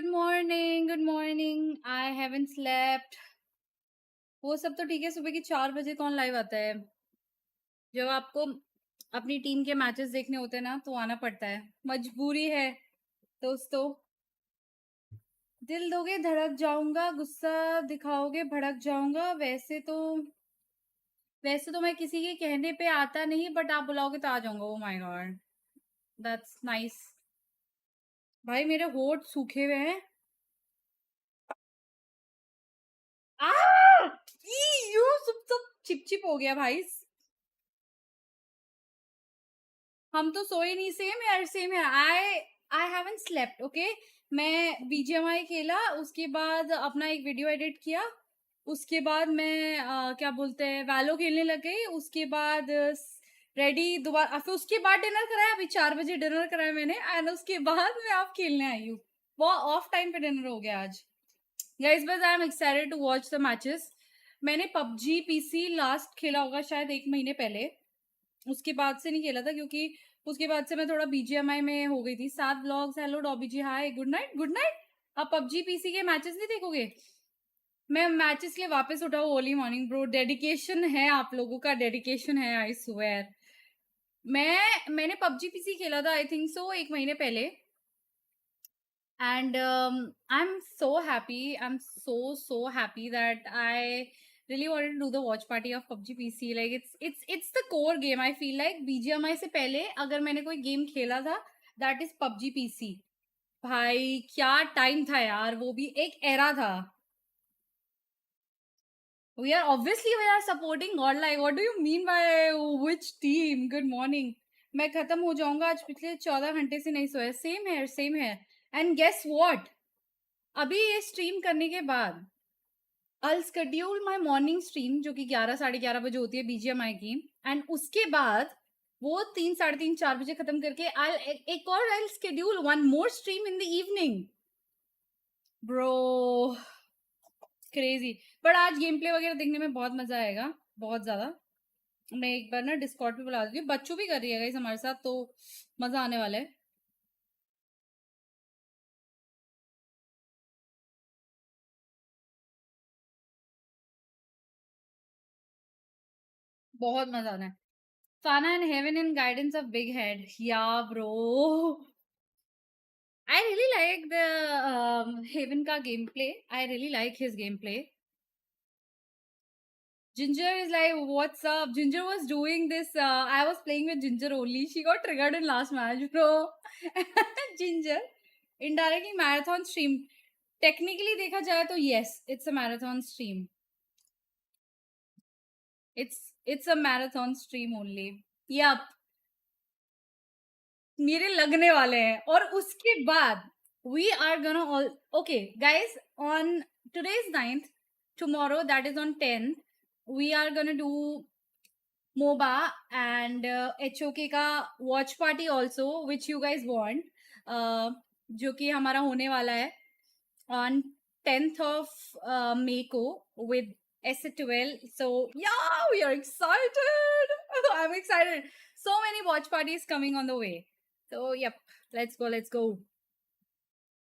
Good morning, good morning. I haven't slept. वो सब तो ठीक है, सुबह की 4 बजे कौन लाइव आता है? जब आपको अपनी टीम के मैचेस देखने होते हैं ना, तो आना पड़ता है, मजबूरी है दोस्तों। दिल दोगे धड़क जाऊंगा, गुस्सा दिखाओगे भड़क जाऊंगा। वैसे तो मैं किसी के कहने पे आता नहीं, बट आप बुलाओगे तो आ जाऊंगा। ओ माय गॉड, दैट्स नाइस। भाई मेरे होठ सूखे हुए हैं। आ! यू सब सब चिप हो गया भाई। हम तो सोए नहीं। सेम यार, सेम है। I haven't slept. ओके, मैं बीजीएमआई खेला, उसके बाद अपना एक वीडियो एडिट किया, उसके बाद मैं क्या बोलते हैं, वैलो खेलने लग गई। उसके बाद रेडी दोबारा, फिर उसके बाद डिनर कराया। अभी 4 बजे डिनर कराया मैंने, एंड उसके बाद मैं आप खेलने आई हूँ। वो ऑफ टाइम पे डिनर हो गया आज। गाइस, बस I am excited to watch the matches. मैंने पबजी पीसी लास्ट खेला होगा शायद 1 महीने पहले। उसके बाद से नहीं खेला था, क्योंकि उसके बाद से मैं थोड़ा बीजीएमआई में हो गई थी। 7 व्लॉग्स, हेलो डॉबी जी, हाय, गुड नाइट, गुड नाइट। आप पबजी पीसी के मैचेस नहीं देखोगे? मैं मैचेस के लिए वापस उठाऊ अर्ली मॉर्निंग ब्रो। डेडिकेशन है, आप लोगों का डेडिकेशन है, आई स्वेयर। मैंने पबजी पीसी खेला था, आई थिंक सो 1 महीने पहले। And I'm so happy. I'm so happy that I really wanted to do the watch party of PUBG PC. Like it's the core game. I feel like BGMI से पहले अगर मैंने कोई game खेला था, that is PUBG PC. भाई क्या time था यार, वो भी एक एरा था। We are supporting God. Like what do you mean by which team? Good morning. मैं खत्म हो जाऊंगा आज, पिछले 14 घंटे से नहीं सोया। सेम है, सेम है। एंड गेस व्हाट, अभी ये स्ट्रीम करने के बाद I'll schedule my morning stream, जो कि 11 साढ़े 11 बजे होती है बीजीएमआई की। एंड उसके बाद वो 3 साढ़े 3 4 बजे खत्म करके I'll schedule one more stream in the evening. Bro, crazy. But आज गेम प्ले वगैरह देखने में बहुत मजा आएगा, बहुत ज्यादा। मैं एक बार ना डिस्कॉर्ड पे बुला देती हूँ, बच्चों भी कर रही है गाइस हमारे साथ, तो मजा आने वाला है। बहुत मजा आना है। Fana and Heaven and Guidance of Big Head. Yeah, bro. I really like the Haven ka gameplay. I really like his gameplay. Ginger is like, what's up? Ginger was doing this. I was playing with Ginger only. She got triggered in last match, bro. Ginger, indirectly marathon stream. Technically देखा जाए तो yes, it's a marathon stream. It's a marathon stream only. Yup. मेरे लगने वाले हैं। और उसके बाद we are gonna all okay guys, on today's 9th, tomorrow that is on 10th, we are gonna do MOBA and HOK का watch party also, which you guys want, जो कि हमारा होने वाला है on 10th of May को with S12. So yeah, we are excited. I'm excited. So many watch parties coming on the way. So yep, let's go, let's go.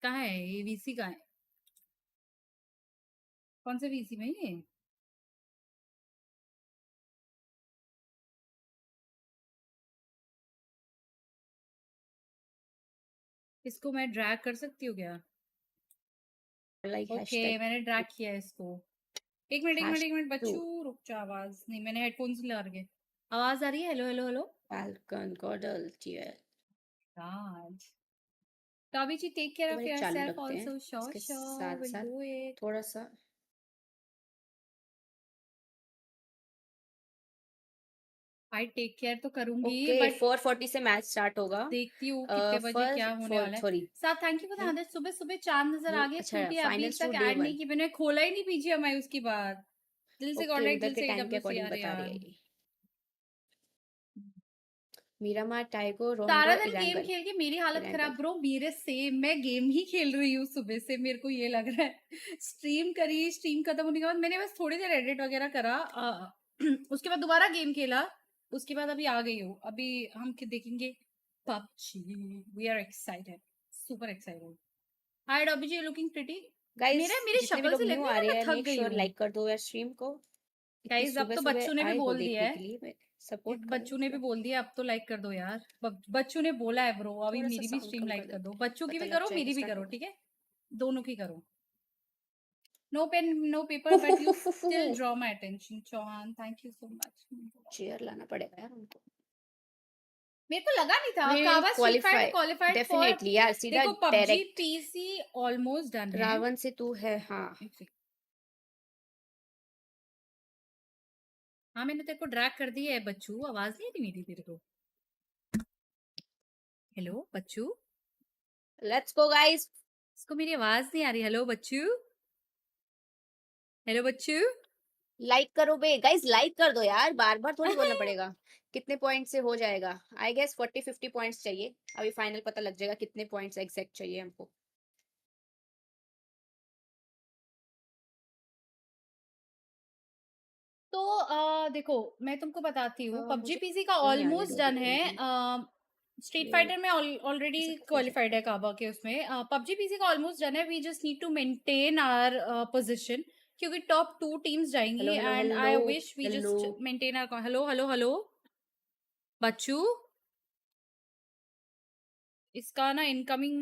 कहाँ है ये वीसी? कहाँ है? कौन से वीसी में ये? इसको मैं ड्रैग कर सकती हूँ क्या? like ओके, मैंने ड्रैग किया है इसको। एक मिनट बच्चू, रुक जा। आवाज नहीं, मैंने हेडफोन्स लगा रखे। आवाज आ रही है? Hello hello hello. Falcon Caudal tier God. Tabi ji, take care तो of मैंने चालू yourself रखते हैं। also. Sure, इसके sure, साथ we'll साथ do it. थोड़ा सा I take care तो करूंगी, ओके। बट 4:40 से मैच स्टार्ट होगा। देखती हूँ कितने बजे क्या होने वाला है। सॉरी साथ थैंक यू फॉर द 100। सुबह सुबह चांद नजर आ गया। अच्छा, क्योंकि अभी फाइनल्स टू तक डे ऐड नहीं 1। की, मैंने खोला ही नहीं पीजीएमआई उसकी बाद। दिल से ओके, कॉन्टेक्ट, उधर दिल के से टाइम के AWC अकॉर्डिंग यार बता रही है यार। ये। मीरामार, टाइगो, सारा रोंडो, दिन गेम इरांगल। खेल के मेरी हालत इरांगल खराब ब्रो। मेरे से मैं गेम ही खेल रही हूँ सुबह से, मेरे को ये लग रहा है। स्ट्रीम करी, स्ट्रीम खत्म होने के बाद मैंने बस थोड़ी देर एडिट वगैरह करा। उसके बाद दोबारा गेम खेला। उसके बाद अभी आ गई हूँ। अभी हम देखेंगे PUBG. We are excited, super excited. Hi Dobby ji, looking pretty. Guys मेरे जितने भी शक्ल लोग से लग न्यू रहा आ है रहे मैं हैं थक मेक गई श्योर हूँ। लाइक कर दो यार स्ट्रीम को। इतनी गाइस अब सुबह तो सुबह बच्चों ने भी आए हो बोल दिया देखने है। के लिए सपोर्ट करो बच्चों ने भी बोल दिया, अब तो लाइक कर दो यार। बच्चों ने बोला है ब्रो, अभी थोड़ा सा मेरी भी साउंड स्ट्रीम कम कर लाइक कर दो। देते बच्चों की पता भी लग करो, जाएगा मेरी भी स्टार्ट करो, हो ठीक है? दोनों की करो। No pen no paper but you still draw my attention. Chauhan, thank you so much. Chair लाना पड़ेगा यार उनको। मेरे को लगा नहीं था वी विल कावा street fighter qualify qualified for. Definitely यार सीधा देखो PUBG direct PC almost done है। रावण से तू है हाँ। हाँ मैंने तेरे को ड्रैग कर दिया है बच्चू, आवाज नहीं थी मेरी तेरे को? Hello Bachchu, let's go guys. इसको मेरी आवाज नहीं आ रही। हेलो बच्चू, हेलो बच्चू। लाइक करो बे गाइस, लाइक कर दो यार, बार बार थोड़ी बोलना पड़ेगा। कितने पॉइंट से हो जाएगा? आई गेस 40-50 पॉइंट्स चाहिए। अभी फाइनल पता लग जाएगा कितने पॉइंट्स एग्जैक्ट चाहिए हमको। तो देखो मैं तुमको बताती हूँ, पबजी मुझे पीसी का नहीं आ रही ऑलमोस्ट डन है। डॉबी स्ट्रीट ये फाइटर में ऑलरेडी ऐसा कैसे हो क्वालिफाइड सकता है है? काबा के उसमें। पबजी पीसी का ऑलमोस्ट डन है। We just need to maintain our position, क्योंकि टॉप 2 टीम्स जाएंगी hello hello and hello I wish we hello just maintain our. Hello hello hello बच्चू, इसका ना incoming.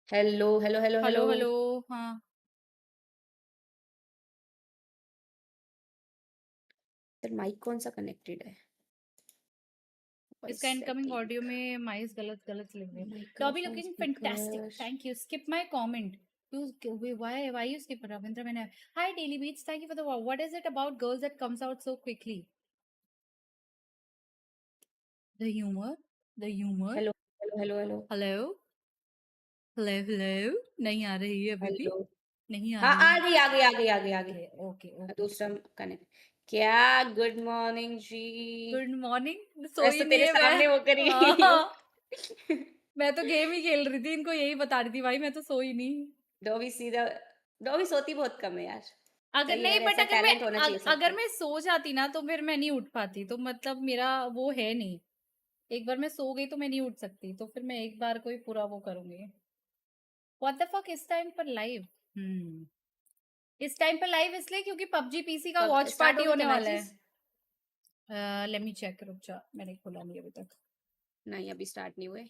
Hello hello hello hello. Hello hello. हाँ फिर mic कौन सा connected है? इसका इनकमिंग सेटिंग ऑडियो में माइस गलत गलत लिख रहे। Dobby microphone looking fantastic, speaker. Thank you. Skip my comment. Why you skip Ravindra Menon? Hi Daily Beats, thank you for the wow. What is it about girls that comes out so quickly? The humor, the humor. Hello hello hello hello Hello, hello, hello. नहीं आ रही है अभी भी, hello. नहीं आ हाँ रही आ है। गई आ गई आ गई आ गई आ गई। Okay okay okay. दूसरा कनेक्ट। क्या गुड मॉर्निंग जी। Good morning. बस सोई तो नहीं तेरे है सामने होकर ही हाँ, मैं तो गेम ही खेल रही थी, इनको यही बता रही थी भाई, मैं तो सोई नहीं। डॉबी सीधा। डॉबी सोती बहुत कम है यार। अगर सही नहीं, है, बट ऐसा टैलेंट होना चाहिए अगर सबको। मैं सो जाती ना तो फिर मैं नहीं उठ पाती, तो मतलब मेरा वो है नहीं। एक बार मैं सो गई तो मैं नहीं उठ सकती, तो फिर मैं एक बार को ही पूरा वो करूंगी। व्हाट द फक, इस टाइम पर लाइव? इस टाइम पर लाइव इसलिए क्योंकि पबजी पीसी का कब वॉच स्टार्ट पार्टी हो गए क्या होने वाला मैचेस? है। लेट मी चेक, रुक जा, मैंने खोला नहीं अभी तक। नहीं अभी स्टार्ट नहीं हुए।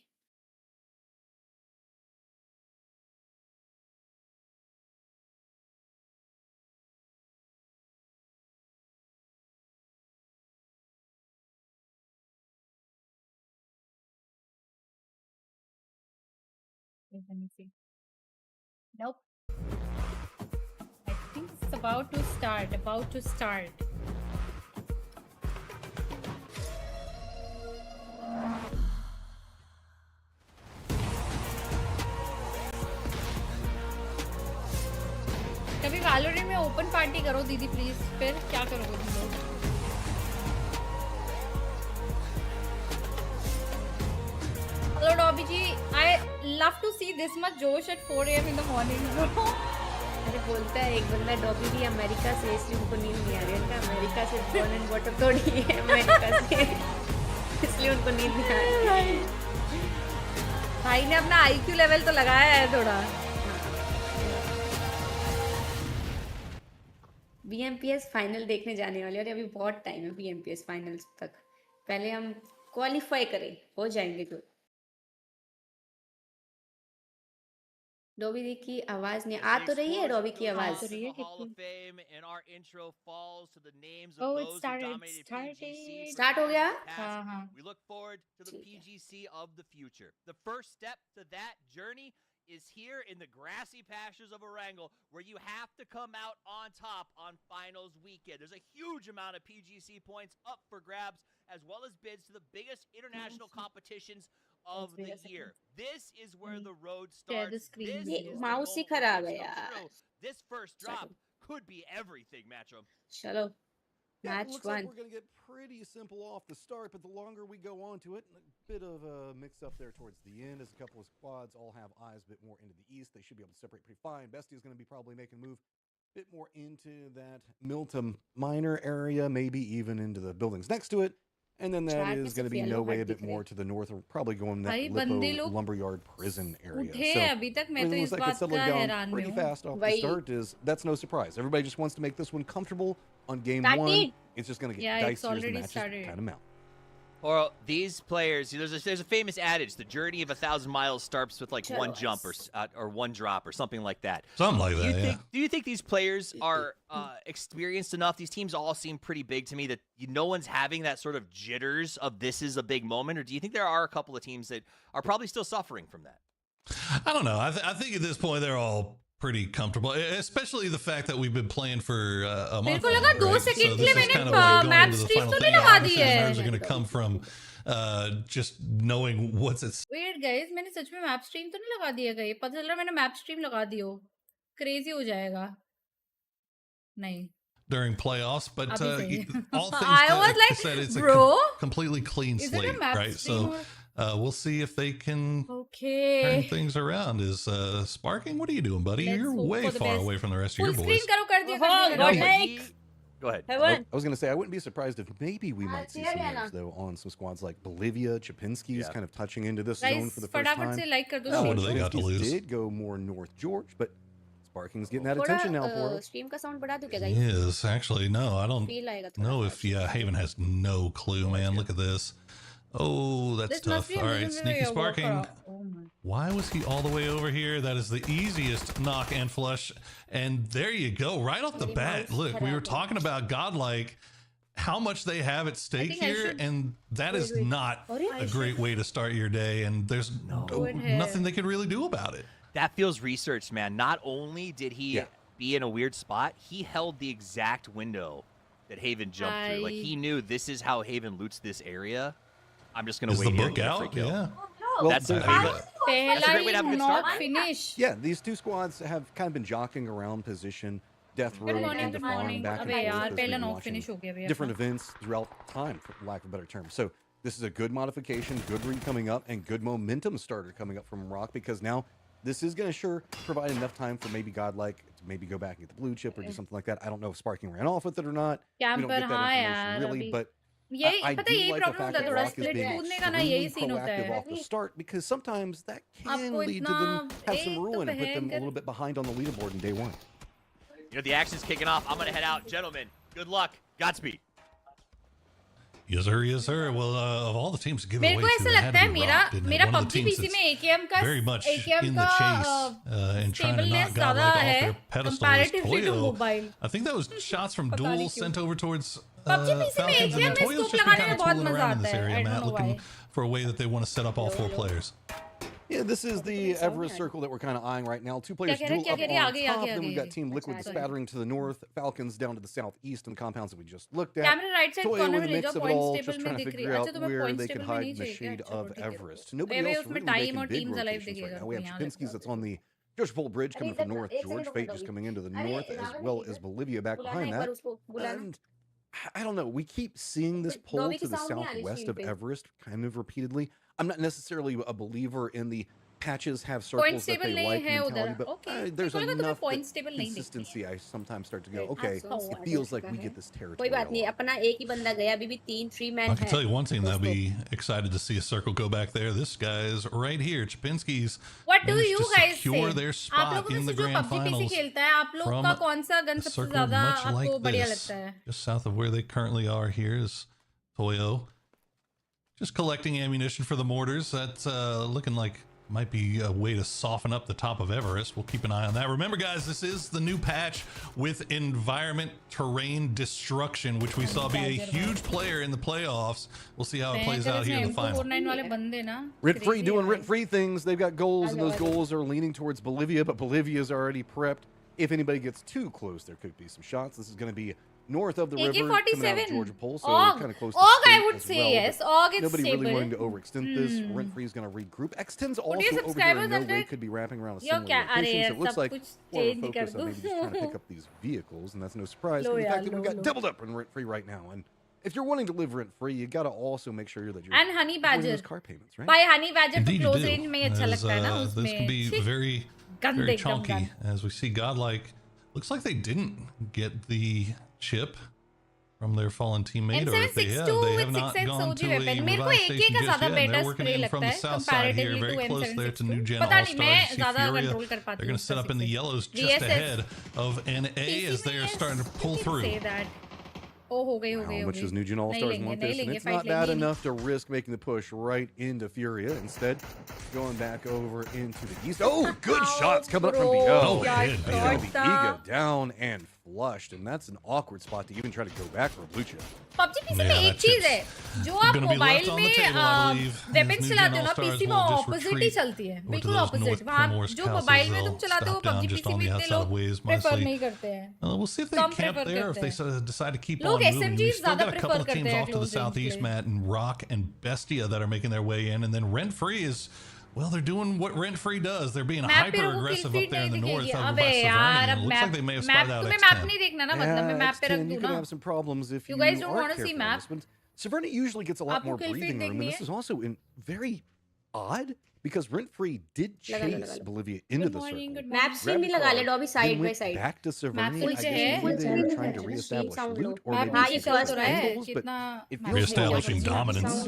Let me see. Nope. I think it's about to start. About to start. कभी वैलोरेंट में ओपन पार्टी करो दीदी प्लीज, फिर क्या करोगे तुम लोग? Hello Dobby ji, I love to see this much जोश at 4 AM in the morning. अरे बोलता है एक बंदा डॉबी भी अमेरिका से, इसलिए उनको नींद नहीं आ रही है। उनका अमेरिका से बॉर्न एंड बॉटम थोड़ी है अमेरिका से, इसलिए उनको नींद नहीं आ रही है। भाई ने अपना IQ लेवल तो लगाया है थोड़ा। BMPS फाइनल देखने जाने वाले, और अभी बहुत टाइम है BMPS फाइनल्स तक। पहले हम क्वालिफाई करें, हो जाएंगे जो। डॉबी दी की आवाज नहीं आ तो रही है? डॉबी की आ आवाज तो रही है Hall of कितनी? Fame, and our intro falls to the names of Oh, it those who started. dominated PGC Started. for the start हो years गया? of the past. हाँ हाँ। We look forward to the ठीक है। PGC of the future. The first step to that journey is here in the grassy pastures of Erangel, where you have to come out on top on finals weekend. There's a huge amount of PGC points up for grabs, as well as bids to the biggest international competitions of the year. This is where the road Share the starts. screen This with ये is you. the mouse he moment where खराब dreams है come यार। true. This first start drop हो। could be everything, Matchum. चलो Yeah, it match looks like 1। we're going to get pretty simple off the start, but the longer we go on to it, a bit of a mix up there towards the end as a couple of squads all have eyes a bit more into the east. They should be able to separate pretty fine. Bestie is going to be probably making a move a bit more into that Milton Minor area, maybe even into the buildings next to it. And then that Chat is में going to सिर्फ be yellow no way a heart bit दिख रहे more हैं. to the north, or probably going that भाई बंदे Lippo लोग lumberyard prison area. उठे हैं So अभी तक, मैं तो everything इस looks like it's बात का settling down हैरान में pretty हूँ. fast off the वही. start. That's no surprise. Everybody just wants to make this one comfortable on game one. Started. It's just going to get Yeah, it's dicier as the already matches started. kind of mount. Or these players, there's a famous adage: the journey of 1,000 miles starts with like one jump or one drop or something like that. Something like that, yeah. Do you think these players are experienced enough? These teams all seem pretty big to me that no one's having that sort of jitters of this is a big moment, or do you think there are a couple of teams that are probably still suffering from that? I don't know. I think at this point they're all pretty comfortable, especially the fact that we've been playing for a month. मेरे को लगा 2 right? Second So के लिए this is मैंने kind of like going map into the stream final तो thing. नहीं लगा दी Obviously, है. nerves are going to come from just knowing what's at wait guys, मैंने सच में मैप स्ट्रीम तो नहीं लगा दिया गई. पता चल रहा मैंने मैप स्ट्रीम लगा दी हो. क्रेजी हो जाएगा. नहीं. during playoffs, but Abhi sahi. all things I was like, said, it's bro, a completely clean is it a slate, map right? stream So we'll see if they can turn Okay. things around. Is Sparking? What are you doing, buddy? Let's You're hope way for the far best. away from the rest of Full your screen boys. करो, कर दिया, Oh, कर God, दिया. Nick. Go ahead. I Heaven. was going to say, I wouldn't be surprised if maybe we might see some moves, though, on some squads like Bolivia. Chapinski's Yeah. kind of touching into this zone Guys, for the first फटाफट time. से like कर दो. Oh, what do stream they को. got to Chapinski's lose? did go more North George, but Sparking's getting that थोड़ा attention now for it. Stream का sound बढ़ा दूं क्या guys? Yes, actually, no, I don't feel आएगा थोड़ा. know if Haven has no clue, man. Look at this. Oh, that's This must tough. be a All right, movie where Sneaky you're Sparking. walking. Oh my. Why was he all the way over here? That is the easiest knock and flush. And there you go, right off the bat. Look, we were talking about Godlike, how much they have at stake think I here, should- and that is not a great way to start your day. And there's Go ahead. nothing they could really do about it. That feels researched, man. Not only did he Yeah. be in a weird spot, he held the exact window that Haven jumped through. Like, he knew this is how Haven loots this area. I'm just going to Is wait the here and book get a out? free kill. Yeah. Well, That's there's- That's a पहला great way to have a he good not start. finish. Yeah, these two squads have kind of been jockeying around position. Death Row Good morning, and good Define morning. back and अबे forth यार, as we've पहला been knock watching finish हो गया भैया different अपना. events throughout time, for lack of a better term. So this is a good modification, good read coming up, and good momentum starter coming up from Rock, because now this is going to sure provide enough time for maybe Godlike to maybe go back and get the blue chip or do something like that. I don't know if Sparking ran off with it or not. We don't Camper, get that हाँ information यार, really, अभी. but यही I पता do है, यही like the problem fact होता है that थोड़ा Rock is स्प्लिट being कूदने का ना extremely यही सीन होता proactive है. off the start, because sometimes that can आपको lead to them इतना have some एक तो ruin and put them a भयंकर- little bit behind on the leaderboard in day one. You know, the action's kicking off. I'm going to head out. Gentlemen, good luck. Godspeed. Yes, sir. Yes, sir. Well, of all the teams to give it मेरे away को to, ऐसा it had लगता है to be मेरा Rock, didn't it? मेरा One of the PUBG teams PC that's में AKM का very much AKM in the का chase and trying to knock stableness Godlike ज़्यादा off है their pedestal is comparatively to Toyo. mobile. I think that was shots from पता Duel नहीं क्यों. sent over towards PUBG PC में Falcons, and AKM then में Toyo's scope just been लगाने kind में of बहुत tooling मजा around in आता this है. area, I don't Matt, know looking why. for a way that they want to set up all 4 players. Yeah, this is the Everest circle that we're kind of eyeing right now. Two players कह रहे, duel क्या up कह रहे, on आगे, top. आगे, Then we've आगे. got Team Liquid अच्छा, spattering to the north, Falcons down to the southeast in the compounds that we just looked at. Camera right side Toyo corner in में the ले mix जाओ, of it points all, table just में trying to दिख रही figure है. अच्छा out तुम्हें where points they could table में hide नहीं in the चाहिए क्या? shade चलो of ठीक है. Everest. Nobody वे else उसमें really टाइम making और big टीम्स अलाइव rotations दिखेगा. right now. We have यहाँ Chapinski's लगता that's on the George Pole Bridge coming from north. George Fate just coming into the north, as well as Bolivia back behind that. And I don't know. We keep seeing this pull to the southwest of Everest kind of repeatedly. I'm not necessarily a believer in the patches have points circles that table they नहीं like है mentality, उधर. but okay, there's तुम्हें enough points table नहीं दिखती. consistency. I sometimes start to go, Right. okay, So, it feels like we get this कोई territory. बात नहीं, अपना एक ही बंदा गया, अभी भी 3 3 मैन I can है. tell you one team that'll be excited to see a circle go back there. This guy's right here. Chapinski's What do managed you to guys secure say? their आप spot लोगों में in से the जो grand PUBG PC finals. खेलता है, आप लोग from का कौन सा गन A सबसे circle ज्यादा much आपको like बढ़िया this, लगता है? just south of where they currently are. Here is Toyo, just collecting ammunition for the mortars. That's looking like might be a way to soften up the top of Everest. We'll keep an eye on that. Remember, guys, this is the new patch with environment terrain destruction, which we saw be a huge player in the playoffs. We'll see how it plays out here in the final. 49 वाले बंदे ना Rent free crazy doing है. rent free things. They've got goals, and those goals are leaning towards Bolivia, but Bolivia's already prepped. If anybody gets too close, there could be some shots. This is going to be north of the river, coming out of AK-47. Georgia Pole, so Og. kind of close to Og, I state would as say well, yes. but Og, it's nobody really stable. wanting to overextend this. Rent free is going to regroup. X10's also your over here subscribers in no under- way could be wrapping around a Yo, similar क्या- अरे location, so यार, it looks सब like कुछ more of a change कर focus on दूं. maybe just trying to pick up these vehicles, and that's no surprise low given the यार, fact that we've low, got low. doubled up in rent free right now. And if you're wanting to live rent free, you got to also make sure that you're And Honey avoiding Badger. those car payments, right? भाई honey badger तो Indeed, you close do. Range में ही अच्छा As, लगता है ना this can be उसमें. very, गंदे very एकदम chunky गंद. as we see Godlike. Looks like they didn't get the chip from their fallen teammate, or if they have, they have not gone to a revive station just yet. And they're working in from the south side here, very close there to New Gen All-Stars. You see Furia, they're going to set up in the yellows just ahead of NA as they are starting to pull through. How much does New Gen All-Stars want this? And it's not bad enough to risk making the push right into Furia. Instead, going back over into the east. Oh, good shots coming up from BO. Oh, good. The Ega down and flushed, and that's an awkward spot to even try to go back for a blue chip. PUBG PC में एक चीज है जो आप mobile में weapons चलाते हो ना पीसी में ऑपोजिट ही चलती है बिल्कुल ऑपोजिट वहाँ जो मोबाइल में तुम चलाते हो PUBG पीसी में इतने लोग प्रेफर नहीं करते हैं we'll see if they camp there, if they decide to keep on moving. We've still got a couple of teams off to the southeast, Matt, and Rock and Bestia that are making their way in, and then Rent Free is, well, they're doing what Rent Free does. They're being hyper aggressive up there in the north of West Severny. It looks like they may have spotted out X10. You could have some problems if you guys don't want to see map. Severny usually gets a lot more breathing room, and this is also very odd because Rent Free did chase Bolivia into the circle. Map stream भी लगा ले dobby side by side. Back to Severny. I guess maybe they were trying to reestablish loot, or maybe some angles, but it feels reestablishing dominance.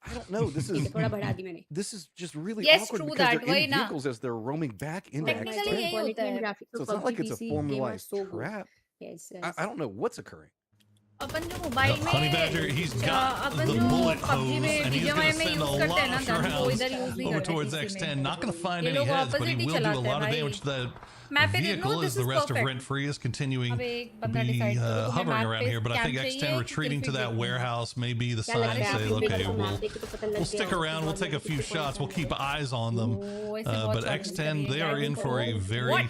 I don't know. This is just really awkward because they're in vehicles as they're roaming back into X10. So it's not like it's a formalized trap. I don't know what's occurring. Honey Badger, he's got the bullet hose, and he's going to send a lot of rounds over towards X10. Not going to find any heads, but he will do a lot of damage to that vehicle as the rest of Rent Free is continuing to be hovering around here. But I think X10 retreating to that warehouse may be the sign to say, okay, we'll stick around, we'll take a few shots, we'll keep eyes on them. But X10, they are in for a very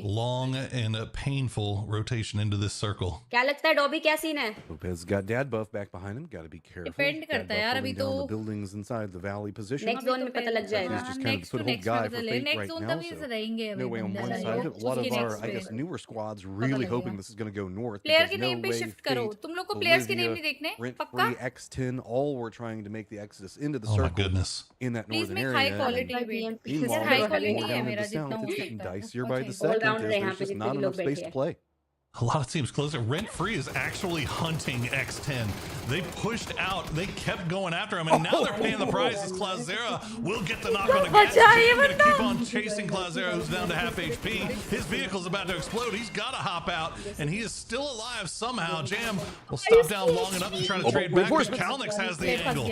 long and painful rotation into this circle. Lopez got dad buff back behind him. Got to be careful. Dad buff down the buildings inside the valley position. Next zone में पता लग जाएगा. He's just kind of the foothold guy for fate right now. So no way on one side. A lot of our, I guess, newer squads really hoping this is going to go north. Player के name पे shift करो. तुम लोग को players के name नहीं देखने? पक्का? X10, all were trying to make the exodus into the circle. Oh my goodness. In that northern area. High quality. Meanwhile, high quality more down है in the मेरा south, जितना it's हो getting सकता है. dicier by the second as there's just not enough space to play. A lot of teams closer. Rent Free is actually hunting X10. They pushed out. They kept going after him, and now they're paying the price as Cloudera will get the knock on the gas. He's going to keep on chasing Cloudera, who's down to half HP. His vehicle's about to explode. He's got to hop out, and he is still alive somehow. Jam will stop down long enough to try to trade back, but Kalnix has the angle.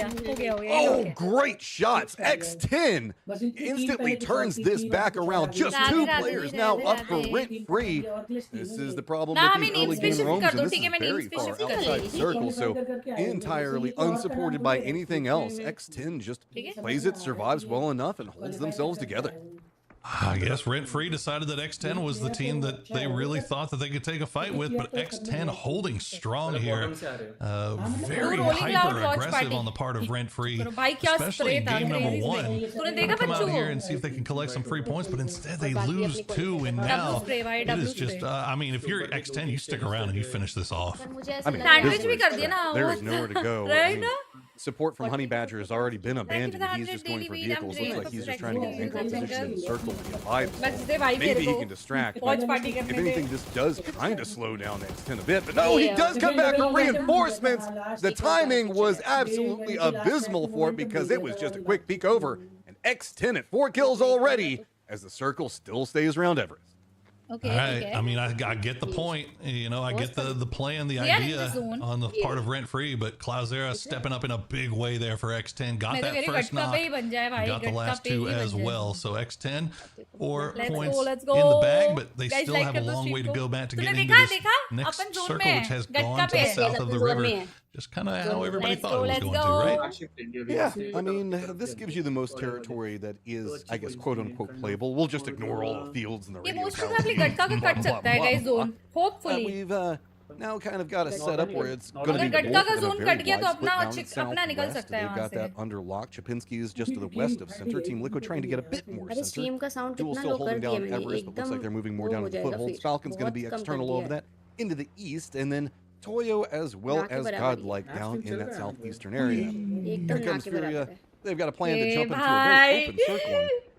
Oh, great shots. X10 instantly turns this back around. Just two players now up for Rent Free. This is the problem with these early game roams, and this is very far outside the circle, so entirely unsupported by anything else. X10 just plays it, survives well enough, and holds themselves together. I guess Rent Free decided that X10 was the team that they really thought that they could take a fight with, but X10 holding strong here. Very hyper aggressive on the part of Rent Free, especially in game number 1. Come out here and see if they can collect some free points, but instead they lose 2, and now it is just, I mean, if you're X10, you stick around and you finish this off. I mean, there is nowhere to go. I mean, support from Honey Badger has already been abandoned. He's just going for vehicles. Looks like he's just trying to get an ankle position in the circle to get by. Maybe he can distract. But if anything, this does kind of slow down X10 a bit. But no, he does come back for reinforcements. The timing was absolutely abysmal for it because it was just a quick peek over. And X10 at 4 kills already as the circle still stays around Everest. Okay, all right. I mean, I get the point. You know, I get the plan, the idea on the part of Rent Free, but Cloudera stepping up in a big way there for X10. Got that first knock. Got the last 2 as well. So X10 4 points in the bag, but they still have a long way to go back to get into this next circle, which has gone to the south of the river. Just kind of how everybody thought it was going to, right? Yeah, I mean, this gives you the most territory that is, I guess, quote-unquote playable. We'll just ignore all the fields and the radio towers. Hopefully. We've now kind of got a setup where it's going to be both in a very wide split down the southwest. They've got that under lock. Chapinski is just to the west of center. Team Liquid trying to get a bit more center. Duel still holding down Everest, but looks like they're moving more down to the foothills. Falcon's going to be external over that into the east, and then Toyo as well as Godlike down in that southeastern area. Here comes Furia. They've got a plan to jump into a very open circle.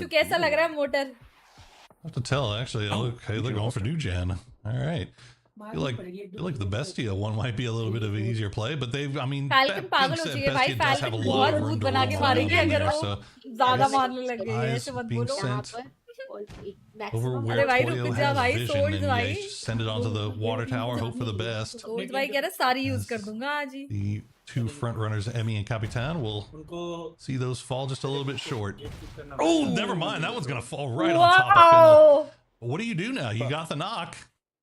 बच्चू कैसा लग रहा है motor? I have to tell, actually. Okay, they're going for new gen. All right. I feel like the Bestia one might be a little bit of an easier play, but they've, I mean, Falcon that being पागल हो said, चुकी है भाई, Bestia does have a Falcon lot बहुत of room भूत to बना roam के around मारेगी in अगर there, वो so ज्यादा Yes. मारने लग गई है, eyes ऐसे मत being बोलो। यहाँ sent पर over मैक्सिमम where अरे भाई Toyo रुक जा has भाई, vision, swords and yeah, भाई, you just send it onto the water tower, hope for the best. swords भाई कह रहा सारी यूज As कर दूंगा आज ही। The two front runners, Emmy and Capitan, will उनको see those fall just a little bit short. ये चीज़ करना Oh, never mind. That one's going to fall right on top of Finland. Wow! What do you do now? You got the knock.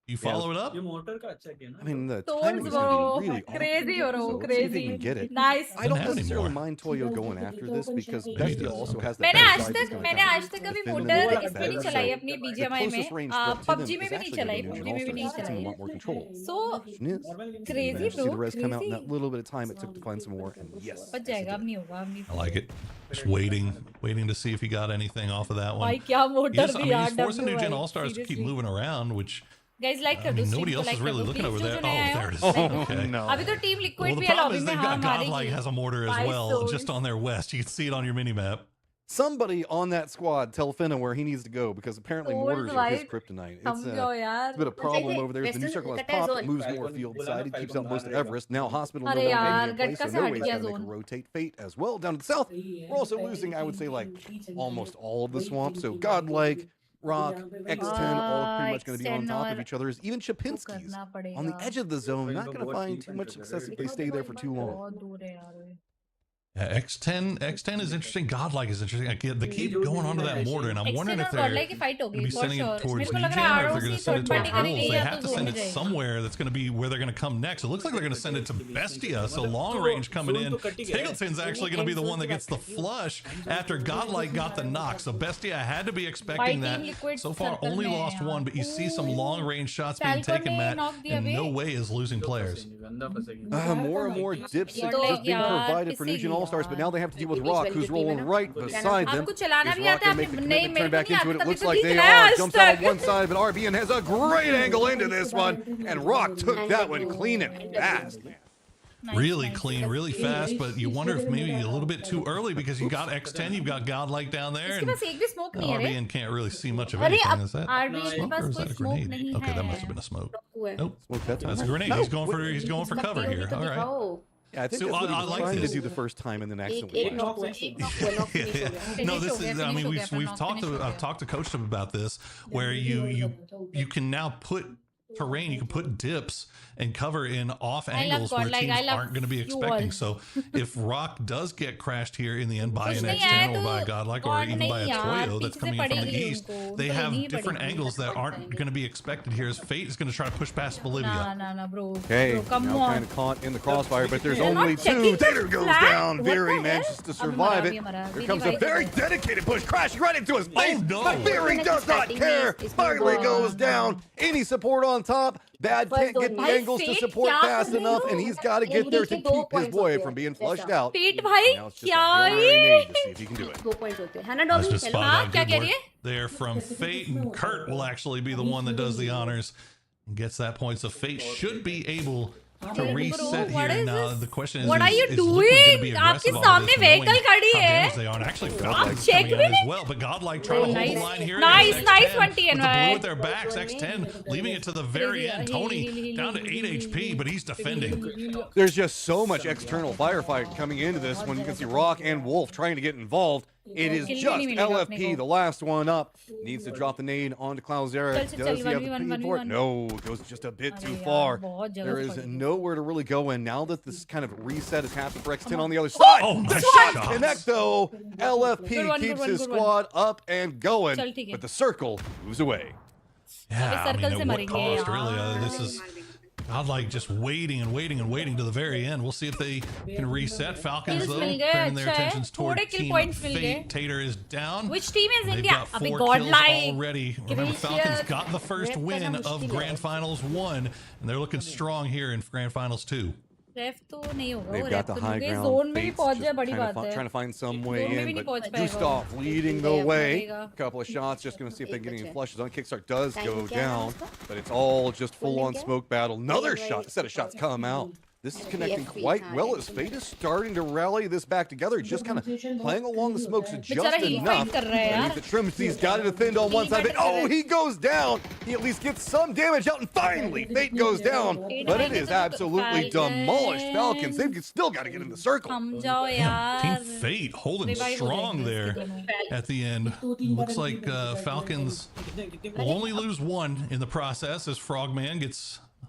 You follow it up? ये motor का अच्छा किया ना I mean, the Toads, timing's bro. gonna be really Crazy, awkward, bro. so let's see if Crazy. he can get it. Nice. I don't Doesn't have necessarily anymore. mind Toyo going after this because Maybe Bestia it does. also has the मैंने better आज side he's तक gonna मैंने come आज तक कभी defend in motor a little इस bit पे नहीं better. चलाई So अपनी the बीजीएमआई में closest range threat to them PUBG is में भी नहीं actually चलाई gonna be पबजी में भी All-Stars. नहीं It's giving him a चलाई lot more control. So Question is, crazy, did you see bro. the rest come out in Crazy. that little bit of time it took to find some more? And yes, बच जाएगा अब नहीं होगा अब नहीं I like it. Just waiting to see if he got anything off of that one. भाई क्या motor Yes, I the mean, यार he's forcing new gen WI. All-Stars to keep Seriously. moving around, which Guys like I कर दो mean, stream nobody को else like is कर really दो looking please over जो there. जो नए आए Oh, हो there it is. like Oh, Okay. no. अभी तो टीम Well, लिक्विड the भी है problem लॉबी is में they've हाँ got Godlike मारेगी has a mortar as Five well, souls. just on their west. You can see it on your mini map. Somebody on that squad tell Finna where he needs to go because apparently Souls, mortars are his right? kryptonite. समझो यार It's a bit of a problem over there. The new Western circle has Qatar popped, zone. it moves more Falcon, field बोला side, ना it keeps Falcon out most बाहर of रहेगा। Everest. Now Hospital no अरे longer यार, in place, gatka so से no हट way is गया going to make zone। a rotate Fate as well. Down to the south, we're also losing, I would say, like almost all of the swamp. So Godlike, Rock, X10, all pretty much going to be on X10 top of और each other. Even वो Chapinski's करना पड़ेगा on the edge of the zone, not तो going to बहुत find deep too much enter success करेगा। if they stay there for too long. बहुत दूर है यार Yeah, X10 is interesting. Godlike is interesting. I get they keep going onto that mortar, and I'm wondering if X10 और they're Godlike की fight going to होगी be for sending sure it towards मेरे को new लग gen, रहा or है if they're going ROC to send it third towards party rules. करेंगे They या have तो to send zone it में जाएगी somewhere that's going to be where they're going to come next. It looks like they're going to send it to Bestia, so long range coming in. Tingleton's actually going to be the one that gets the flush after Godlike got the knock. So Bestia had to be expecting that. So far, only lost one, but you see some long range shots being Falcon taken, ने Matt, knock दिया and bay. no way is losing players. गंदा फंसेगी। More and more dips तो just being यार, provided for New Gen पिसेगी All-Stars, but now they have to deal with It is Rock, well who's to rolling team, right है ना? beside them. आपको चलाना Is भी Rock आता है gonna make the आपने commitment, नहीं turn मेरे को back नहीं into it? आता It looks तभी like तो they नहीं चलाया are. आज Jumps out on तक one side, but RBN has a great angle into this one, and Rock took that one clean and fast. Really clean, really fast, but you wonder if maybe a little bit too early because you got X10, you've got Godlike down there, इसके and पास एक भी smoke नहीं है रे RBN can't really see much of अरे anything. अब Is that RBN के smoke pass or is कोई that a स्मोक grenade? नहीं Okay, that है must have been a smoke. Nope, Smoke that that's a time. grenade. No, He's going for cover here. All right. दिखाओ Yeah, I think So that's what he I was like trying this. to do the first time, and then एक accidentally एक flashed. Knock हुआ एक knock हुआ knock finish हो गया No, Finish this हो गया, is. I finish mean, हो we've गया, we've finish talked हो to गया। I've talked to Coach about this, where you can now put terrain, you can put dips and cover in off angles where Godlike, teams I love aren't going to be you expecting. all. So if Rock does get crashed here in the end by कुछ an नहीं X10 आया or by a तो Godlike or God even by a नहीं यार, Toyo that's पीछे से coming in from the पड़ेगी east, उनको, they उनको have नहीं different पड़ेगी। angles that aren't going to be expected here as Fate is going to try to push past ना Bolivia. ना bro Okay, bro come now on kind of caught in the crossfire, but there's They're not only checking two. the Tater goes flag? down. What Very the manages hell? to अभी survive मरा, it. अभी मरा, Here अभी comes a revive very हो गया। dedicated push, crashing right into his face. no. But Fury does not care. Finally goes down. Any support on top. Bad can't get the भाई, angles to Fate support क्या fast कर रहे enough, हो? and he's got to get there to keep his boy from being flushed out. Fate भाई Now it's just क्या a Hail Mary ये nade to see if he can do it. 2 points होते हैं है ना Let's dobby just hello spot हाँ, out क्या good कह work रही है? there from Fate, and Kurt will actually be the one that does the honors and gets that point. So Fate should be able to reset what here. is Now this? the question is, What are you is Liquid gonna be doing? आपके aggressive on सामने this, knowing vehicle खड़ी how है। damaged they are, and actually Falcon's check coming भी out as नहीं? well. But Godlike trying to hold nice. the line here. Nice, against nice X10 one, with the TNY. blue at their backs. X10 leaving it to the very Crazy. end. Tony down to 8 HP, but he's defending. There's just so much external firefight coming into this when you can see Rock and Wolf trying to get involved. It is Kill just नहीं मिलेगा अपने LFP, को। the last one up. Needs to drop the nade onto Cloudera. चल, चल, Does he have the 1v1, speed for it? 1v1. No, it goes just a bit अरे too यार, far. बहुत जल्द There is पड़ेगी। nowhere to really go in now that this kind of reset has happened for X10 on the other side. Oh, the nice shots shots. connect though. LFP Good one, keeps good one, his good one. squad up and going, चल, ठीक है। but the circle moves away. Yeah, I mean, circle से at what मरेंगे cost, यार। really? This is Godlike just waiting and waiting and waiting to the very end. We'll see if they can reset. Falcons, Kills though, मिल गए, turning their अच्छा है। attentions toward थोड़े kill Team points मिल Fate. गए। Tater is down. Which team is They've India? got अभी 4 kills Godlike already. Remember, Falcons Gracious. got the first Rep win करना of मुश्किल Grand है। Finals 1, and they're looking strong here in Grand Finals 2. रेफ तो नहीं होगा They've वो got ref the तो high नहीं ground. जोन में भी Fate's पहुंच just जाए बड़ी kind of बात है trying to find some way Zone में in, भी नहीं but पहुंच पाएगा Gustav leading the Yeah, way. लगेगा। Couple of shots, just going to see if they can get any एक flushes on. Kickstart does Time go क्या है down, उसका? but it's all just full-on क्या? smoke battle. Another Right, shot, set of shots come out. This is connecting FP quite time. well as Fate is starting to rally this back together. Just kind of playing along the smokes just बेचारा heal fight enough. कर रहा है That यार। means that Trimsey's got it defend on one Heal side, but fight कर रहा oh, है। he goes down. He at least gets some damage out, and finally Fate goes down. But it is absolutely demolished. Falcons, they've still got to get in the circle. हम जाओ Team यार Fate holding Revive हो strong जाएंगे there इसके दोनों। at the end. Looks like Falcons will only lose one in the process as Frogman gets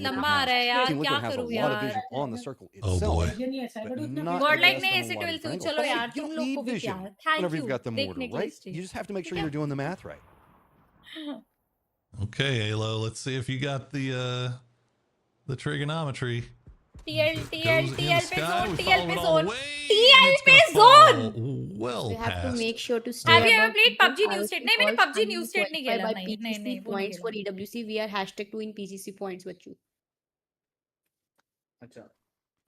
look at लंबा आ रहा है this. यार, Team क्या Liquid has a करूँ lot of यार? vision on the circle Oh, itself, boy. ये नहीं है साइड but उठना not God the like best ने on the ऐसे wide 12 triangle. चलो Hey, यार, you तुम don't लोग need को भी vision प्यार। Thank whenever you you've got the mortar, देखने के लिए right? stream। You just have to make sure you're doing the math right. Okay, Halo, let's see if you got the trigonometry. TL It TL goes in TL पे sky, zone, we TL follow पे it all the zone, way, TL and it's पे gonna zone। fall well You have to past. make sure to stay Have you ever above played PUBG the New RSP State? नहीं, मैंने calls PUBG and New you State नहीं qualify खेला, by नहीं नहीं PGC नहीं वो नहीं points for खेला। EWC. We are #2 in PGC points, बच्चों. अच्छा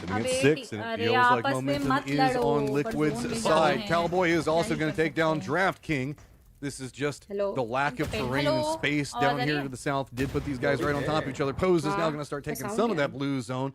Sitting at अबे 6, and it अरे feels like आपस में momentum मत is लड़ो, on पर Liquid's zone में side. जाना है। Cowboy is also क्या ही going to कर take down सकते हैं। Draft King. This is just Hello? the lack of Hello? terrain and space आवाज down आ रही here है? to the south did put these guys right on top of each other. Pose is now हाँ, going to start taking sound some of है। that blue zone.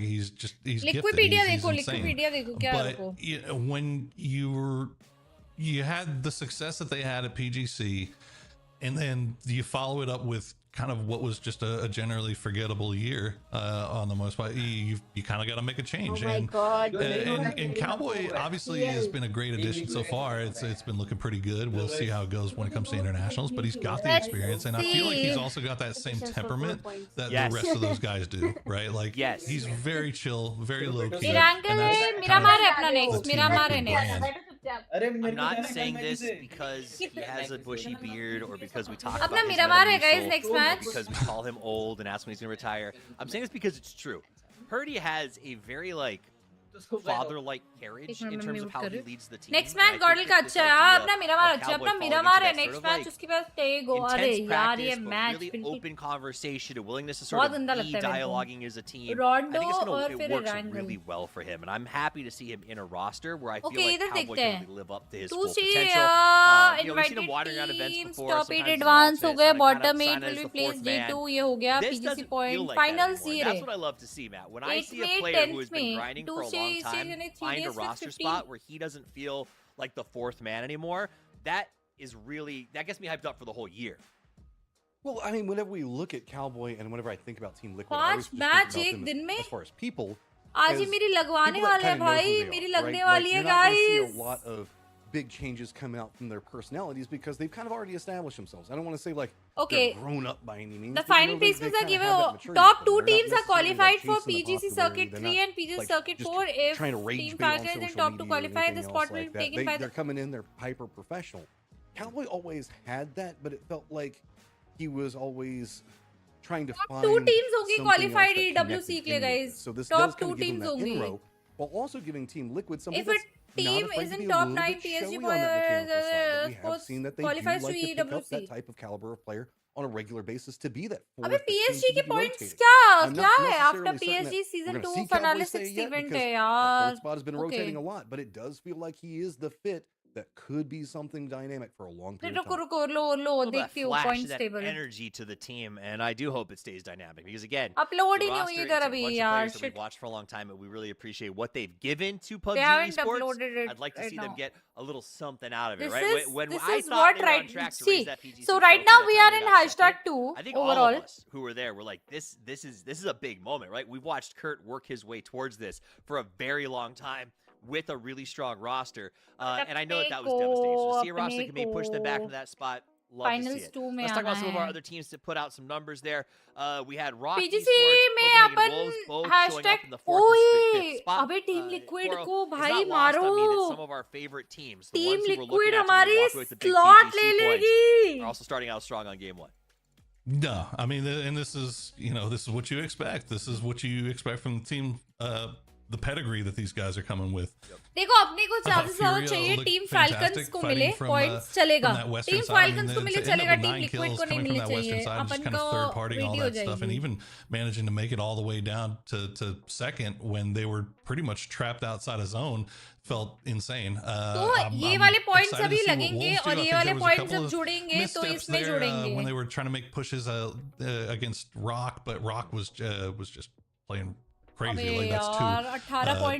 he's gifted. Liquipedia He's देखो, insane. Liquipedia देखो, क्या But रखो? you know, when you had the success that they had at PGC, and then you follow it up with kind of what was just a generally forgettable year on the most part. You kind of got to make a change. Oh my and, God. and Cowboy obviously has been a great addition so far. It's been looking pretty good. We'll see how it goes when it comes to internationals, but he's got the experience, and I feel like he's also got that same temperament that the rest of those guys do, right? Like he's very chill, very low key. Miramar है अपना next. Miramar है next. I'm not saying this because he has a bushy beard or because we talk about अपना his Miramar है guys Metamucil, next or match. because we call him old and ask when he's going to retire. I'm saying this because it's true. Purdy has a very like father-like carriage in terms of how he leads the team. Next match गॉडल का अच्छा है हाँ अपना Miramar अच्छा अपना Miramar है next match उसके बाद take go अरे यार ये match really बिल्कुल open conversation and willingness to sort बहुत of गंदा be लगता है मेरे को dialoguing as a team. I Rondo think it's और gonna, फिर it works Rangel really well for him, and I'm happy to see him in a roster where I feel Okay, like इधर Cowboy देखते can हैं really live up to his तू full C potential. You know, we've seen him invited wandering around events teams before. top 8 Sometimes he's advance हो alternate, गए sometimes bottom kind 8 of will the replace fourth man. J2 ये हो गया This PGC doesn't feel point like that finals anymore. ये That's रहे what I love to see, Matt. When I 8 see a में player who 10th has been में grinding two for a long से time यानी 3 find a days with roster 15 spot where he doesn't feel like the fourth man anymore, that gets me hyped up for the whole year. Well, I mean, whenever we look at Cowboy and whenever I think about Team Liquid, I 5 always just think match about एक them दिन में as far as people. आज ही as मेरी लगवाने people that वाले हैं kinda know who भाई they मेरी are, लगने right? वाली Like, है you're not gonna see guys a lot of big changes come out from their personalities because they've kind of already established themselves. I don't want to say like Okay. they're grown up by any means. The but, you final know, they placements are kinda given. have that maturity Top to them. 2 They're not teams are necessarily, like, qualified for chasing the PGC popularity. Circuit They're 3 not, and PGC like, Circuit just 4. If trying to rage Team bait on Falcons and social top 2 media or qualify, the anything spot else will like be that. taken by They're the... coming in, they're hyper professional. Cowboy always had that, but it felt like he was always trying to find 2 teams होंगी something else qualified that EWC connected के लिए him with guys. it. So this Top does 2 kind of give him teams that होंगी. inroad, while also giving Team Liquid something If a that's team not afraid is to in be a top little 9 bit PSG showy on that mechanical side. But we have sports seen that they do qualifies like to to pick up EWC. that type of caliber of player on a regular basis to be that fourth अबे that seems PSG to के be points rotating. क्या I'm क्या not है after necessarily certain PSG that season we're 2 going to see Cowboy finale stay 6th yet event because है that यार fourth spot has been okay rotating a lot, but it does feel like he is the fit that could be something dynamic for a long period of रुको time. रुको लो लो A little bit of देखती हूँ flash, points that table energy to the team, and I do hope it stays dynamic because again, upload the ही नहीं roster, हुई it's इधर a अभी bunch of यार players that shit we've watched for a long time, and we really appreciate what they've given to they PUBG haven't Esports. uploaded it I'd like to right see them now. get a little something out of it, This right? is When this I is thought what they were on right track to see raise that PGC so right trophy, now that's we how are they in got hashtag second. 2 I think all overall of us who were there were like, this is a big moment, right? We've watched Kurt work his way towards this for a very long time with a really strong roster, and I know that was devastating. So to see a roster that can maybe push them back into that spot, love to see finals it. 2 में Let's talk आना about some of our है other teams that put out some numbers there. We had Rocky PGC Sports, में Copenhagen upon Wolves, both showing up in the hashtag fourth and fifth ओए spot. अबे Team Liquid Koro, को it's भाई not lost on me that मारो some of our favorite teams, the Team ones who were Liquid looking at to हमारी really walk away with the big slot PGC ले points, लेगी are also starting out strong on game 1. No, I mean, and this is, this is what you expect. This is what you expect from the team, the pedigree that these guys are coming with. देखो अपने को ज्यादा से ज्यादा चाहिए team falcons को मिले points चलेगा टीम फाल्कन्स को मिले चलेगा टीम लिक्विड को नहीं मिलने चाहिए अपन को all that stuff, and even managing to make it all the way down to second when they were pretty much trapped outside of zone felt insane. तो ये वाले पॉइंट्स अभी लगेंगे और ये वाले पॉइंट्स जब जुड़ेंगे तो इसमें जुड़ेंगे when they were trying to make pushes against Rock, but Rock was just playing crazy. Like that's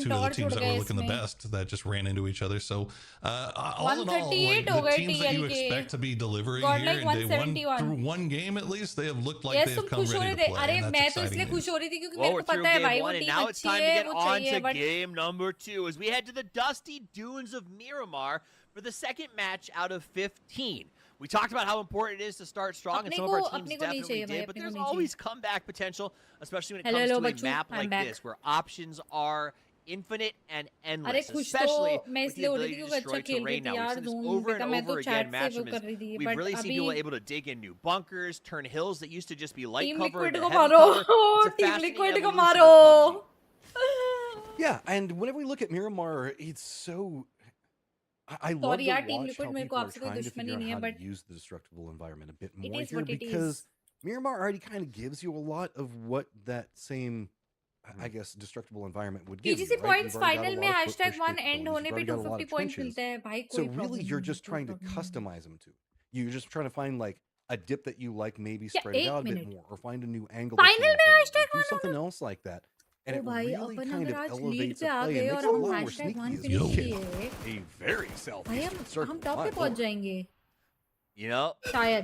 two of the teams that were looking the best that just ran into each other. So all in all, like, the teams that you expect to be delivering here in day one, through one game at least, they have looked like they have come ready to play. अरे And मैं that's तो इसलिए exciting खुश news. हो रही थी क्योंकि Well, मेरे we're को through पता है game भाई वो 1, and टीम now it's अच्छी time to है get वो on चाहिए to but game number 2 as we head to the dusty dunes of Miramar for the second match out of 15. We talked about how important it is to start strong, and some of our teams definitely did, but there's always comeback potential, especially when it comes to a map like this, where options are infinite and endless, especially with the ability to destroy terrain now. We've seen this over and over again, matches. We've really seen people able to dig in new bunkers, turn hills that used to just be light cover into heavy cover. It's a fascinating evolution of PUBG. Yeah, and whenever we look at Miramar, it's so... I love to यार watch team how liquid मेरे को people are आपसे कोई trying to दुश्मनी figure out नहीं है how to but use the destructible environment a bit It more is here what it because is. Miramar already kind of gives you a lot of what that same, I guess, destructible environment would give you. PGC Right? points You've already got final a में lot of foot hashtag push 1 end capabilities. होने You've पे already got a lot 250 of points trenches. मिलते हैं भाई So कोई really, you're just trying to problem customize them to. You're just trying to find like a dip that you like, maybe Yeah, spread it 8 out a bit minute. more, or find a new angle. that you Final like में better, or hashtag do 1 something else like that. And oh it भाई really अपन kind अगर of आज lead elevates पे the आ play गए and और makes it a हम lot more hashtag 1 sneaky. finish Yo. किए A very भाई southeastern हम circle. टॉप पे my पहुंच lord. जाएंगे You know, शायद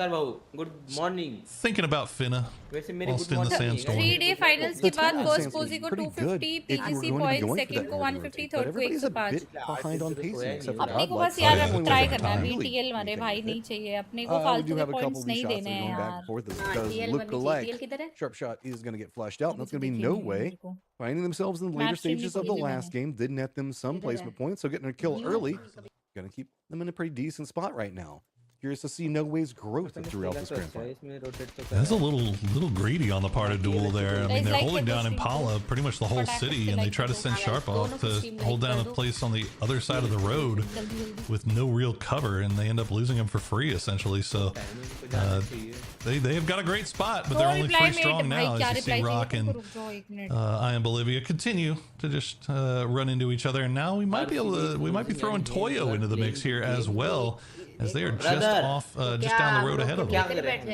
नमस्कार बाबू. Good morning. Thinking about Finna वैसे मेरे whilst good in the morning नहीं है. sandstorm. 3-day finals The के बाद tournament first seems to पोजी be को pretty 250 good if you were PGC going to be point, going for second that को northern 150, rotate, but third को everybody's a 105. bit behind on pacing except for अपने को Godlike. बस So यार I अब definitely try wouldn't करना है, have BTL really वाले anything भाई with नहीं it. चाहिए अपने को We फालतू do के have a couple points of these नहीं shots that देने are हैं going back यार. and forth. This हाँ, does TL look बननी चाहिए. like TL किधर है? Sharp Shot is going to get flushed out, and अभी that's तो going to be दिखी no नहीं है way. मेरे को. Finding themselves in the later match के लिए stages of the खोली last मैंने. game did net them some किधर placement है? points, so getting a kill You- early going to keep them in a pretty decent spot right now. Curious to see No Way's growth throughout this grand final. That's a little greedy on the part of Duel there. I mean, they're holding down Impala pretty much the whole city, and they try to send Sharp off to hold down a place on the other side of the road with no real cover, and they end up losing him for free essentially. So they have got a great spot, but they're only 3 strong now. As you see, Rock and I Am Bolivia continue to just run into each other, and now we might be throwing Toyo into the mix here as well, as they are just off, just down the road ahead of them.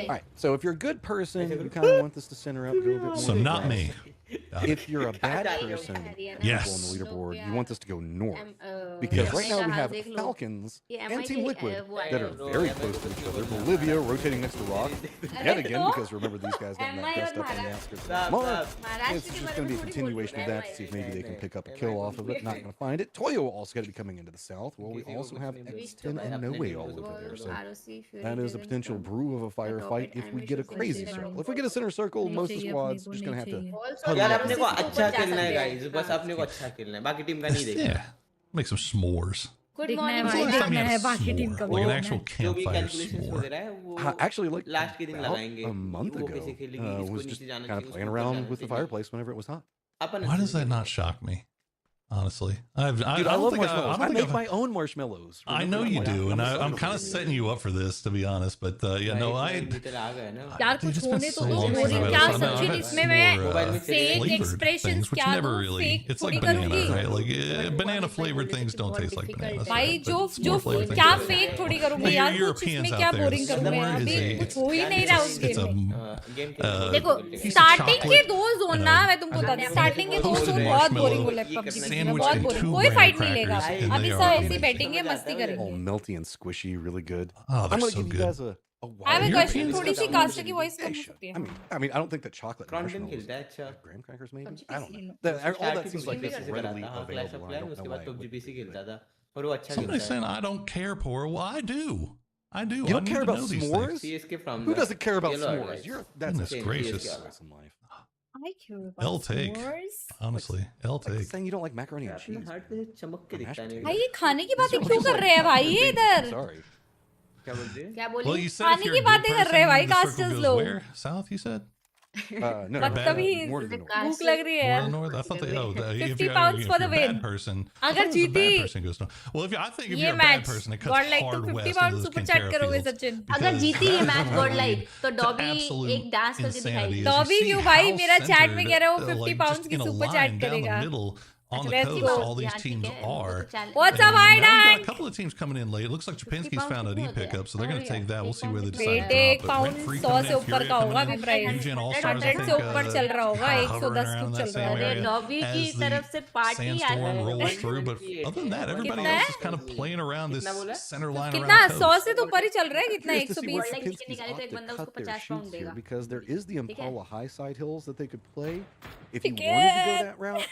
All right, so if you're a good person, you kind of want this to center up, go a bit more. So not me. If you're a bad person, yes, on the leaderboard, you want this to go north, because right now we have Falcons and Team Liquid that are very close to each other. Bolivia rotating next to Rock yet again, because remember these guys got that dust up on the outskirts of Mar. It's just going to be a continuation of that to see if maybe they can pick up a kill off of it. Not going to find it. Toyo also got to be coming into the south. Well, we also have X10 and No Way all over there, so that is a potential brew of a firefight if we get a crazy circle. If we get a center circle, most of the squads are just going to have to. यार अपने को अच्छा खेलना है guys, बस अपने को अच्छा खेलना है, बाकी टीम का नहीं देखना. Yeah, make some s'mores. Good morning. Like an actual campfire s'more. Actually, like about a month ago, was just kind of playing around with the fireplace whenever it was hot. Why does that not shock me? Honestly, I love marshmallows. I make my own marshmallows. I know you do, and I'm kind of setting you up for this, to be honest. But yeah, no, यार कुछ होने तो दो boring क्या सचिन इसमें मैं fake expressions क्या दूं fake it's like banana, right? Like banana flavored things don't taste like bananas. भाई जो क्या फेक थोड़ी करूंगी यार कुछ इसमें क्या बोरिंग करूं मैं अभी कुछ हो ही नहीं रहा उस गेम में. देखो स्टार्टिंग के 2 जोन ना मैं तुमको बता दूं स्टार्टिंग के 2 जोन बहुत बोरिंग हो लग पबजी बहुत बोरिंग कोई फाइट नहीं लेगा अभी सब ऐसे बैठेंगे मस्ती करेंगे. All melty and squishy, really good. Oh, I'm gonna so give you guys a I have a question. थोड़ी सी कास्टर की वॉइस कम हो सकती है. I mean, I don't think that chocolate marshmallows, graham crackers maybe. I don't know. All that seems like this is readily available. I don't know why. Somebody's saying I don't care, poor. Well, I do. I do. You don't care about s'mores? Who doesn't care about s'mores? Goodness gracious. I care about s'mores. Honestly, L take. Saying you don't like macaroni and cheese. भाई ये खाने की बातें क्यों कर रहे हैं भाई ये इधर? Sorry. क्या बोली? Well, you said खाने की बातें कर रहे हैं भाई कास्टर्स लोग. Where? South, you said? No, बदतमीज more to the north. भूख लग रही है यार. North. I thought they. Oh, 50 pounds for the win. अगर जीती. Well, if I think if ये you're a bad match person, it cuts God like hard तो 50 west pound into those super chat Quintero करोगे fields. Sachin. अगर जीती ये match God like तो dobby एक डांस करके दिखाएगी. डॉबी क्यों भाई मेरा चैट में कह रहा है वो 50 पाउंड की सुपर चैट करेगा. On the coast, all these teams are. What's up, Now we've got Aidan? a couple of teams coming in late. It looks like Chapinski's found an E-pickup, so they're going to take that. We'll see where they decide to बेटे एक drop. Pound 100 से ऊपर का होगा अभी price. 100 से ऊपर चल रहा होगा 110 कुछ चल रहा है. अरे डॉबी की तरफ से पार्टी आ Sandstorm rolls गई. through, but other than that, everybody else is kind of playing around this center line around कितना the 100 coast. से तो ऊपर ही चल रहा है कितना Curious to see where 120. Kapinski's निकाले तो एक opt बंदा to उसको cut their 50 pound shoots here, देगा. because there is the Impala high side hills that they could play if you ठीक wanted to है. go that route.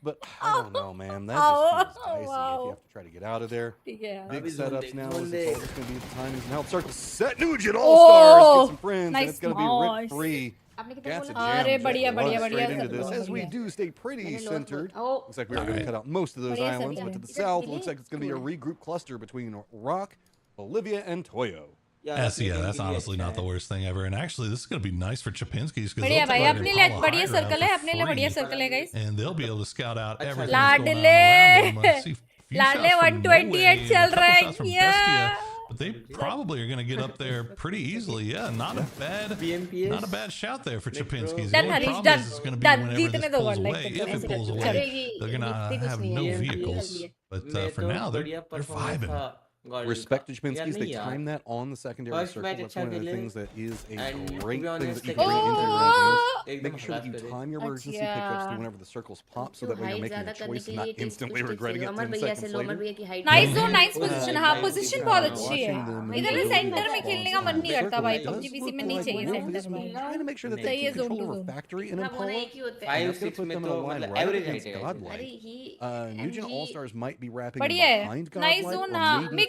But I don't know, man. That just feels dicey if you have to try to get out of there. ठीक है यार. Big setups now. It's all just going to be the timings. Now it's start to set Nugent All-Stars. Get some friends. nice And it's going to be smash. rip-free. आपने कितना That's a बोला? jam. अरे Just बढ़िया, run बढ़िया, straight बढ़िया, into सब this, बढ़िया. as we do stay pretty मैंने lost centered. बोला. Oh, Looks like we are going to cut out most of those बढ़िया, islands, बढ़िया. but to the south, it looks like it's going to be a regroup cluster between Rock, Bolivia, and Toyo. That's honestly not the worst thing ever. And actually, this is going to be nice for Chapinski's. बढ़िया भाई अपने लिए बढ़िया circle है अपने लिए बढ़िया circle है guys. And they'll be able to scout out everything लाडले that's going on around them. लाडले 128 चल रहा है क्या? But they probably are going to get up there pretty easily. Yeah, not a bad shout there for Chapinski's. The Done, only Harish, problem done. is it's going to be Done. whenever जीतने this दो pulls God, like away. the If it pulls best. away, they're going to have no vehicles. But for now, they're vibing. Respect to Chapinski's, they time that on the secondary circle. That's one of the things that is a great thing that you can bring into your games. Make sure that you time your emergency pickups to whenever the circles pop, so that way you're making a choice and not instantly regretting it 10 seconds later. Nice zone nice position. हाँ position बहुत अच्छी है. इधर में centre में खेलने का मन नहीं करता भाई. PUBG PC में नहीं चाहिए सेंटर में. Trying to make sure that they सही है keep zone control to over zone. factory and Impala. एक ही होता है. And that's going to put them in a line right average against height है. Godlike. Nugent All-Stars might be wrapping बढ़िया है. behind nice Godlike, zone. or हाँ maybe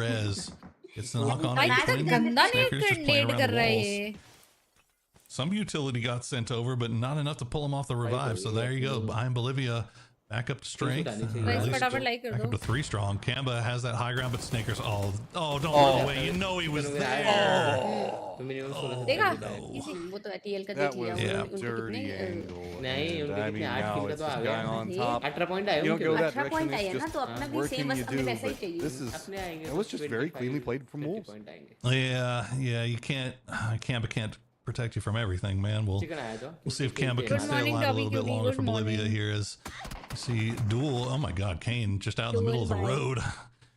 res. It's the knock on भाई the कितना twin गंदा Snickers just net playing net around कर the रहा है walls. ये. Some utility got sent over, but not enough to pull him off the revive. So there you go. I'm Bolivia back up to strength. Or Guys, at least फटाफट like कर back up दो. to 3 strong. Kamba has that high ground, but Snickers. Oh, don't run away. You know he was there. तो minimum 16 देखा? इसी वो तो TL का That देख लिया was वो a उनको dirty कितने angle. नहीं and उनके I कितने mean, 8 now किल का it's तो आ just गया guy on अरे, top. 18 पॉइंट आए You don't उनके go pass. that 18 direction. Point It's आए ना just तो अपना भी working सेम बस you हमें do, वैसा ही but चाहिए this is अपने आएंगे it was just very cleanly played from 50 Wolves. Point आएंगे Yeah, you can't protect you from everything, man. Chicken आया तो We'll see if Kamba Good can stay morning, alive a little Dobby bit Cutie. longer Good for Bolivia morning. here as you see Duel. Oh my God, Kane just out in the middle of the Duel, bye. road.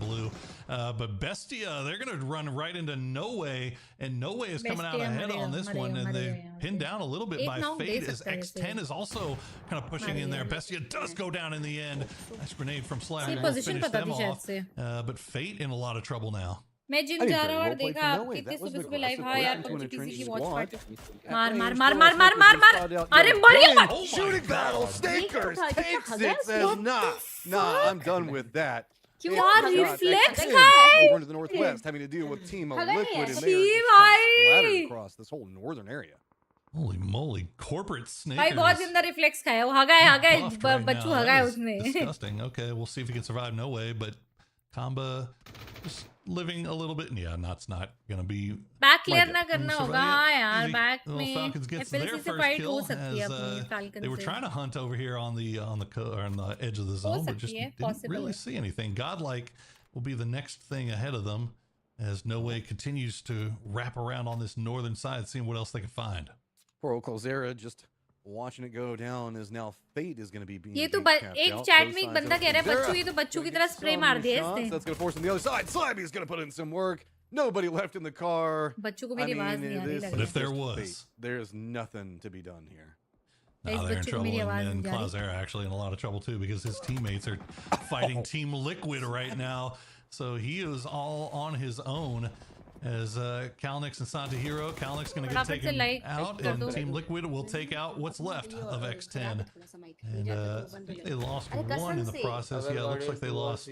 blue. But Bestia, they're going to run right into No Way, and No Way is coming out Bestia ahead on this Mario, one, and Mario, they Mario. pinned down a little bit Eight by knock Fate they as सकता है X10 इसे. is also kind of pushing in there. Bestia does go down in the end. Nice grenade from Slash. See, Will position finish पता them थी शायद off. से. But Fate in a lot of trouble now. मैं gym I जा did रहा हूँ very और well played देखा from no आप way. कितने That was सुबह an सुबह लाइव। aggressive हाँ push यार into an PUBG PC की entrenched watch squad. Party. At मार range, मार still मार has मार मार Snipers मार who मार spotted out अरे yet मर गया again. मर Shooting battle. Stakers takes it. Says nah. Nah, I'm done with that. क्यों? It यार got reflex extended है। over into the northwest, having to deal with Team Hello, Liquid, and yes. they are छी just kind of भाई। splattered across this whole northern area. Holy moly, corporate भाई बहुत snakers. गंदा reflex खाया वो हगाए हगाए Buffed right Bachchu now. हगाए That is उसने। disgusting. Okay, we'll see if he can survive. No way, but Kamba just living a little bit. Yeah, it's not gonna be. Back clear God. ना करना Survive होगा। it. हाँ यार Easy. Back Well, में Falcons gets FLC their से first fight kill हो सकती है as अपनी फाल्कन they were से। trying to hunt over here on the on the edge of the zone, but just सकती है, didn't possible really है। see anything. Godlike will be the next thing ahead of them as No Way continues to wrap around on this northern side, seeing what else they can find. Poor Oklzera just watching it go down as now fate is going to be being ये तो capped एक out. Chat Both में एक sides बंदा of कह रहा है Oklzera बच्चू ये तो बच्चू की gonna तरह get स्प्रे some मार दिया shots. इसने। That's going to force him to the other side. Slime's going to put in some work. Nobody left in the car. बच्चू को I मेरी आवाज mean, नहीं आ रही this लग But रहा if there just was- fate. There's nothing to be done here. Now Guys, they're in बच्चू को trouble, मेरी आवाज and नहीं जा रही। Clausera actually in a lot of trouble too because his teammates are fighting Team Liquid right now. So he is all on his own as Kalnix and Santahiro. Kalnix going to get फटाफट से taken like out, कर and दो। Team Liquid will take out what's left of X10. And I think they lost अरे one in the कसम से। process. Yeah, it looks like they lost.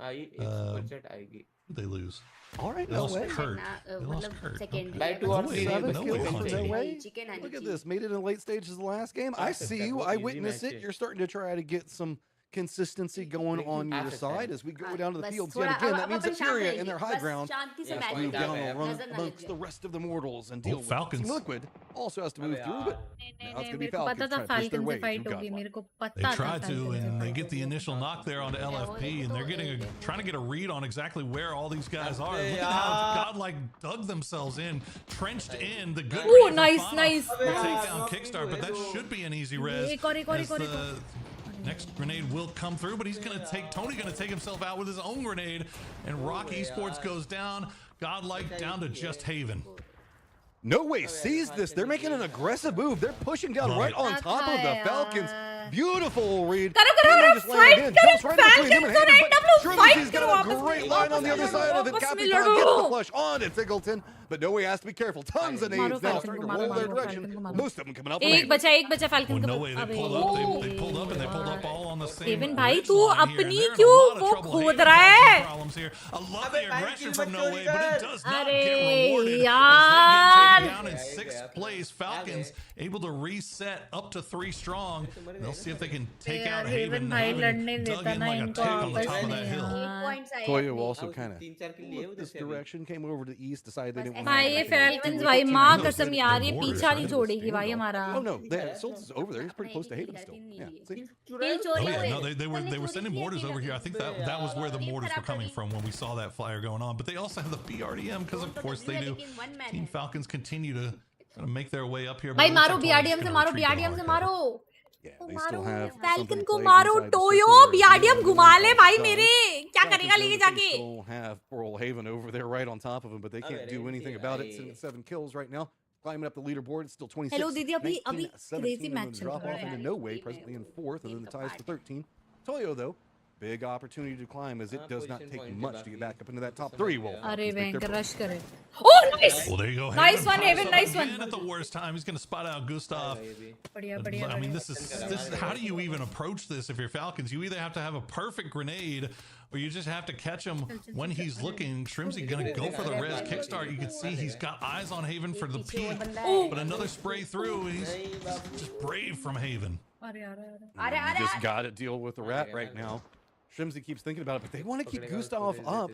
I Uh, percent आएगी Who'd they lose? All right, They no lost way. Kurt. They lost मतलब Kurt. second Okay. By 2 or No way, 3 no Seven way kills for hunting. No Way. Chicken and Look at cheese. this. Made it in the late stages of the last game. I see you. I witnessed it. You're starting to try to get some consistency going on your side as we go down to the बस fields थोड़ा yet again. अब That means upon that शांत Furia रहेंगे, in their high बस ground शांति से Yeah, बैठ move के down है, and run नजर ना amongst लगे। the rest of the mortals and deal with Falcons. Team Liquid. Also has to move अबे through, but नहीं now नहीं it's going to मेरे be को पता Falcons था trying to push their falcon से way फाइट through होगी Godlike. मेरे को They पता था tried to, फाल्कन से and they fight get the होगी। initial knock there onto LFP, and they're trying to get a read on exactly where all these guys are. Look at how Godlike dug themselves in, trenched in. The good Oh, grenade from nice, Fana nice, will nice. take down Kickstart, but that should be an easy res. एक और, as the next grenade will come through, but he's going to take Tony going to take himself out with his own grenade, and Rock Esports goes down. Godlike down to just Haven. No Way sees this. They're making an aggressive move. They're pushing down Love right it. on top of the That's Falcons. high. Beautiful read. करो, And they करो, just fight landed in. करो, Jumps right in between him and Falcons Hayden, और but NW, Shrimzy's fight got करो, a आपस में, great line on the other आपस में side of it. लड़ो, Capitan आपस में gets the लड़ो। flush on to Singleton, but No Way has to be careful. Tons of मारो nades now Falcon starting को, to मारो, roll their मारो, direction. Falcon को मारो। Most of them coming out from एक Hayden. बचा Well, falcon का no way. They अबे pulled up. They pulled up, and they pulled up all on the same. Haven भाई ridge तू line here, and अपनी they're in a क्यों lot of वो trouble. खोद Haven रहा has some है? problems here. I love अबे the भाई, aggression kill from मत No Way, but it चोरी does not अरे get rewarded as यार। they get taken down in 6th place. Falcons able to reset up to 3 strong. They'll see if they can take out Haven. भाई Haven लड़ने dug देता in ना like a इनको tick on the आपस top of में that hill. यार। Toyo also kind of 3-4 किल लिए looked उधर this से अभी। direction, came over to the east, decided they didn't want to भाई have ये anything to do falcons with भाई it. माँ Team कसम Liquid यार ये They're पीछा नहीं borders, छोड़ेगी भाई standoff. हमारा। Oh no, Souls is over there. He's pretty close to Haven still. Yeah, see? Oh yeah, no, they were sending mortars over here. I think that was where the mortars were coming from when we saw that flyer going on. But they also have the BRDM because of course they do. Team Falcons continue to kind of make their way up here. but भाई it looks मारो like BRDM Toyo's से gonna मारो retreat to BRDM से hard मारो। cover. Yeah, को they still मारो have falcon something को played मारो inside the Toyo circle where BRDM Haven घुमा ले is भाई done. मेरे क्या Falcons करेगा know लेके that they जाके। still have Pearl Haven over there right on top of him, but they can't do anything about it. Sitting at 7 kills right now, climbing up the leaderboard. It's still 26. Hello दीदी अभी 19, 17, crazy and then match चल drop रहा off है। into No Way, presently in 4th, and then the ties for 13. Toyo though, big opportunity to climb as it does not position take point much है to get बाकी। back up into that top 3. Well, अरे Falcons make their भयंकर push. Rush करे। Oh nice Well, there you go. Nice one, pops Haven, up nice one. again at the worst time. He's going to spot out Gustav. बढ़िया बढ़िया I mean, बढ़िया। this is how do you even approach this if you're Falcons? You either have to have a perfect grenade or you just have to catch him when he's looking. Shrimzy going to go for the res kickstart. You can see he's got eyes on Haven for the peak, but another spray through, and he's just brave from Haven. अरे अरे You just got to deal with the rat right now. Shrimzy keeps thinking about it, but they want to keep Gustav up,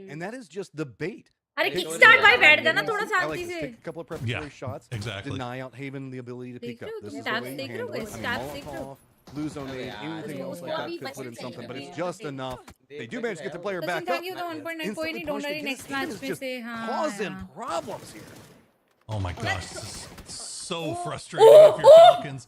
and that is just the bait. अरे kick start भाई बैठ जाना थोड़ा शांति Alex, से। take a couple of preparatory Yeah, shots. exactly. Deny out Haven the ability to pick देख up. रहे हो This तुम is the stats way you देख रहे हो handle it. guys, I stats mean, देख रहे हो। Molotov, blue zone aid, anything else like that could put in something, but it's just enough. They do manage to get the player back Listen, up. thank you, the 1.9 कोई Instantly नहीं, don't punched worry, against next Haven match is में just से, हाँ, causing हाँ। problems here. Oh my gosh, this is so frustrating if you're Falcons.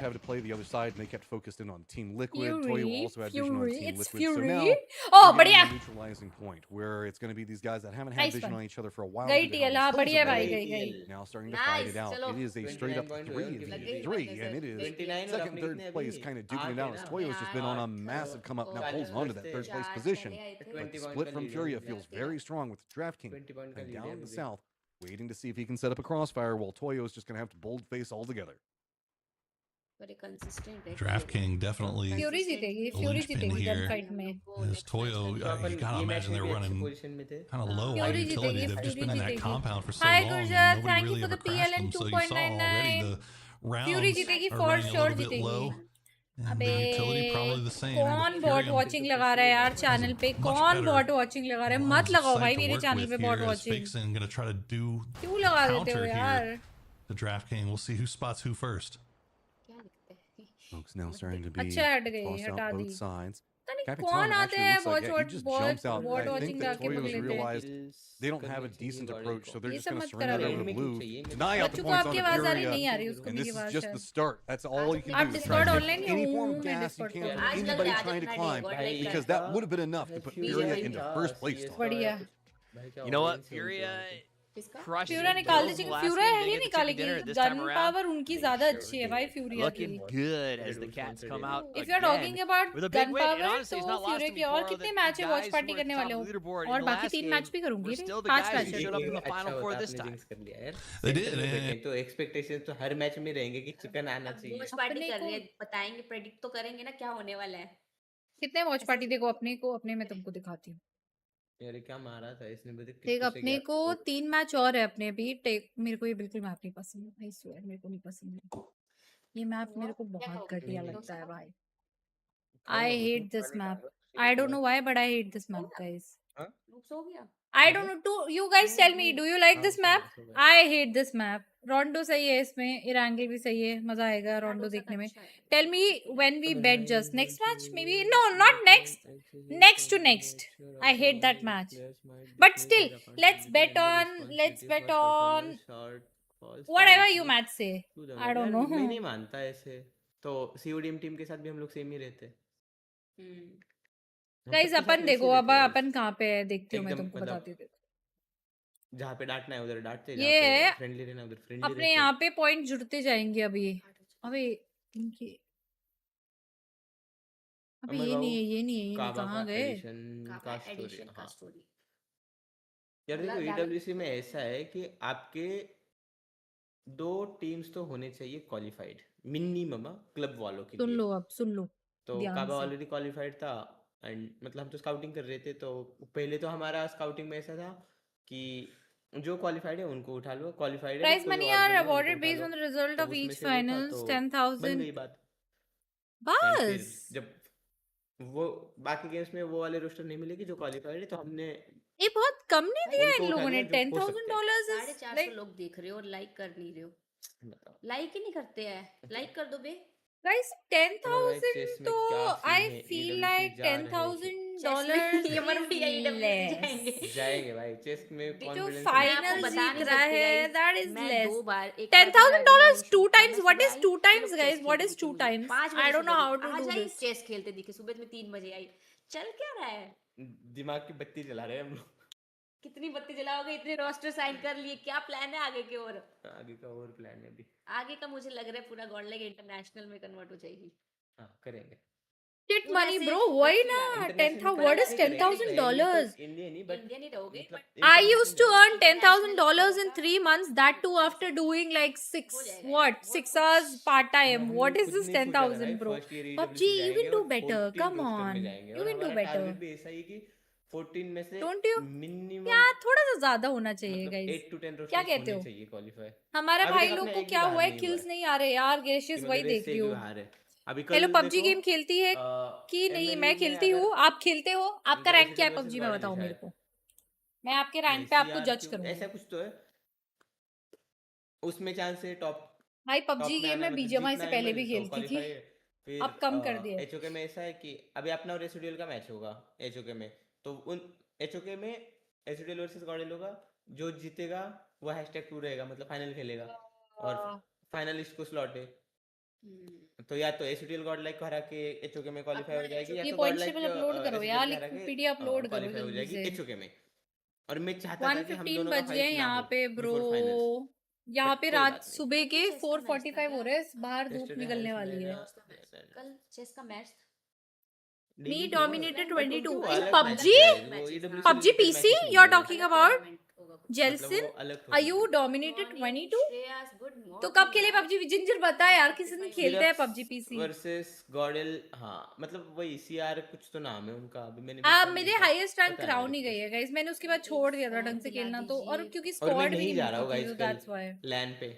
having to play the other side, and they kept focused in on Team Liquid. Toyo also had vision on Fury. Team It's Liquid. So now Fury. Oh, we're getting बढ़िया. a neutralizing point where it's going to be these guys that haven't had Nice vision one. on each other for a while. गई due to how TL. these हाँ, kills बढ़िया have भाई, been. गई, गई. Now starting to fight it out. चलो, It is a straight up 29 point 3 हो गए, v 3, and it is 29 और second, अपने third कितने place अभी? kind of duking it 8 out है as ना? Toyo Toyo's just been on a massive come up now, holding on to that third place position. But the split from Furia feels very strong with DraftKings 20 point का and lead है down in the अभी भी south, waiting to see if he can set up a crossfire, while Toyo's just going to have to boldface altogether. बड़े consistent है DraftKings definitely fury जीतेगी, the fury linchpin जीतेगी here. Gun fight में। As Toyo, तो you upon gotta ये match imagine में they're भी अच्छी running पोजीशन में थे kind of low on fury utility. जीतेगी, They've just fury been in that जीतेगी। compound for so hi long, Gurjar, and nobody thank you really for ever the crashed PLN them. So you saw already 2.99। the fury rounds जीतेगी, are for running a sure little bit जीतेगी। low, and अबे the utility probably the same. कौन bot Fury watching लगा रहा है यार channel पे? much कौन better बॉट वॉचिंग लगा रहा है? मत lines of लगाओ sight भाई to मेरे work चैनल with पे here bot as watching. Fakeson gonna try to do क्यों the लगा देते हो counter यार? here to DraftKings. We'll see who spots who first. क्या लिखते हैं? Folks now starting to be अच्छा हट गई, tossed हटा out दी। both sides. पता नहीं Capitano कौन आते actually हैं looks like, yeah, he just jumps out. Bot I watching think that डाल के Toyo's पकड़ लेते हैं। realized they don't have a decent approach, so they're ये just सब going to मत surrender करा it over करो। to Blue, चाहिए deny out the बच्चों को points आपकी onto आवाज आ रही Furia, नहीं आ रही उसको and मेरी this is आवाज just है। the start. That's all you can आप do. Try Discord to online take he any हूँ, form of मैं gas you डिस्कॉर्ड can पे from आज लग anybody रहा है trying to अपना climb, God like because that that would have been enough to put Furia into first place stall. बढ़िया। You know what? Furia किसका? crushed फ्यूरा it. निकाल Bills in देगी, the last फ्यूरा game, he didn't get the chicken निकालेगी। dinner this gun time around. Power उनकी They ज्यादा sure अच्छी है did. भाई फ्यूरिया की। Looking good as the Rules Cats come sponsored out If you're talking again about with a gun big win. And power honestly, तो it's not lost फ्यूरिया to की me, और Poro, कितने that match the है guys watch who party were at करने the top वाले of हो? the leaderboard और in the बाकी last 3 game मैच भी करूंगी were रे, still the 5 guys who match है। showed up in the अच्छा final होता four है this आपने time. jinx कर लिया यार They सेंटर did, में बैठे and हैं, तो एक्सपेक्टेशन तो हर मैच में रहेंगे कि चिकन आना चाहिए वॉच पार्टी अपने कर को रही है, बताएंगे, प्रेडिक्ट तो करेंगे ना क्या होने वाला है। कितने वॉच पार्टी देखो अपने को, अपने में तुमको दिखाती हूँ। यार ये क्या मारा था इसने मुझे देख किट्टू से अपने गैप को 3 मैच और है अपने भी। टेक मेरे को ये बिल्कुल मैप नहीं पसंद है भाई, स्वेयर मेरे को नहीं पसंद है ये मैप। मेरे को बहुत घटिया लगता है भाई। I hate this map. I don't know why but I hate this map guys. Loops हो गया। I don't know to you guys tell me, do you like this map? I hate this map. Rondo सही है इसमें, इरांगल भी सही है, मजा आएगा रोंडो देखने में। Tell me when we bet just next match maybe, no not next, next to next. I hate that match but still let's bet on whatever you match से। I don't know. मैं नहीं मानता ऐसे, तो CODM team के साथ भी हम लोग सेम ही रहते हैं। हम गाइस सबके साथ अपन वैसे देखो ही अब रहते हैं अपन कहाँ पे है देखती हूँ मैं एकदम तुमको मतलब बताती हूँ। जहाँ पे डांटना है उधर डांटते, ये जहाँ है पे फ्रेंडली रहना उधर फ्रेंडली अपने रहते। यहाँ पे पॉइंट जुड़ते जाएंगे अभी। अबे इनके अबे अमर ये नहीं है, बाबू, ये नहीं है, ये नहीं, काबा कहाँ का गए? एडिशन का स्टोरी। एडिशन का हाँ स्टोरी। यार देखो डालो। ईडब्ल्यूसी में ऐसा है कि आपके 2 टीम्स तो होने चाहिए क्वालिफाइड मिनिमम क्लब वालों के सुन लिए। लो अब, सुन लो तो ध्यान काबा से। ऑलरेडी क्वालिफाइड था एंड मतलब हम तो स्काउटिंग कर रहे थे, तो पहले तो हमारा स्काउटिंग में ऐसा था कि जो क्वालिफाइड है उनको उठा लो, क्वालिफाइड है प्राइज बट कोई मनी और आर नहीं है उनको अवॉर्डेड उठा based low. On the result तो ऑफ उसमें ईच से वो था फाइनल्स तो 10,000 बन गई बात। एंड फिर बस। जब वो बाकी गेम्स में वो वाले रोस्टर नहीं मिलेगी जो क्वालिफाइड है, तो हमने ये बहुत कम नहीं दिया उनको इन उठा लोगों ने। लिया जो हो सकते हैं। $10,000 इज 450 लाइक लोग देख रहे हो और लाइक कर नहीं रहे हो। बताओ लाइक ही नहीं करते हैं, लाइक कर दो बे। गाइस अमर भाई 10,000 चेस में तो क्या सीन आई है, फील ईडब्ल्यूसी लाइक जा रहे हैं $10,000 ये मर भी AEW less। जाएंगे। जाएंगे भाई चेस में जो कॉन्फिडेंस मैं आपको फाइनल बता जीत नहीं रहा सकती है guys, दैट इज मैं लेस। 2 बार एक बार $10,000 2 times, मैं what is सुबह 2 आई, times लोग guys? चेस What खेलते is दिखे 2 मुझे। times? 5 I बजे don't know सुबह how की, to आज do आई this। चेस खेलते दिखे, सुबह में 3 बजे आई। चल क्या रहा है? दिमाग की बत्ती जला रहे हैं हम लोग। कितनी बत्ती जलाओगे? इतने रोस्टर साइन कर लिए, क्या प्लान है आगे के? और आगे का और प्लान है अभी। आगे का मुझे लग रहा है पूरा गॉड लाइक इंटरनेशनल में कन्वर्ट हो जाएगी। हाँ करेंगे। Shit पूरा money ऐसे bro, why रख ना? लिया। इंटरनेशनल What is नहीं करेंगे, $10,000? इंडियन ही बट इंडियन ही रहोगे मतलब but I used to earn international $10,000 in होगा। 3 months, that too after doing like हो 6 जाएगा यार, what बहुत 6 कुछ। hours part time. हमने What is खुद this नहीं सोचा था भाई 10,000 bro? First year PUBG, EWC you जाएंगे can do और better. 14 Come रोस्टर में on, जाएंगे, you और can do हमारा better. टारगेट भी ऐसा ही कि 14 में से Don't you? मिनिमम क्या थोड़ा सा ज्यादा होना चाहिए मतलब guys? 8 to 10 क्या रोस्टर्स कहते होने हो? चाहिए क्वालीफाई। हमारे अभी भाई तक लोग अपना को एक भी क्या बार हुआ है? नहीं हुआ किल्स है नहीं आ रहे यार। कि गेशियस वही मतलब देख रेस से रही एक भी हूँ। बाहर है। अभी हेलो कल पबजी देखो गेम खेलती है कि नहीं? मैं MLU में खेलती हूँ, अगर आप खेलते हो? आपका रैंक क्या है इंटरनेशनल पबजी वर्सेस में? गॉड बताओ लिखा मेरे है को, मैं आपके रैंक नहीं पे आपको जज CRQ करूंगी। ऐसा कुछ तो है, उसमें चांस है टॉप भाई टॉप पबजी में गेम आना, में मतलब बीजीएमआई से जीतना पहले भी एमएल तो खेलती थी, क्वालीफाई। फिर अब कम कर दिया। एचओके में ऐसा है कि अभी अपना और एसओडीएल का मैच होगा एचओके में, तो उन एचओके में एसओडीएल वर्सेस गॉडेल होगा, जो जीतेगा वो #2 रहेगा, मतलब फाइनल खेलेगा और फाइनलिस्ट को स्लॉट है। तो या तो एसओडीएल गॉड लाइक को हरा के एचओके में क्वालीफाई हो जाएगी, या ये तो point God like table upload करो यार, एसओडीएल हरा के पीडीएफ अपलोड करो क्वालीफाई हो जल्दी जाएगी से। एचओके में। और मैं चाहता था कि हम 1:15 दोनों का बज गए फाइट ना यहाँ हो पे ब्रो। बिफोर फाइनल्स, यहाँ बट पे कोई रात बात नहीं। सुबह के चेस का मैच था 4:45 हो क्या? रहे हैं, बाहर धूप Yesterday निकलने has वाली been है। a- कल चेस का match Me daily dominated 22 in PUBG? PUBG PC you're talking about? मतलब Jelsin? वो अलग Are you tournament dominated 22? Shreyas, good तो morning. कब खेले PUBG? जिंजर बता यार, किसी दिन खेलते हैं PUBG PC. Versus Gödel. हाँ मतलब वही सीआर कुछ तो नाम है उनका, अभी मैंने भी अब फोन मेरे नहीं किया, हाईएस्ट रैंक पता है क्राउन मेरे ही को। गई है गाइस. मैंने उसके बाद छोड़ दिया था ढंग से दिला खेलना तो, और दीजिए। क्योंकि और मैं स्क्वाड भी नहीं नहीं जा रहा हूँ मिलती थी, गाइस तो कल दैट्स व्हाई. लैन पे।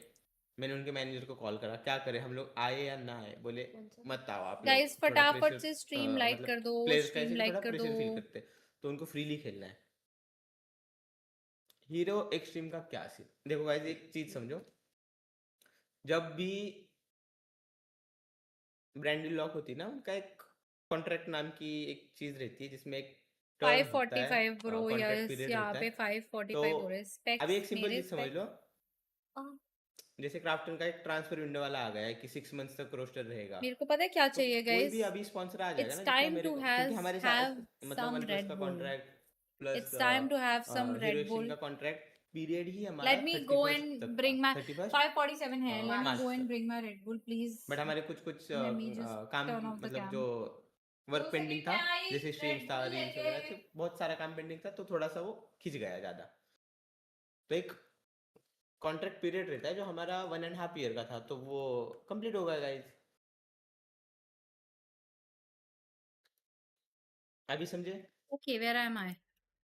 मैंने उनके मैनेजर को कॉल करा, क्या करें हम लोग, आए या ना आए? बोले मत आओ आप लोग, गाइस थोड़ा फटाफट प्रेशर, से स्ट्रीम लाइक मतलब कर दो, प्लेयर्स का स्ट्रीम ऐसे लाइक थोड़ा कर दो. प्रेशर फील करते हैं, तो उनको फ्रीली खेलना है। हीरो एक्सट्रीम का क्या सीन, देखो गाइस एक चीज समझो, जब भी ब्रांड लॉक होती है ना, उनका एक कॉन्ट्रैक्ट नाम की एक चीज रहती है जिसमें एक टर्म होता है, 545 ब्रो. कॉन्ट्रैक्ट यस, पीरियड यहाँ रहता पे है। 545 हो रहे हैं. तो अभी एक स्पेक्स सिंपल मेरे चीज समझ लो, स्पेक्स. जैसे क्राफ्टन का एक ट्रांसफर विंडो वाला आ गया है कि 6 मंथ्स तक रोस्टर रहेगा, मेरे को पता है क्या तो चाहिए कोई गाइस. भी अभी स्पॉन्सर आ जाएगा It's ना, जितना time मेरे to को, क्योंकि हमारे साथ have मतलब some वन प्लस Red का Bull. Contract plus It's time to have some hero Red extreme Bull. का कॉन्ट्रैक्ट पीरियड ही हमारा Let me go 31st and तक bring था, my 31st 547 है. Let me March go and तक। bring my Red Bull, please. But हमारे कुछ Let me just काम turn off the मतलब cam. जो वर्क 2 पेंडिंग सेकंड था, में आई. जैसे स्ट्रीम्स Red था, Bull रील्स लेके. वगैरह, तो बहुत सारा काम पेंडिंग था, तो थोड़ा सा वो खिंच गया ज़्यादा। तो एक कॉन्ट्रैक्ट पीरियड रहता है जो हमारा 1.5 ईयर का था, तो वो कंप्लीट हो गया गाइज। अभी समझे? Okay, where am I?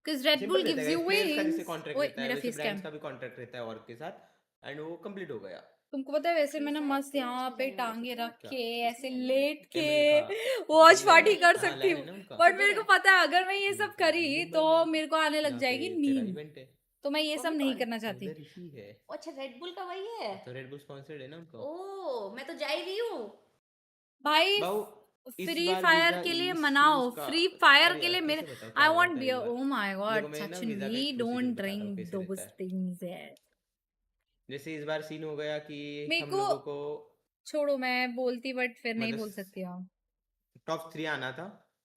Because Red simple Bull रहता है gives you गाइज, प्लेयर्स का जैसे wings. कॉन्ट्रैक्ट ओए रहता है मेरा वैसे फेस ब्रांड्स कैम. का भी कॉन्ट्रैक्ट रहता है और के साथ, एंड वो कंप्लीट हो गया। तुमको पता है वैसे मैंने शायद मस्त से यहाँ उसमें पे जाने वाला टांगे था रख क्या? के ऐसे किसमें जाने लेट के एमएल का वॉच एमएल पार्टी कर हाँ सकती लैन हूँ. है ना उनका, बट किधर मेरे को है? पता है अगर मैं ये सब करी तो मुंबई में, मेरे को आने लग जहाँ जाएगी पे तेरा नींद. इवेंट है, तो मैं ये सब नहीं Comic-Con? करना चाहती. उधर ही है। अच्छा रेड बुल का वही है। तो रेड बुल स्पॉन्सर्ड है ना उनको। ओह मैं तो जा ही रही हूँ। भाई बाऊ इस फ्री बार फायर वीजा के लिए इस मनाओ. उसका, फ्री फायर अरे के यार लिए मेरे कैसे बताओ क्या आई हुआ वांट था बियर. एक बार। ओ माय देखो गॉड मैं ना सचिन, वीजा का वी एक प्रोसीजर डोंट बता रहा हूँ ड्रिंक कैसे रहता दोस है। थिंग्स. जैसे इस बार सीन हो गया कि मेरे हम को लोगों को छोड़ो, मैं बोलती बट फिर नहीं बोल मतलब सकती हूँ. टॉप 3 आना था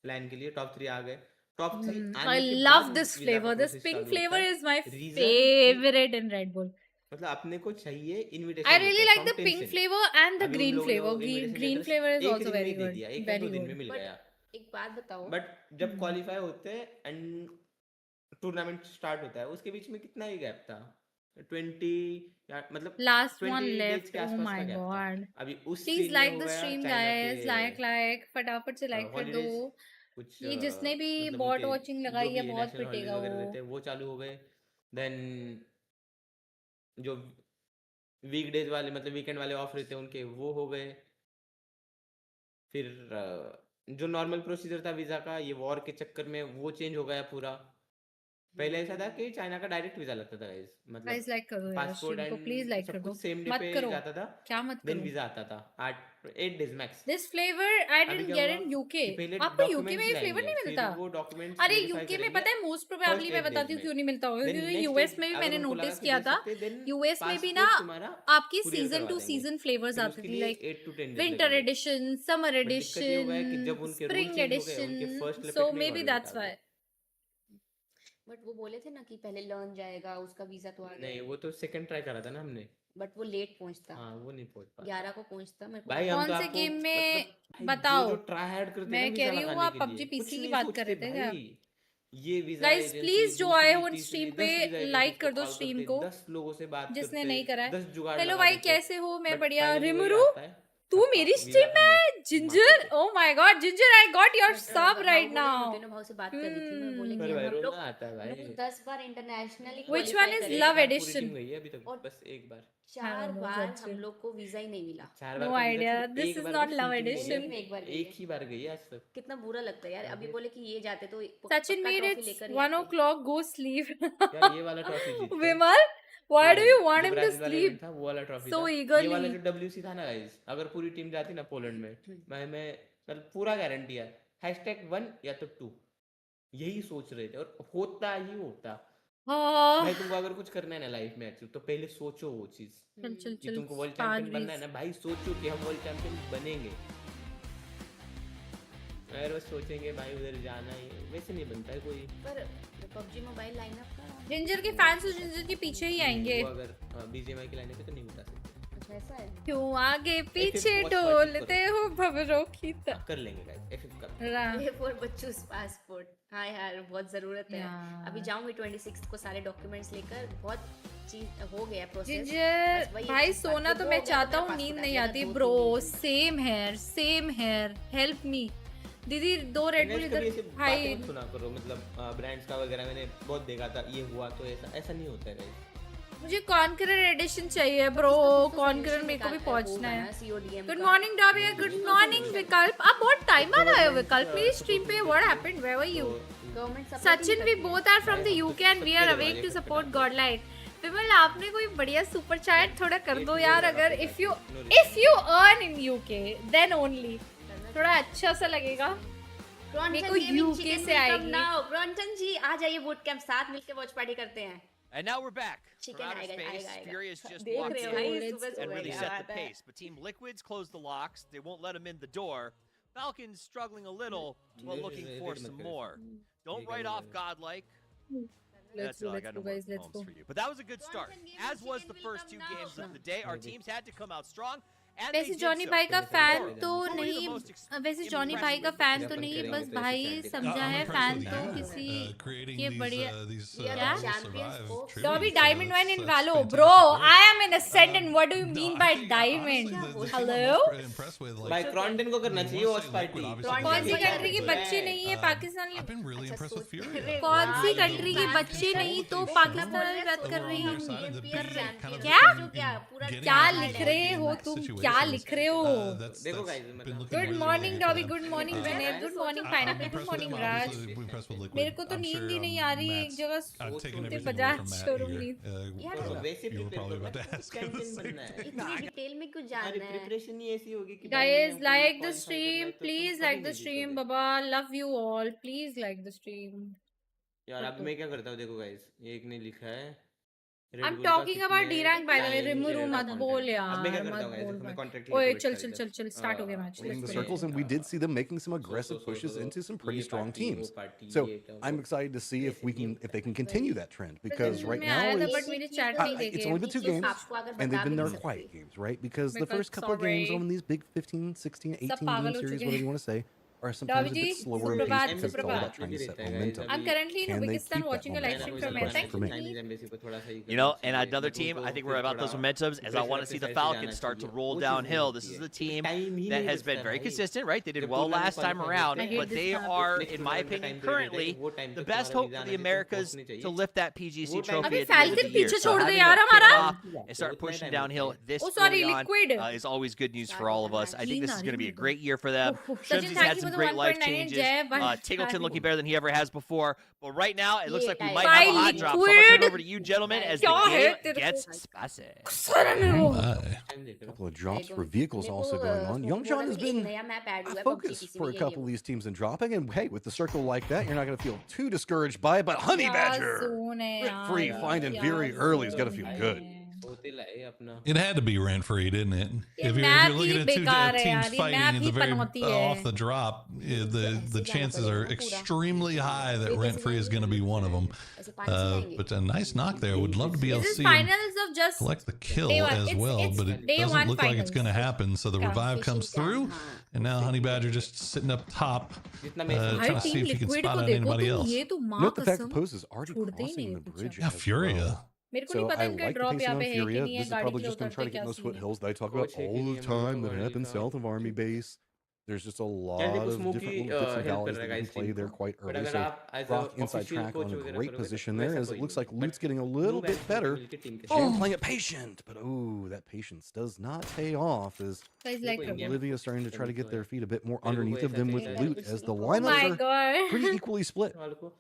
लाइन के लिए, टॉप 3 आ गए। टॉप 3 I आने के love बाद this वीजा का flavor. This प्रोसेस pink चालू होता flavor है। is my रीजन कि favorite in Red Bull. मतलब अपने को चाहिए I invitation really letter like from the pink Tencent. flavor and the अभी उन green लोगों ने flavor. वो invitation Green letter flavor is एक also दिन में ही very दे good. दिया, एक या Very 2 दिन में good. मिल बट गया। एक बात बताओ। बट जब क्वालिफाई होते हैं एंड टूर्नामेंट स्टार्ट होता है, उसके बीच में कितना ही गैप था, 20 या मतलब Last 20 one डेज left. के Oh आसपास my का गैप था। god. अभी उस Please सीन में like हो the गया stream चाइना के guys. Like फटाफट से like कर दो. हॉलीडेज, कुछ ये जिसने भी मतलब बॉट उनके वॉचिंग जो लगाई है भी बहुत नेशनल हॉलीडेज पिटेगा वगैरह वो. रहते हैं वो चालू हो गए। देन जो वीकडेज वाले मतलब वीकेंड वाले ऑफ रहते हैं उनके वो हो गए। फिर जो नॉर्मल प्रोसीजर था वीज़ा का, ये वॉर के चक्कर में वो चेंज हो गया पूरा। पहले ऐसा था कि चाइना का डायरेक्ट वीज़ा लगता था गाइस, मतलब गाइस लाइक करो यार पासपोर्ट स्ट्रीम को, प्लीज एंड लाइक कर सब दो. कुछ सेम डे मत पे करो. जाता था, क्या मत देन करो. वीज़ा आता था 8 डेज मैक्स। दिस फ्लेवर आई अभी डिडंट क्या गेट हुआ इन यूके. कि पहले आपको यूके में डॉक्यूमेंट्स ये फ्लेवर लाएंगे, नहीं फिर मिलता? वो डॉक्यूमेंट्स अरे वेरीफाई यूके में करेंगे पता है मोस्ट फर्स्ट प्रोबेबली मैं 8 डेज बताती हूँ में। क्यों नहीं मिलता होगा, देन क्योंकि नेक्स्ट यूएस में भी अगर मैंने उनको लगा नोटिस कि किया दे था. सकते हैं, देन यूएस में भी ना पासपोर्ट तुम्हारा आपकी कुरियर सीजन करवा टू देंगे, सीजन फ्लेवर्स फिर आती उसके थी. लिए लाइक 8 to 10 डेज विंटर लगेंगे। एडिशन, समर बट दिक्कत ये हो गया कि जब एडिशन, उनके रूल स्प्रिंग चेंज हो गए, उनके एडिशन. फर्स्ट सो लपेट में ही मे बी गवर्नमेंट दैट्स आ व्हाई. गई। बट वो बोले थे ना कि पहले लर्न जाएगा उसका वीजा तो आ नहीं गया। वो तो सेकंड ट्राई करा था ना हमने। बट वो लेट पहुंचता। हाँ वो नहीं पहुंच पाता 11 को पहुंचता मेरे को भाई। लगा। हम तो कौन से आपको गेम में मतलब भाई बताओ. जो ट्राई हार्ड करते हैं ना मैं कह वीजा रही हूँ लगाने आप के पबजी लिए, कुछ पीसी की नहीं बात कर सोचते रहे थे क्या? भाई। ये वीजा गाइस एजेंसी प्लीज जो आए दूसरी हो तीसरी स्ट्रीम 10 वीजा पे एजेंसीज लाइक को कर दो कॉल स्ट्रीम करते, को 10 लोगों से बात जिसने करते, नहीं करा है. 10 जुगाड़ हेलो लगा भाई देते। कैसे हो? मैं बट बढ़िया. फाइनली वही रिमरू आता है तू ठप्पा, मेरी वीजा स्ट्रीम का नहीं, में. माथे जिंजर, पे। ओ my God ginger, I got your but सब भाव राइट बोले नाउ. मोटेनो भाव से बात कर रही थी मैं, बोले कि पर भाई हम लोग रोना आता है भाई। 10 बार internationally Which qualify one is करे, एक love बार पूरी edition? टीम गई है अभी तक, और बस एक बार। 4 know, बार हम Sachin. लोग को वीजा ही नहीं मिला। 4 बार No का वीजा idea. छोड़ो, This एक is बार not बस love सिटी में गई edition. है, में एक बार गई एक है। ही बार गई है आज तक। कितना बुरा लगता है यार। अभी बोले कि ये जाते तो Sachin पक्का made ट्रॉफी it लेकर ही 1 आते। o'clock. Go sleep. यार ये वाला ट्रॉफी जीत के Vimal, why do you want जो him to ब्राजील वाला इवेंट sleep था वो वाला ट्रॉफी so था। ये वाला eagerly? जो WC था ना गाइस, अगर पूरी टीम जाती ना पोलैंड में, मैं मतलब पूरा गारंटी है #1 या तो 2 यही सोच रहे थे, और होता ही होता। भाई तुमको अगर कुछ करना है ना लाइफ में एक्चुअली, तो पहले सोचो वो चीज चल चल कि चल. तुमको वर्ल्ड 5 चैंपियन बनना है reels. ना भाई, सोचो कि हम वर्ल्ड चैंपियन बनेंगे। अगर बस सोचेंगे भाई उधर जाना ही है, वैसे नहीं बनता है कोई। पर पबजी मोबाइल लाइनअप का जिंजर के फैंस जिंजर के पीछे ही आएंगे. वो अगर बीजीएमआई के लाने पे तो नहीं बता सकते। अच्छा ऐसा है। क्यों आगे पीछे Watchparty डोलते हो भंवरों की हाँ, कर लेंगे गाइस F5 कर तरह। ये फॉर बच्चूस पासपोर्ट। हाँ यार बहुत जरूरत है। यार। अभी जाऊंगी 26 को सारे डॉक्यूमेंट्स लेकर। बहुत चीज हो गया प्रोसेस। जिंजर बस वही भाई एक चीज सोना बाकी तो वो मैं हो गया चाहता मेरा हूँ, नींद passport नहीं आ गया आती ना, 2-3 ब्रो। दिन में। सेम हेयर हेल्प मी दीदी। 2 रेड बुल गाइस इधर कभी ऐसे भाई। बातें मत सुना करो मतलब ब्रांड्स का वगैरह मैंने बहुत देखा था ये हुआ तो ऐसा नहीं होता है गाइस मुझे कॉन्करर एडिशन चाहिए ब्रो। कॉन्करर मेरे को भी पहुंचना है। Good morning Dobby, good morning विकल्प। आप बहुत टाइम बाद आए हो विकल्प मेरी स्ट्रीम पे। What happened, where were you? Sachin, we both are from the UK and we are awake to support Godlike. Vimal आपने कोई बढ़िया सुपर चैट थोड़ा कर दो यार। अगर if you earn in UK then only थोड़ा अच्छा सा लगेगा। मेरे को यूके से आएगी। ब्रॉन्टन जी आ जाइए बूट कैंप, साथ मिलके वॉच पार्टी करते हैं। And now we're back. Chicken From outer आएगा, space, आएगा। Furious just देख walked रहे हो in भाई, सुबह and सुबह really क्या set बात the है। pace. But Team Liquids closed the locks. They won't let him in the door. Falcon's struggling a little, but looking for some more. Don't write off Godlike. That's all. I got no more poems for you. But that was a good start. As was the first 2 games of the day. Our teams had to come out strong. And they वैसे did Johnny so. भाई का fan तो Probably the नहीं, most वैसे Johnny भाई का fan तो नहीं, बस भाई समझा है फैन तो किसी के बढ़िया। Dobby diamond wine in वैलो bro. I am in ascendant. What do you mean by diamond? Hello भाई क्रॉन्टन को करना चाहिए वॉच पार्टी कौन सी कंट्री के बच्चे नहीं है Pakistan? I've been really impressed with Fury. कौन सी कंट्री के बच्चे नहीं तो पाकिस्तान में बात कर रही हूँ। क्या लिख रहे हो तुम? क्या लिख रहे हो? देखो guys, मतलब good morning Dobby, good morning Vinay, good morning pineapple, good morning Raj. मेरे को तो नींद ही नहीं आ रही है। एक जगह सोते बजाज शोरूम नींद। वैसे You were प्रिपेयर probably करना about to ask कंटेंट बनना है इतनी डिटेल में क्यों हमारी जानना है? प्रिपरेशन ही ऐसी होगी कि Guys, like the stream, please like the stream. Baba, love you all. Please like the stream. यार अब मैं क्या करता हूँ देखो गाइस एक ने लिखा है I'm talking about D-rank by the way. रिमरू मत बोल यार, अब मैं क्या करता मत हूँ guys, बोल अपने भाई। contract ओए लिखो चल बैठा चल इधर। चल चल स्टार्ट हो गया match. in the circles, and we did see them making some aggressive pushes into some pretty strong teams. So I'm excited to see if they can continue that trend, because right now but मेरे chat नहीं देखे। it's only been 2 games आपको अगर and they've बता been भी their नहीं quiet सकती। games, right? Because the Because first couple of games sorry. on these big 15, 16, 18 पागल game हो series, चुके whatever हैं। you want to say, are sometimes a Daviji, bit slower in सुप्रभात, pace because it's all सुप्रभात। about trying to set momentum. I'm currently in Can they Uzbekistan keep that watching a live stream momentum? from That's the here. question Thank for me. You know, and another team, I think we're about those momentums, as I want to see the Falcons start to roll downhill. This is the team that has been very consistent, right? They did well last time around, but they are, in my opinion, currently the best hope for the Americas to lift that PGC trophy अभी at the end of Falcon the year. पीछे So छोड़ दे having यार them kick हमारा। off and start pushing downhill this Oh, sorry, early on Liquid. is always good news for all of us. I think this is going to be a great year for them. Sachin, Shrimsy's thank had you some for the great life 1.9 changes. Jay, but- Tiggleton looking better than he ever has before. But right now, it looks like we might By have a hot drop. So I'm going to turn Liquid. over to you, gentlemen, as the क्या है game तेरे gets को? spicy. गुस्सा ना मेरे को। A couple of drops for vehicles also going on. Youngjohn has been a focus for a couple of these teams in dropping, and hey, with the circle like that, you're not going to feel too discouraged by it. But Honey क्या Badger, zone है Rent यार, free, finding क्या very early is going to zone feel है। good. होते लाए अपना It had to be rent free, didn't it? ये If you're map looking he at 2 बेकार है teams यार, ये fighting map at he the very पनौती है। off the drop, the chances are extremely high that rent free is going to be one of them. But a nice knock there. Would love to be able This to is see him finals of just collect the kill Day one. as It's- well, it's but it day doesn't one look like it's going to finals. happen. So the Yeah. revive comes through, and now Honey Badger just sitting up top, जितना भाई trying to see team if he can liquid spot को out देखो anybody तुम, else. ये तो माँ Note the fact कसम that Pose is already छोड़ते ही crossing नहीं the है bridge Yeah, as Furia. well. मेरे को So नहीं पता I इनका like the ड्रॉप pacing यहाँ on पे है कि Furia. नहीं है, This is गाड़ी probably के लिए just going to try to उतरते get in क्या those सीन है। foothills that I talk about Coach है all कि the नहीं, time हम that लोग happen हाँ। south of Army Base. There's just a lot देखो of different smoky little dips and help कर valleys रहा that है you guys can play there quite but early. अगर So आप as Rock inside official track coach on a वगैरह great करोगे position तो there, वैसा as it कोई looks नहीं like है। Loot's getting a But little no bit bad better. मिलके टीम के Sham साथ playing it patient, but ooh, that patience does not pay off as Guys like Liquid, yeah. Olivia starting to try to get their feet a bit more मेरे को underneath कोई of ऐसा them with चाहिए Loot, as the Oh lineups my are god pretty equally split. वालों को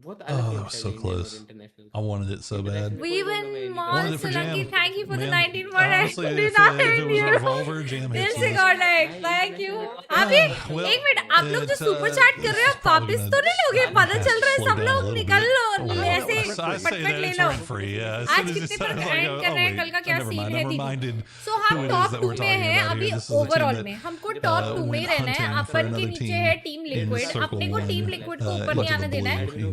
बहुत Oh, अलग that game was था so इंडियन और close. International I wanted it so bad. We even Wanted it for Solanki, Jam. thank you for the Man, 19 for honestly, if it was a revolver, Jam दिल hits से this. God like thank you. अभी well, एक minute, आप लोग जो it, super chat कर रहे हो it's probably वापस gonna- तो नहीं लोगे? पता चल रहा है slow सब down a लोग little निकल bit. लो A little ऐसे bit. So I say फटफट that ले it's low. rent free. Yeah, as आज soon as कितने it पर sounded like, एंड oh कर रहे हैं, wait, कल का क्या never सीन mind. है I'm दीदी? reminded सो who हम it is top that 2 we're में talking हैं about अभी here. This is the team overall that में। हमको टॉप 2 में ही went रहना है। hunting for अपन के another नीचे team है टीम in लिक्विड, Circle अपने को 1 टीम and लिक्विड को ऊपर look नहीं at आने the देना है। blue.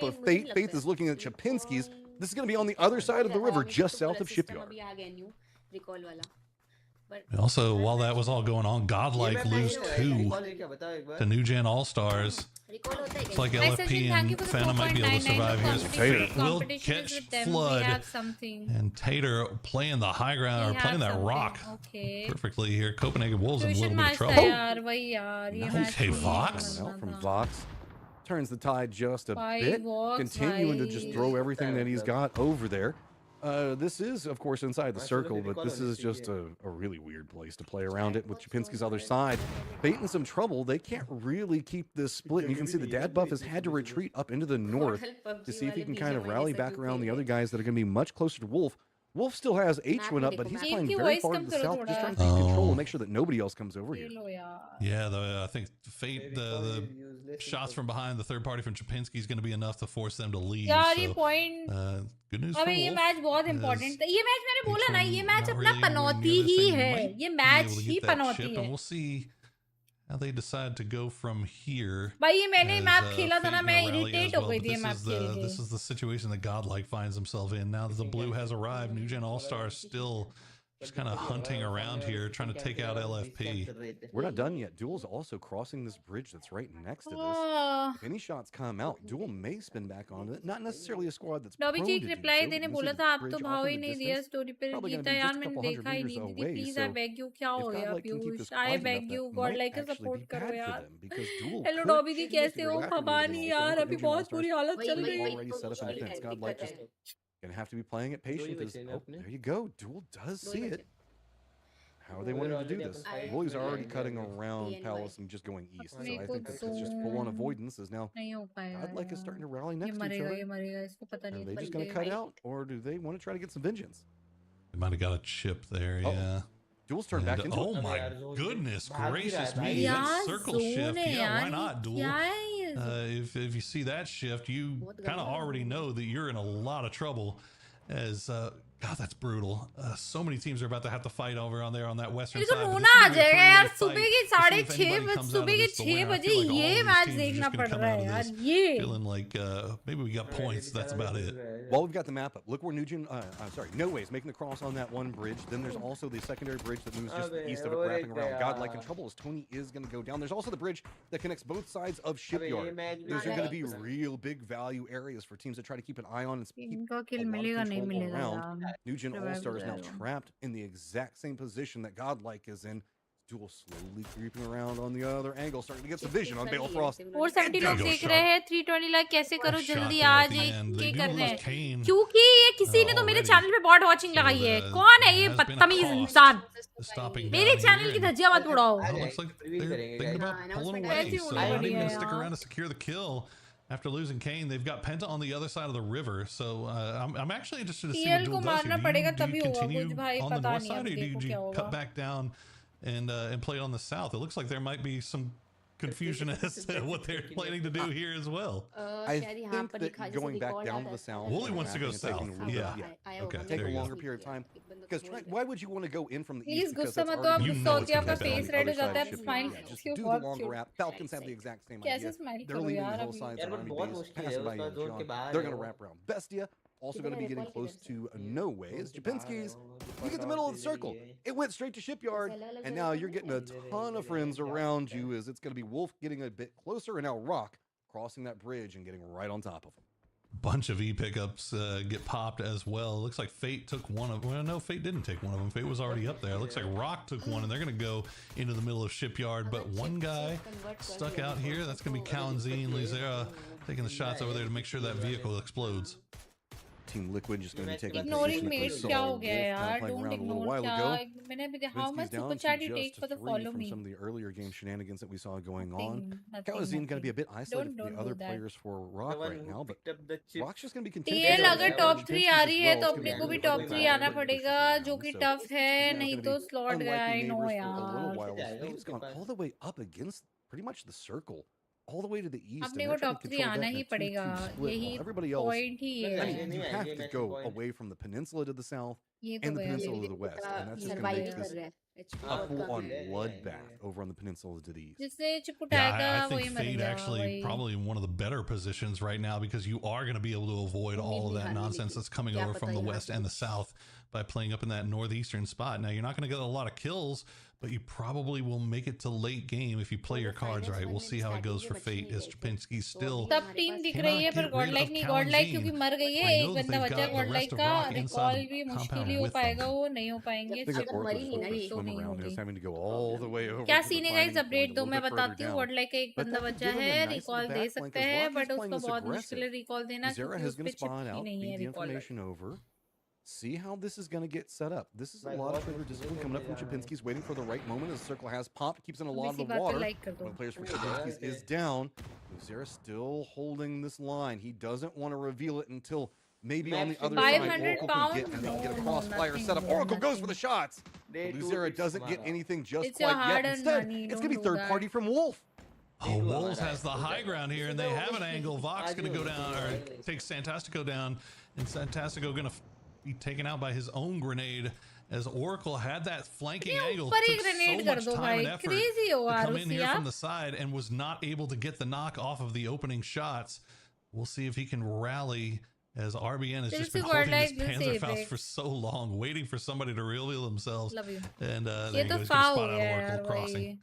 top of Faith. Faith is looking at Chapinski's. This is going to be on the other side of the river, just south of Shipyard. अभी आ गया new recall वाला but And also, while that was all going on, Godlike lose 2 क्या बताओ एक बार to New Gen All Stars. Recall होता है It's क्या like Hi, LFP Sachin, thank you and for the Phantom might be able to 4.99 survive here. As competition. Fate will Competition is catch with them. We Flood. have something. And Tater playing the high ground, We or playing have that rock something. Okay. perfectly here. Copenhagen Wolves in a Tuition little bit of match था trouble. यार वही यार ये Nice. match Okay, नहीं Vox. बनना Out from था। Vox. Turns the tide just a Bye, bit, Vox, continuing to bye. just throw everything that he's got over there. This is, of course, inside the Nice. circle, Look at but the this color is you see just here. a really weird place to play around it with Chapinski's other side. Fate in some trouble. They can't really keep this split. And you can see the dad buff has had to retreat up into the north to see if he can kind of rally back around the other guys that are going to be much closer to Wolf. Wolf still has H went up, but he's Game playing की very voice far to come the करो south, थोड़ा। just trying to take control Oh. and make sure that nobody else comes over ये here. लो यार। Yeah, I think Fate, the shots from behind, the third party from Chapinski is going to be enough to force them to leave. यार ये So, point good news for अबे ये Wolf. Match बहुत as important था। ये match मैंने बोला ना, ये H1 मैच not अपना really anywhere Panauti near this. He They है। might ये be match able to he get that Panauti chip, है। and we'll see how they decide to go from here. भाई ये मैंने as, मैप खेला था Fate ना, gonna मैं rally इरिटेट as हो well, गई but थी ये this मैप is खेल the के। this is the situation that Godlike finds himself in now that the blue has arrived. New Gen All Stars still just kind of hunting around here, trying to take out LFP. We're not done yet. Duel's also crossing this bridge that's right next to this. Ah, If any shots come out, Duel may spin back onto it. Not necessarily a squad that's lobby prone cheek to do reply so. देने You can बोला see था, the आप तो bridge भाव off he in the नहीं दिया distance. Story पे। Probably gonna Gita be यार just a मैंने couple hundred देखा ही meters नहीं। दीदी away, please I so beg you, क्या if हो गया Godlike can keep Piyush? this I quiet beg enough, you, that god might like का actually सपोर्ट be करो bad for यार। them because Duel hello could Dobby दी, seriously कैसे हो? go after New Bhavani Gen यार, All-Stars, अभी but New Gen बहुत All-Stars बुरी हालत वही चल वही रही है। वही already तो set up in वही defense. है, Godlike दिक्कत just है। gonna have to be playing it patient he as बचे हैं oh, अपने। there you go. Duel does दो ही see बचे। it. How are they wanting to do already this? I- Woolies are already I- cutting I- around DNY. Palace and just going east. So मेरे I को think this is just full-on avoidance as now नहीं हो पाएगा Godlike is यार। starting to rally ये next to each मरेगा, other. ये मरेगा, इसको पता Are नहीं they है just going to बंदे। cut out, or do they want to try to get some vengeance? They might have got a chip there, Uh-oh. yeah. Duel's turned back And- into oh it. my यार, zone goodness भाग ही रहा है gracious भाई। me! That यार circle zone shift, है yeah, यार, why not, ये Duel? क्या है? If you see that shift, you बहुत kind of गंदा already है। know that you're in a lot of trouble. As God, that's brutal. So many teams are about to have to fight over on there on that western मेरे को side. but रोना this uh is gonna be a जाएगा यार। three-way सुबह fight के to see 6:30 if anybody comes out सुबह of के this the 6 winner. I बजे feel like all ये of these match teams are देखना just पड़ gonna come रहा out है of यार। this ये feeling like maybe we got points. That's about it. While we've got the map up, look where Nugent, No Way's making the cross on that one bridge. Then there's also the secondary bridge that moves just east of it, wrapping around. Godlike in trouble as Tony is going to go down. There's also the bridge that connects both sides of Shipyard. Those are going to be real big value areas for teams to try to keep an eye on and keep इनका a kill lot of मिलेगा नहीं control मिलेगा around. यार। New Gen Revive All-Star is now जाएगा। trapped in the exact same position that Godlike is in. Duel slowly creeping around on the other angle, starting to get some vision on Bale Frost. 470 लोग Go देख shot. रहे हैं। 320 लाख कैसे करो Shot जल्दी there at आज the एक end. के They do कर रहे lose हैं Kane, क्योंकि ये किसी ने तो मेरे already. चैनल पे बॉट वॉचिंग So लगाई है। the- कौन है ये has been a बदतमीज cost इंसान? stopping मेरे down चैनल here, की and- धज्जियां मत उड़ाओ। Well, it looks like Reveal they're करेंगे thinking guys. about हाँ, pulling announcement away, ऐसे so होनी they're not बढ़िया even going to है stick यार। around to secure the kill. After losing Kane, they've got Penta on the other side of the river, so I'm actually interested to see what TL Duel को does here. मारना पड़ेगा Do you तभी होगा continue कुछ भाई, on the पता north नहीं side, अब or do देखो you क्या होगा। cut back down and play on the south? It looks like there might be some confusion as to what they're planning to do here as well. I शायद यहाँ think पर that लिखा जैसे going back record down to आता the है। south, Wooly wants to go and taking a south, little bit- yeah. Okay, take there a you go. longer period of time. एक बंदा Because बोल why would you want to go in from the please east? Because गुस्सा that's मत हो, आप already You गुस्सा know होती it's है gonna आपका happen on face the red हो other side जाता of है। Shipyard. स्माइल Yeah, just क्यों do the बहुत longer क्यों? wrap. Falcons have the exact same कैसे idea. स्माइल They're करो leaving यार both अभी? sides यार on बट army बहुत base, मुश्किल passing है by उसका Young जोन के John. बाहर They're है going to वो। wrap around Bestia. Also going to be getting किधर close to है? No Ways. Japinski's, you get the middle of the circle. It went straight to Shipyard, and now you're getting a ton of friends around you as it's going to be Wolf getting a bit closer, and now Rock crossing that bridge and getting right on top of him. Bunch of E pickups get popped as well. Looks like Fate took one of. Well, no, Fate didn't take one of them. Fate was already up there. Looks like Rock took one, and they're going to go into the middle of Shipyard. But one guy stuck out here. That's going to be Kalanzi and Lizera taking the shots over there to make sure that vehicle explodes. Team Liquid just going to be taking Ignoring position that we mates saw क्या हो Wolf गया kind यार? of playing Don't around a little ignore while क्या? ago. मैंने अभी how Vinsky's much down super to chat you take just for the 3 follow from me? some of the earlier game shenanigans that we saw going on. Nothing, Kalazine going to be a bit isolated Don't from the other do that. players for Rock The one right who now, but picked up the chip. Rock's just going to be content. TL Yeah, अगर yeah, top yeah. 3 आ रही है तो अपने को भी top 3 आना पड़ेगा, जो कि टफ है, नहीं तो स्लॉट गया है। नो यार, He's gone all the way up against pretty much the circle, all the way to the east. अपने and को they're trying top to 3 control आना that in ही a 2-2 पड़ेगा, split, while यही everybody else, point he I है। mean, you have to go away from the peninsula to the south ये तो and the गया peninsula भाई। to the west, and that's just going to survive make कर this रहा है a full-on Yeah, yeah, bloodbath yeah. over on the peninsula to the east. जिससे Yeah, चिपुटाएगा I think वही मर Fate गया actually वही। probably in one of the better positions right now because you are going to be able to avoid all of that nonsense that's coming over from the west and the south by playing up in that northeastern spot. Now, you're not going to get a lot of kills, but you probably will make it to late game if you play your cards right. We'll see how it goes for Fate as Chapinski still सब team दिख रही है cannot पर get rid Godlike of नहीं, Godlike Kalamzeen. क्योंकि मर गई है। I एक know that बंदा they've बचा got the Godlike rest of का, Rock inside रिकॉल the भी मुश्किल compound ही हो with पाएगा, them. वो नहीं हो पाएंगे। I think जब मरी नहीं ना Oracle's ये, तो swim नहीं around होगी। is having to go all the way over क्या to the सीन है fighting guys, update point, a दो, little मैं bit further बताती हूँ। down. गॉडलाइक का एक But बंदा that could बचा give him a है, nice रिकॉल little दे backflank सकते because हैं, Rock is बट playing उसको this बहुत मुश्किल है aggressive. रिकॉल देना Zera क्योंकि is उस going पे to spawn चिपकी out, नहीं है feed the recall. information over, see how this is going to get set up. This is a Like, lot of what trigger is discipline it coming up from gonna be? Chapinski's, waiting for the right moment as the circle has popped, keeps in a lot of इसी the बात पे water. Like कर One दो। of the players for Yeah, Chapinski's okay. is down. Zera still holding this line. He doesn't want to reveal it until maybe on the Max other should be side 500 Oracle can get, pounds? and they can get a No, crossfire nothing, set up. Oracle goes for nothing. the shots. Day two, Luzera it's doesn't get Mara. anything just It's your quite yet. hard-earned Instead, money, it's going to be don't do third that. party from Wolf. Oh, They do Wolves have has the that. high ground here, and they have an angle. Vox going to go down, or take Santastico down, and Santastico going to be taken out by his own grenade as Oracle had that flanking angle. ऊपर ही Took grenade so कर much दो time भाई, and effort crazy हो to यार come in उसी here from आप। the side and was not able to get the knock off of the opening shots. We'll see if he can rally as RBN has just been Chelsea holding this World Life will Panzerfaust save for so long, waiting for somebody to reveal themselves. Love you। And ये there you तो go. He's going to फाउ spot हो out गया Oracle यार crossing. भाई।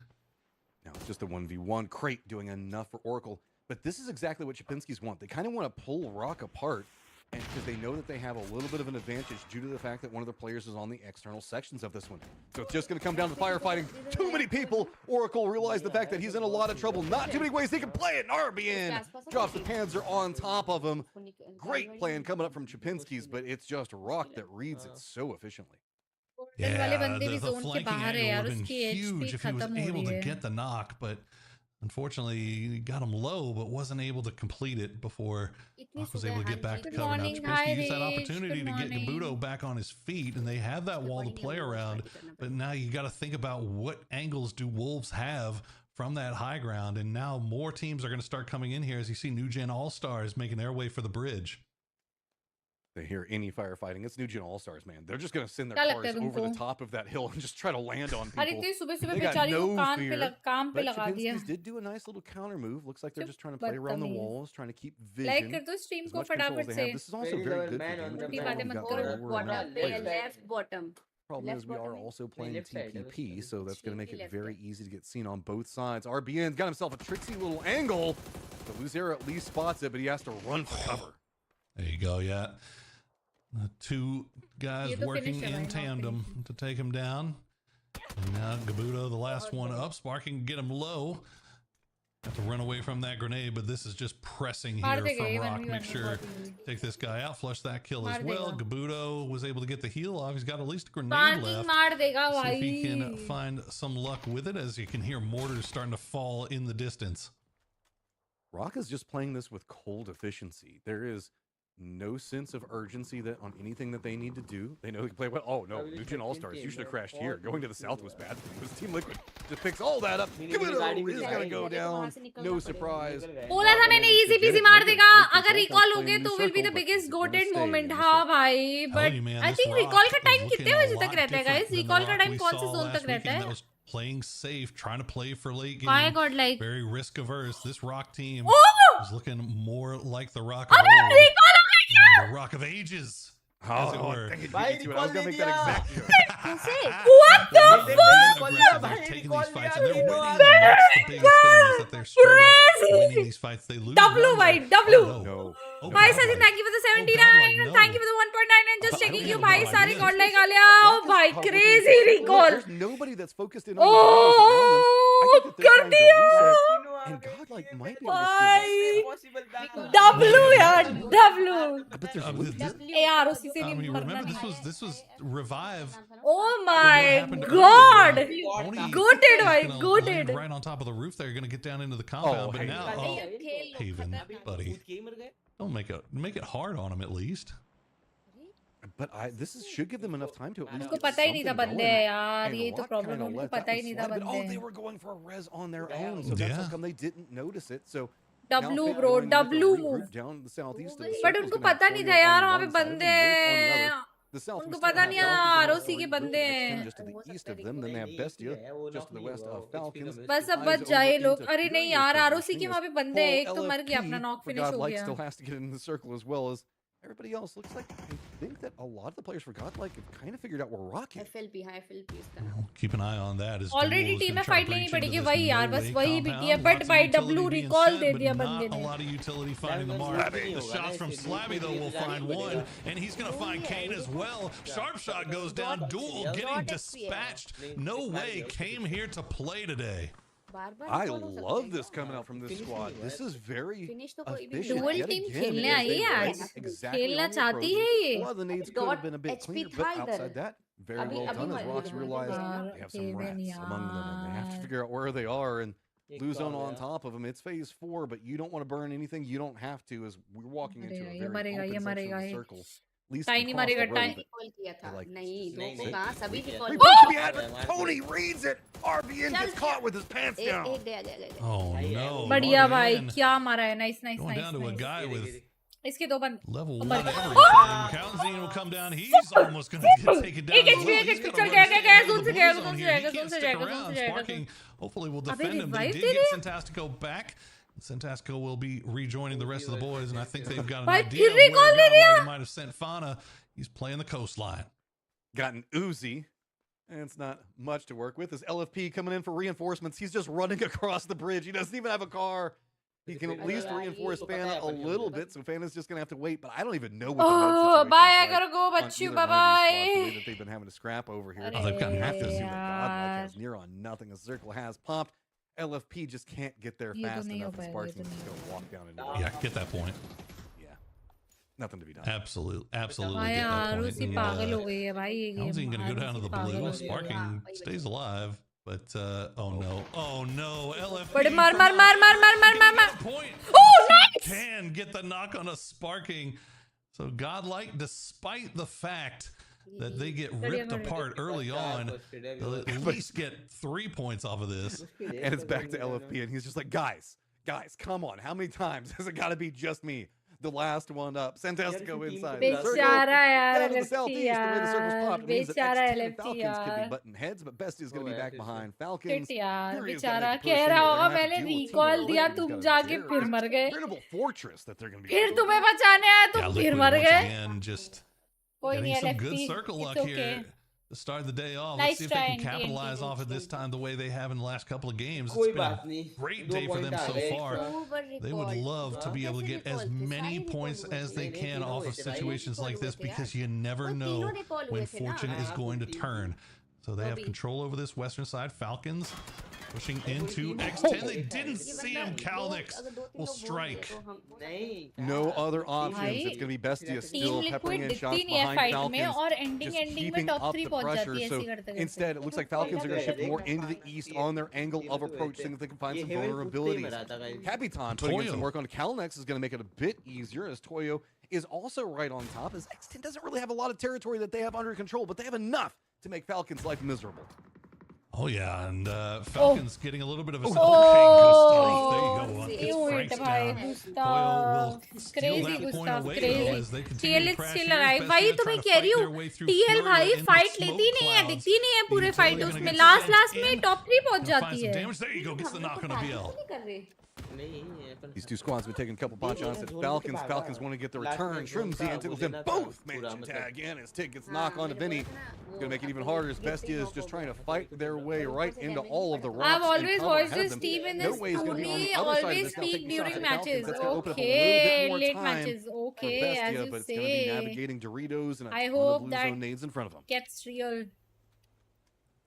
Now it's just a 1v1. Crate doing enough for Oracle. But this is exactly what Chapinski's want. They kind of want to pull Rock apart, and because they know that they have a little bit of an advantage due to the fact that one of their players is on the external sections of this one. So it's just going to come down to firefighting. Too many people. Oracle realized the fact that he's in a lot of trouble. Not too many ways he can play it. And RBN drops the Panzer on top of him. Great plan coming up from Chapinski's, but it's just Rock that reads it so efficiently. Golden वाले बंदे भी the zone के flanking बाहर है angle यार, would have been उसकी huge HP if he was खत्म हो able रही to है। get the knock, but unfortunately he got him low, but wasn't able to complete it before Rock was able to get back to Good cover. Now morning, Chapinski hi used that Rage, opportunity good to get morning। Gabuto back on his feet, and they have that wall to play around. But now you got to think about what angles do Wolves have from that high ground, and now more teams are going to start coming in here as you see New Gen All-Stars making their way for the bridge. They hear any firefighting. It's New Gen All-Stars, man. They're just going to send their क्या लगता cars है over the तुमको? top of that hill and just try to land on अरे people. इतनी सुबह सुबह They got बेचारी को no कान पे fear. काम पे But लगा दिया। Chapinski's did do a nice little counter move. Looks like they're चुप just trying to play around the बदतमीज। walls, trying to keep like vision. कर दो स्ट्रीम As को much control as फटाफट they से। have. This is also Very very good good for man on damage the control. back. We've मत got करो। lower and bottom lower players. left bottom Problem is left we are bottom also playing left side, TPP, left so that's going to make Extremely it left very easy to get seen on both sides. RBN's got himself a tricksy little angle. But Luzera at least spots it, but he has to run for cover. There you go, yeah. Two guys ये तो working finish है in भाई, not tandem finishing। to take him down. And now Gabuto, the last one up. Spark can get him low. Have to run away from that grenade, but this is just pressing मार here देगा from ये Rock. 1v1 Make तो sure बहुत easy। take this guy out, flush that kill as मार well. देगा। Gabuto was able to get the heal off. He's got at least a grenade parking left. मार देगा See if he can भाई। find some luck with it, as you can hear mortars starting to fall in the distance. Rock is just playing this with cold efficiency. There is no sense of urgency that on anything that they need to do. They know they can play well. Oh no, New Gen All-Stars, you should have crashed here. Going to the south was bad. It was Team Liquid just picks all that up. Gabuto is going to go down. No surprise. बोला था मैंने easy PG मार देगा अगर recall हो गए तो will be the biggest GOATed moment. हाँ भाई, बट आई थिंक रिकॉल का टाइम कितने बजे तक रहता है गाइस? रिकॉल का टाइम कौन से जोन तक रहता है? Playing safe, trying to play for late game. My God, like very risk averse. This Rock team Oh! is looking more like the Rock अबे of old, रिकॉल हो गया। the Rock of ages, as Oh, it were. dang it, Bhai, beat you. I was going to make that recall exact joke. What the They're fuck? aggressive. They're taking these fights and they're winning them. That's the biggest thing, is that they're straight up winning these fights. They lose W, one, भाई, they're- W. Oh, no. No. Oh, भाई God, Sachin, like- thank you for the Oh, 79 God, like, and no. thank you for the 1.9 and just I don't checking have you no भाई idea. सारे God like आ लिया। Oh भाई, Publicly crazy saying, look, recall। There's nobody that's focused in on the videos around them. I Oh, think that they're कर trying to दिया। reset, and God like might be able to steal भाई W यार, W। this. But there's this- यार उसी से I नहीं mean, मरना remember नहीं। this was Revive. Oh my happened God, earlier. Oni goated is भाई, gonna goated। land right on top of the roof there. You're going to get down into the compound, but Haven. now Haven, buddy, don't make it hard on him at least. But this should give them enough time to at least उसको get पता ही नहीं था something बंदे going. है यार, And ये तो Rock problem kinda है, उनको let that पता ही one नहीं था slide, but, बंदे। oh, they were going for a res on their own, so that's Yeah. how come they didn't notice it. So W now Fate bro, going to make a W। regroup down the southeast of the but circle is उनको gonna have पता नहीं Toyo था यार on वहाँ पे one side and बंदे Wolf on the other. हैं। The south, we उनको still पता have नहीं है Falcons and आरओसी के Valkyrie, बंदे X10 हैं। just to the हो east सकता है of them. Then they have नहीं Bestia किया है, वो just to knock the नहीं west होगा, of वो HP Falcons. का बस अब Eyes बच over जाए लोग। into अरे नहीं Furio's यार, आरओसी positioning के as वहां पे बंदे हैं, full एक तो मर गया, अपना LFP नॉक for फिनिश हो Godlike गया। still has to get in the circle as well as everybody else. Looks like I think that a lot of the players for Godlike have kind of figured out where Rocket. FLP, हाँ FLP इसका नाम। Well, keep an eye on that as already Duo's team gonna में try to fight लेनी breach into पड़ेगी this वही यार, बस no-way वही बीती है। compound. But Lots of bye utility W being recall sent, दे but दिया बंदे not a ने। lot of utility finding the Slabby mark. नहीं The होगा shots ना, from इसलिए Slabby though will जाना ही find पड़ेगा। one, and he's gonna find Kane as well. Sharp shot goes down. Duel getting Dot XP है। dispatched. No way came here to play today. बार-बार I recall हो सकता love है this क्या? coming out from this Finish squad. नहीं हुआ This is very Finish तो कोई भी नहीं efficient हुआ। Dual yet team again. खेलने as आई they है right आज। exactly खेलना on the चाहती approach. है ये। A lot of the nades could have been a bit HP cleaner, था but इधर। outside that, very अभी- well अभी done as मार Rocks दिया realized यार, they have some Kevin rats among them and they have to यार। figure out where they are and एक Blue Zone bar on गया। top of them. It's phase 4, but you don't want to burn anything. You don't have to as we're walking into मरेगा, a ये very मरेगा, open ये section of मरेगा, the ये। circle. Least Tiny across the मरेगा, road, Tiny। but recall किया था। I like नहीं, नहीं, दो को नहीं। कहा, सभी He recall He किया। wants to be had, मार but दिया। Tony reads it. RBN gets caught with his pants एक down. एक गया गया गया। Oh no. बढ़िया भाई, RBN क्या मारा है। Nice nice going down to a nice. guy with इसके दो बंद। level Oh 1 my everything. God. Counzine will come down. He's almost going to get taken down. एक as HP, well. एक He's HP, gonna चल run गया, straight गया, into zone the से blue जाएगा, zone जोन से here. He जाएगा, can't zone से stick जाएगा, जोन around. से जाएगा। Sparking hopefully will अबे defend him. They revive did they get दिया। Santastico back. Santastico will be rejoining the rest of the boys, and I think they've got an भाई idea फिर of where recall दे दिया। Godlike might have sent Fauna. He's playing the coastline. Got an Uzi, and it's not much to work with. This LFP coming in for reinforcements. He's just running across the bridge. He doesn't even have a car. He can at least reinforce Fana a little bit, so Fana's just gonna have to wait. But I don't even know what the med Oh, situation's bye, I like gotta go, on Bachchu, either one of these squads, the way bye-bye. that they've been having to scrap over here. अरे they've got I have to assume that Godlike यार। has near on nothing. The circle has popped. LFP just can't get there ये तो fast नहीं enough, हो and पाएगा, ये Sparks तो is नहीं just हो gonna walk down into it. Yeah, get that point. Yeah, nothing to be done. Absolutely भाई get that यार, point. उसी And, पागल हो गई है भाई ये Counzine game. going to go down to the पागल blue. हो गई है। Sparking stays alive, but oh no. Oh no. LFP. बड़े मार मार मार मार मार मार मार मार। Point. Oh, nice! Can get the knock on a Sparking. So Godlike, despite the fact that they get ripped apart early on, they'll at least get 3 points off of this. And it's back to LFP, and he's just like, guys, come on. How many times has it got to be just me? The last one up. Santastico inside the circle. बेचारा यार Down to the LFP southeast, the way the circle's यार, popped. It means that बेचारा X10 and LFP Falcons could be यार। button heads, but Bestia's going to be Oh, back yeah, behind Shit Falcons. यार, Furious बेचारा gonna make a कह push रहा in. होगा They're gonna मैंने have to deal with recall Team दिया, Liquid, तुम who's got a जाके very फिर मर गए। Incredible fortress that they're going to be फिर able to तुम्हें बचाने आया, Yeah, तुम फिर Liquid मर once गए। again just कोई getting नहीं some LFP, good circle luck it's okay. here to start the day off. Nice Let's see if they can try, capitalize TNT. off it this time the way they have in the last couple of games. कोई It's been बात a नहीं, great 2 day for point them uh so गए far. extra। They would love to be able to get as many points as they can off of situations like this because you never know when fortune is going to turn. So they have control over this western side. Falcons pushing into X10. They didn't see him. Calnix will strike. नहीं No other options. भाई, It's going to be Bestia team still peppering liquid in shots दिखती नहीं है behind fight में Falcons. और ending Just ending में keeping top up 3 the पहुंच जाती pressure. है So ऐसे करते करते। instead, it looks like Falcons are going to shift more into the east on their angle of approach, seeing if they can find some vulnerabilities. Capitan putting in Toyo. some work on Calnex is going to make it a bit easier as Toyo is also right on top. As X10 doesn't really have a lot of territory that they have under control, but they have enough to make Falcons' life miserable. Oh yeah, and Falcons getting a little bit of a okay, Oh, good stuff. There you go. see you Frank's it, bhai, down. Gustav. Toyo will steal Crazy that point Gustav, away crazy. though as they continue TL to is crash still here. alive. Bestia भाई तो trying मैं to कह fight रही their हूँ way through TL Fury भाई in the fight smoke लेती नहीं है, clouds. दिखती नहीं है The पूरे फाइट utility उसमें gonna get लास्ट sent में in. टॉप 3 पहुंच Gonna find जाती some है। damage. There you go. Gets the knock on a BL. These two squads have been taking a couple pot shots at Falcons. Falcons want to get the return. Shrimzy and Tickleton both manage to tag in as Tick gets knocked onto Vinny. It's going to make it even harder as Bestia is just trying to fight their way right into all of the rocks. I've always and cover watched ahead of this them. team in No this way is going to be on the only other side of always this now, taking speak shots during at matches. Falcons. That's going to open up a little bit Okay, more late time matches. for Okay, Bestia, as you but it's going to be say, navigating Doritos and a I ton hope of blue that zone nades in front of them. gets real.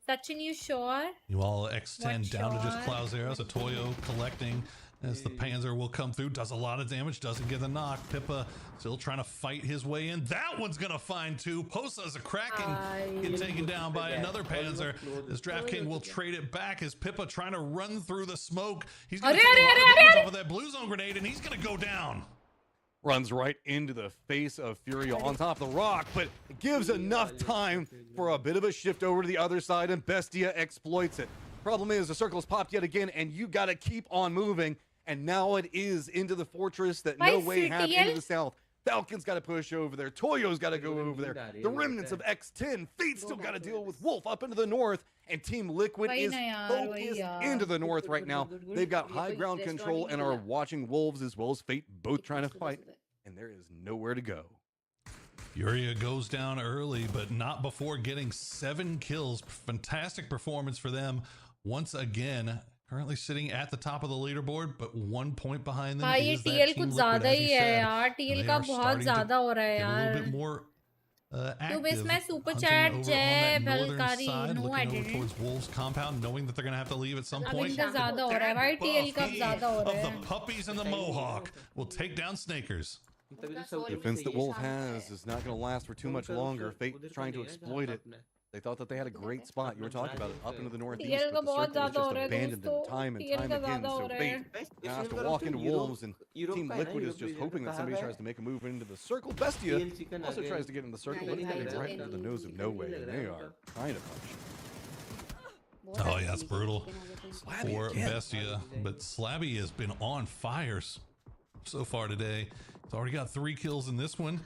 Sachin, you sure? You all X10 What down to just shot? Cloud Zeros. A Toyo collecting as the Panzer will come through. Does a lot of damage. Doesn't get the knock. Pippa still trying to fight his way in. That one's going to find two. Posa's a Kraken. Get taken down by another Panzer. This Draft King will trade it back as Pippa trying to run through the smoke. He's going to take a lot of damage off of that Blue Zone grenade, and he's going to go down. Runs right into the face of Furio on top of the rock, but it gives enough time for a bit of a shift over to the other side, and Bestia exploits it. Problem is, the circle's popped yet again, and you got to keep on moving. And now it is into the fortress that no way have into the south. Falcon's got to push over there. Toyo's got to go over there. The remnants of X10. Fate still got to deal with Wolf up into the north. And Team Liquid वही is ना यार, वही focused यार. into the north right now. They've got high ground control and are watching Wolves as well as Fate both trying to fight. And there is nowhere to go. Furia goes down early, but not before getting 7 kills. Fantastic performance for them. Once again, currently sitting at the top of the leaderboard, but 1 point behind them भाई ये is that TL Team कुछ Liquid, ज्यादा as he you है said. यार. And TL they का are बहुत starting to ज्यादा हो रहा है get a little यार. bit more तो active, बस मैं सुपर hunting चैट over जय on that northern भलकारी side, no looking over edit. towards Wolves compound, knowing that they're going to have to leave at some अब point. इनका ज्यादा हो रहा है भाई. टीएल का ज्यादा हो Of रहा the है. puppies and the mohawk will take down Snakers. तभी तो सब The defense that Wolf has is not going to last for too much longer. Fate trying to exploit it. They thought that they had a great spot. You were talking about it up into the northeast, TL का but the बहुत circle was ज्यादा हो just रहा है abandoned them दोस्तों. time and TL time का again. ज्यादा हो So रहा Fate है. has to walk into Wolves, and Team Liquid is just hoping that somebody tries to make a move into the circle. Bestia also tries to get in the circle, but he's getting right into the nose of No Way, and they are trying to punch. Oh yeah, it's brutal Slabby for again. Bestia, but Slabby has been on fire so far today. He's already got 3 kills in this one.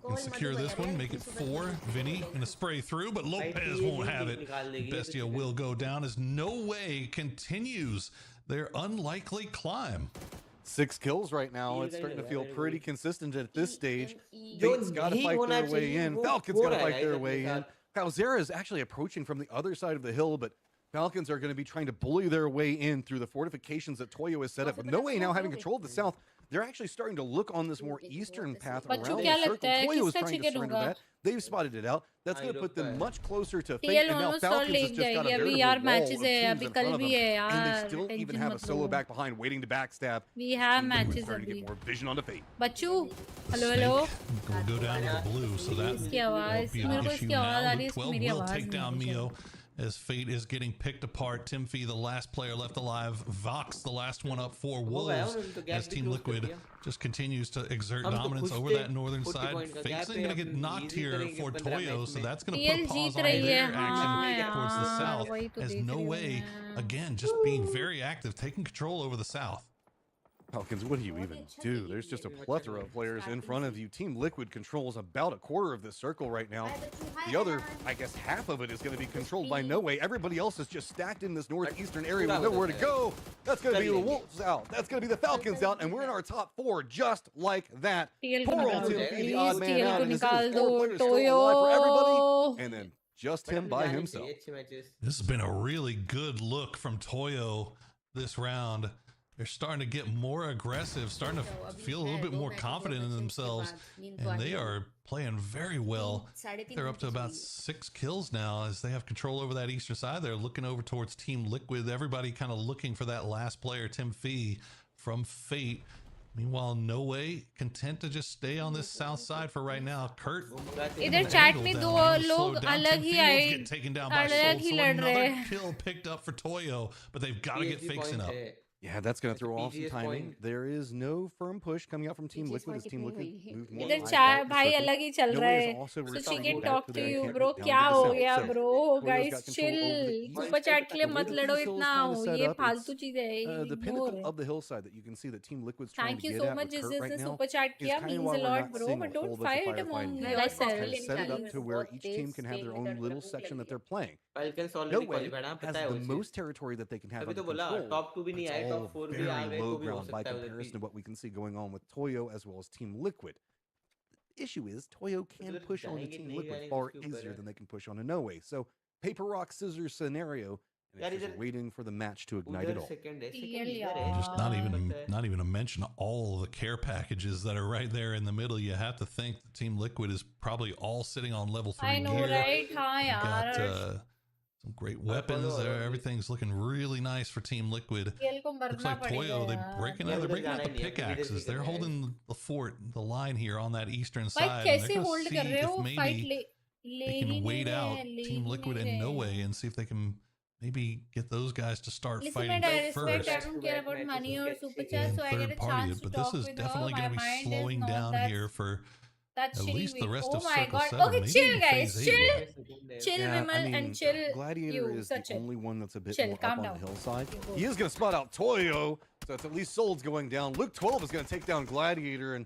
Can secure this one, make it 4. Vinny in a spray through, but Lopez won't have it. Bestia will go down as No Way continues their unlikely climb. 6 kills right now. It's starting to feel pretty consistent at this stage. Fate's got to fight their way in. Falcon's got to fight their way in. Calzera is actually approaching from the other side of the hill, but Falcons are going to be trying to bully their way in through the fortifications that Toyo has set up. With No Way now having control of the south, they're actually starting to look on this more eastern path around बच्चों the क्या circle. लगता है Toyo is किसका trying to chicken surrender होगा? that. They've spotted it out. That's going to put them much closer to Fate. TL And now almost और Falcons has lake just got a जाएगी. अभी veritable यार wall matches of है. teams अभी in कल front of भी them. है And they यार. still even tension have a मत solo low. back behind waiting to backstab. We have Team Liquid's matches starting to अभी. get more vision onto Fate. Bachchu The hello hello. Snake will go down to the blue, so that इसकी आवाज won't be an मेरे को issue इसकी आवाज now. आ रही है. Luke इसको 12 मेरी will आवाज take नहीं down आ रही Mio है. as Fate is getting picked apart. Timfy, the last player left alive. Vox, the last one up for Wolves, as Team Liquid just continues to exert dominance over that northern side. Fate's going to get knocked here for Toyo, so that's going to put a TL pause Jeet on रही है. their हाँ action towards the यार. south, वही तो as देख No रही हूँ Way, मैं. again, just being very active, taking control over the south. Falcons, what do you even do? There's just a plethora of players in front of you. Team Liquid controls about a quarter of this circle right now. The other, I guess half of it is going to be controlled by No Way. Everybody else is just stacked in this northeastern area with nowhere to go. That's going to be the Wolves out. That's going to be the Falcons out. And we're in our top 4 just like that. TL को Poor old निकाल दो. Tim, the Please odd man TL out. को And his निकाल 4 दो. players still Toyo. alive for everybody. And then just him by himself. This has been a really good look from Toyo this round. They're starting to get more aggressive, starting to feel a little bit more confident in themselves, and they are playing very well. They're up to about 6 kills now as they have control over that eastern side. They're looking over towards Team Liquid. Everybody kind of looking for that last player, Tim Fee from Fate. Meanwhile, No Way content to just stay on this south side for right now. Kurt, इधर chat में दो लोग अलग ही आए. अलग ही लड़ रहे Another हैं. kill picked up for Toyo, but they've got to get fixing up. Yeah, that's going to throw off some PG's timing. point. There is no firm push coming out from Team Liquid as Team Liquid moved more इधर high चार back in the भाई circle. अलग ही चल No रहा Way is है. also So retreating chicken back talk to to their you, encampment bro. down क्या to the हो south. गया, So, bro? Toyo's Guys, got control chill. over the east. Super chat के लिए The way मत that लड़ो this hill is इतना. trying to set ये up, फालतू it's, चीजें है. the pinnacle of the hillside that you can see that Team Liquid's trying Thank to you get so at much. with Kurt Just right the now super chat is किया kind of means why a we're lot, not bro. seeing But a don't whole bunch of fight Firefly among units. yourself. Kind of set it up to where each team can have their own little section that they're playing. Falcons No already Way qualified हाँ has पता है the उसे. most territory that they can have तभी under तो बोला control. top 2 भी नहीं It's आए, all top 4 भी आ very गए low तो भी हो ground by सकता है उधर comparison भी. to what we can see going on with Toyo as well as Team Liquid. The issue is Toyo can उधर push on the जाएंगे Team नहीं Liquid जाएंगे far उसके ऊपर easier है. than they can push on a No Way. So paper rock scissors scenario, and यार it's just इधर waiting for the match to ignite it उधर all. second है, TL second इधर यार. है. Just not even to mention all the care packages that are right there in the middle. You have to think the Team Liquid is probably all sitting on level 3 I know, gear. right? हाँ They've got यार. some great weapons there. Everything's looking really nice for Team Liquid. TL को Looks मरना like Toyo, पड़ेगा they're यार. breaking Yeah, out, they're उधर breaking out जाना the ही नहीं है, अपनी pickaxes. leadership They're है. holding the fort, the line here on that eastern भाई side. And कैसे they're going होल्ड to कर see रहे if हो? फाइट maybe ले they ही can नहीं wait out रहे, ले Team ही Liquid नहीं and No रहे. Way and see if they can maybe get those guys to start Listen, fighting I respect, first. I don't care about money or super chat, And so I get third a party, chance to but this talk is with definitely her. going My to be mind is slowing not down that here for that at shitty least the week. rest Oh of my Circle god. 7, Okay, maybe chill even guys, Phase 8 chill. yet. Chill Yeah, Vimal I mean, and chill Gladiator you. is the Sachin. only one that's a bit Chill, more calm up down. on the hillside. He is going to spot out Toyo, so it's at least Sold's going down. Luke 12 is going to take down Gladiator, and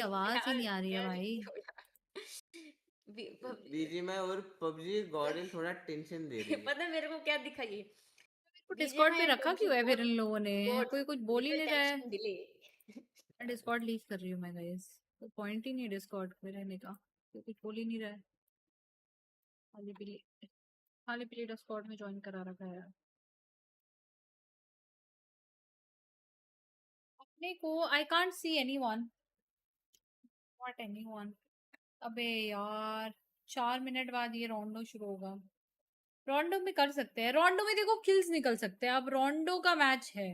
आवाज ही यार नहीं आ रही है क्या भाई। हो यार BGMI और पबजी गॉर्डन थोड़ा टेंशन दे रही है। पता है मेरे को क्या दिखा ये डिस्कॉर्ड बीजीएमआई पे एंड रखा पबजी क्यों है फिर इन बोथ लोगों ने? बोथ कोई कुछ बोल ही लिटिल नहीं रहा है। टेंशन डिले डिस्कॉर्ड लीव कर रही हूँ मैं गाइस, तो पॉइंट ही नहीं है डिस्कॉर्ड पे रहने का। तो कुछ बोल ही नहीं रहा है। खाली पीली डिस्कॉर्ड में ज्वाइन करा रखा है यार। अपने को I can't see anyone, not anyone. अबे यार 4 मिनट बाद ये रोंडो शुरू होगा। रोंडो में कर सकते हैं, रोंडो में देखो किल्स निकल सकते हैं, अब रोंडो का मैच है।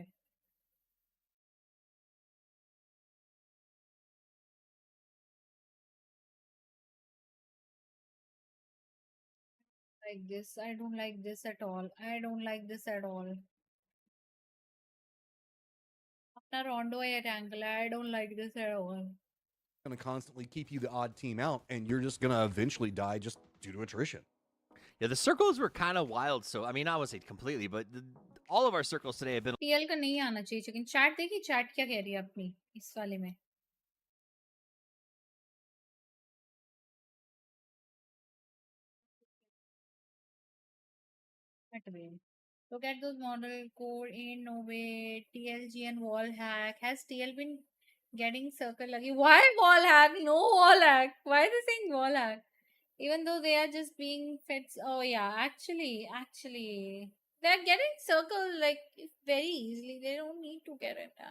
Like this, I don't like this at all. I don't like this at all. अपना रोंडो है angle, I don't like this at all. Going to constantly keep you the odd team out, and you're just going to eventually die just due to attrition. Yeah, the circles were kind of wild. So, I mean, I would say completely, but all of our circles today have been. PL का नहीं आना चाहिए, लेकिन chat देखी, chat क्या कह रही है अपनी इस वाले में। Look at those model core, ain't no way. TLG and wall hack. Has TL been getting circle lagi? Why wall hack? No wall hack. Why are they saying wall hack? Even though they are just being fits. Oh yeah, actually, they're getting circle like very easily. They don't need to get it.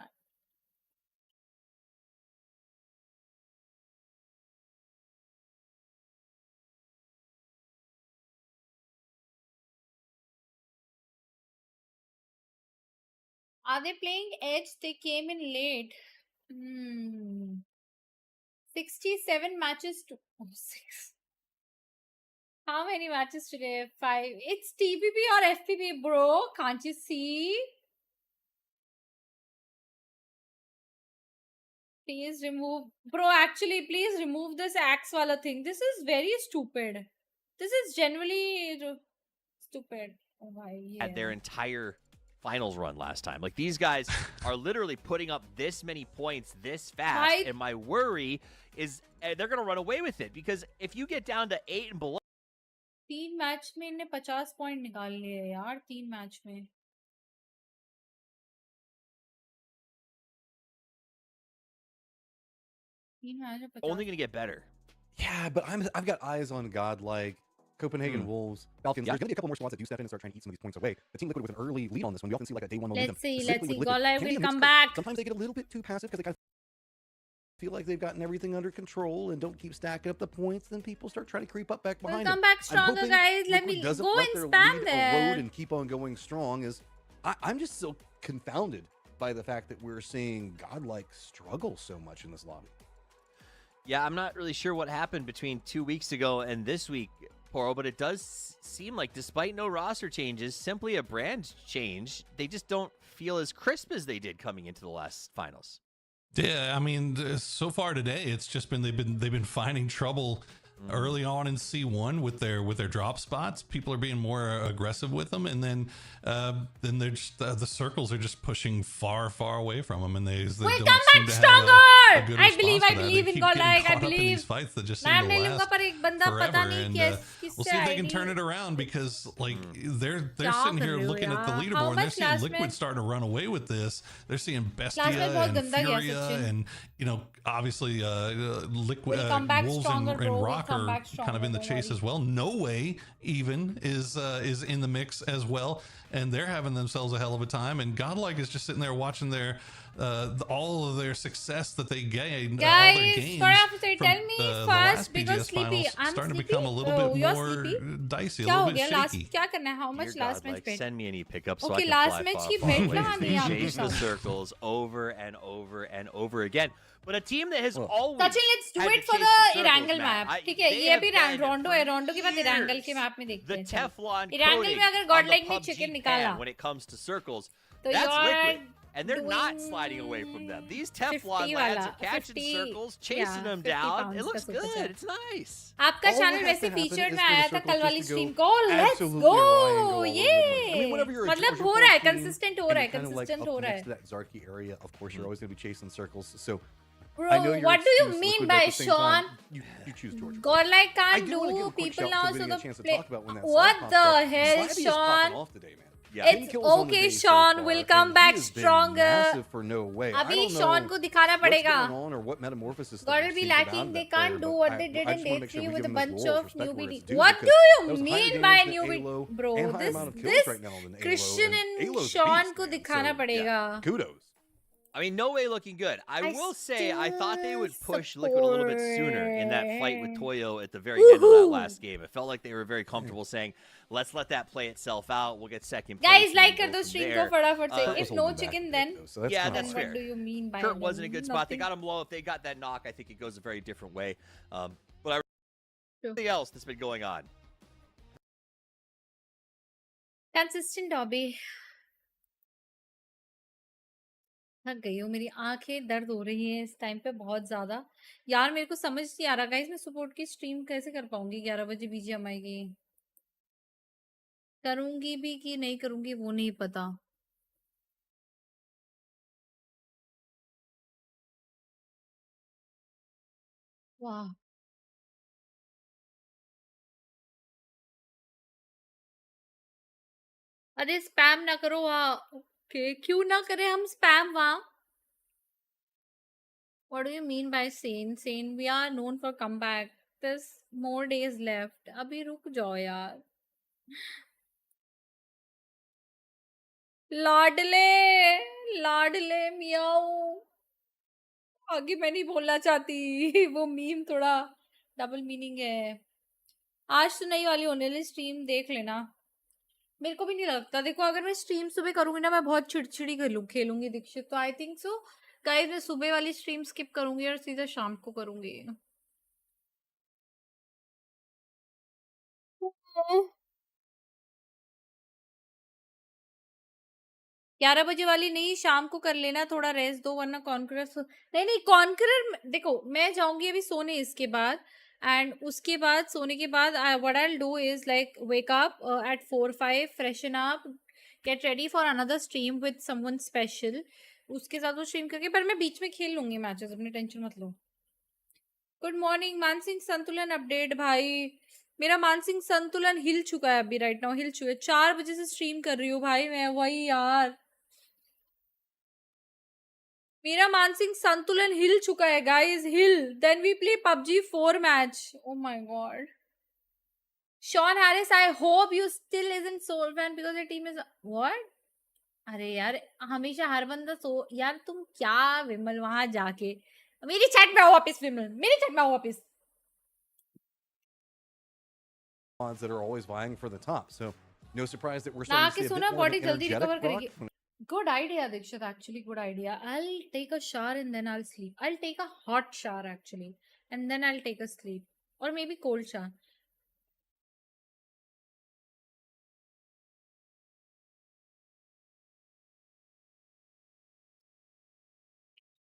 Are they playing edge? They came in late. 67 matches to 6. How many matches today? 5. It's TPP or FPP, bro. Can't you see? Please remove. Bro, actually, please remove this axe wala thing. This is very stupid. This is genuinely stupid. Oh my, yeah. At their entire finals run last time. Like, these guys are literally putting up this many points this fast. And my worry is they're going to run away with it. Because if you get down to 8 and below. 3 match में इन्हें 50 point निकाल लिए यार, 3 match में। Only going to get better. Yeah, but I've got eyes on God like Copenhagen Wolves, Falcons. There's going to be a couple more squads that do step in and start trying to eat some of these points away. The Team Liquid with an early lead on this one. We often see like a day one momentum. Let's see. Golai will come back. Sometimes they get a little bit too passive because they kind of feel like they've gotten everything under control and don't keep stacking up the points. Then people start trying to creep up back behind. We'll come back stronger, guys. Let me go and spam there. And keep on going strong. I'm just so confounded by the fact that we're seeing Godlike struggle so much in this lobby. Yeah, I'm not really sure what happened between 2 weeks ago and this week, Poro, but it does seem like despite no roster changes, simply a brand change, they just don't feel as crisp as they did coming into the last finals. Yeah, I mean, so far today, it's just been they've been finding trouble early on in C1 with their drop spots. People are being more aggressive with them, and then they're just the circles are just pushing far away from them, and they we'll don't come seem back to stronger. have a good I believe they in keep God. getting Like, I caught up in believe. these fights that just seem to last forever, and we'll see if they can turn it around, because like they're sitting here looking at the leaderboard and they're seeing Liquid starting to run away with this. They're seeing Bestia and Furia and obviously Liquid Wolves and Rock are kind of in the chase as well. No Way even is in the mix as well, and they're having themselves a hell of a time. And Godlike is just sitting there watching their all of their success that they gained, guys, all their games tell me the fast last because PGS sleepy. finals I'm starting sleepy. to become a little bit more sleepy? dicey, a क्या little हो bit गया? shaky. क्या करना है? How much Dear last God, match bet? send me any pickups so I Okay, can last fly match far, की far bet away. कहाँ They दी आपके chase the साथ? circles over and over and over again. But a team that has always Sachin, let's do had it to for chase the circles, Irangle Matt. map. ठीक है, They ये have भी been रोंडो है, for रोंडो के बाद इरांगल years के map में देखते the हैं। चलो। Teflon इरांगल coating में अगर on the Godlike ने PUBG chicken pan निकाला, when it comes to circles, तो that's you are Liquid. And they're not sliding away from them. These Teflon lads are catching circles, chasing them down. It looks good. It's nice. आपका All channel that has वैसे to happen featured is में for the आया था circles कल just वाली to go stream को। Let's absolutely go, awry and go all over the place. I mean, whenever you're a मतलब Georgia हो Pro रहा है, team consistent हो and रहा है, you're kinda like consistent up हो रहा next to है। that Zarky area, of course, you're always going to be chasing circles. So Bro, I know your what do you excuse, mean Liquid, but by at the same time, Sean? you choose Georgia. Godlike I can't do want to give do a quick people shout now, because we so didn't get the a chance to play. talk about when that What slide popped the up. hell, Slivey is Sean? popping off today, man. Yeah. It's okay, Sean will come back stronger. For no way. I अभी don't know Sean को दिखाना what's पड़ेगा. going on or what metamorphosis that Gotta we're be seeing come out lacking. of They that player, can't do but what they I did in just day wanna make sure 3 we with give a him his bunch roles, of respect where newbie. it's due, What because do that you was higher mean by damage than newbie, Alo bro? and higher amount of kills This right now than Alo, Christian and and Alo's a Sean beast, को man. दिखाना So, पड़ेगा. kudos. I mean, no way looking good. I I will say, I thought they would still push Liquid a little bit sooner in that fight with support. Toyo at the very end of that last game. It felt like they were very comfortable saying, let's let that play itself out. We'll get second place. Guys, and then like go कर दो from stream there. को फटाफट से. Kurt was If no holding back chicken, a bit, then though, so that's Yeah, kinda that's what fair. do you mean by Kurt wasn't in a then? good spot. They Nothing. got him low. If they got that knock, I think it goes a very different way. But everything else that's been going on. Consistent Dobby. थक गई हूँ, मेरी आंखें दर्द हो रही हैं इस टाइम पे बहुत ज्यादा. यार मेरे को समझ नहीं आ रहा गाइस, मैं सपोर्ट की स्ट्रीम कैसे कर पाऊंगी 11 बजे बीजीएमआई की. करूंगी भी कि नहीं करूंगी वो नहीं पता. वाह. अरे स्पैम ना करो वहाँ. ओके, क्यों ना करें हम स्पैम वहाँ? What do you mean by sane? Sane, we are known for comeback. There's more days left. अभी रुक जाओ यार. लाडले, लाडले मियाऊ. आगे मैं नहीं बोलना चाहती. वो मीम थोड़ा डबल मीनिंग है. आज तो नहीं वाली होने वाली स्ट्रीम देख लेना. मेरे को भी नहीं लगता. देखो अगर मैं स्ट्रीम सुबह करूंगी ना मैं बहुत चिड़चिड़ी खेलूंगी दीक्षित. तो आई थिंक सो गाइस मैं सुबह वाली स्ट्रीम स्किप करूंगी और सीधा शाम को करूंगी. 11 बजे वाली नहीं, शाम को कर लेना. थोड़ा रेस्ट दो वरना कॉन्करर. नहीं नहीं कॉन्करर देखो मैं जाऊंगी अभी सोने इसके बाद. एंड उसके बाद सोने के बाद what I will do is like wake up at 4-5, freshen up, get ready for another stream with someone special. उसके साथ वो स्ट्रीम करके पर मैं बीच में खेल लूंगी मैचेस, अपनी टेंशन मत लो. Good morning Mansingh. संतुलन अपडेट भाई. मेरा मानसिक संतुलन हिल चुका है अभी. राइट नाउ हिल चुका है. 4 बजे से स्ट्रीम कर रही हूँ भाई मैं. वही यार मेरा मानसिक संतुलन हिल चुका है गाइस. हिल. Then we play PUBG 4 match. Oh my god. Shawn Harris, I hope you still isn't Soul fan because your team is what. अरे यार हमेशा हर बंदा यार तुम क्या विमल वहां जाके मेरी चैट में आओ वापस. विमल मेरी चैट में आओ वापस. Odds that are always vying for the top, so no surprise that we're ना starting to के see a सुना bit more of body an जल्दी energetic रिकवर Brock करेगी. when Good idea, Dikshit. Actually, good idea. I'll take a shower and then I'll sleep. I'll take a hot shower actually, and then I'll take a sleep, or maybe cold shower.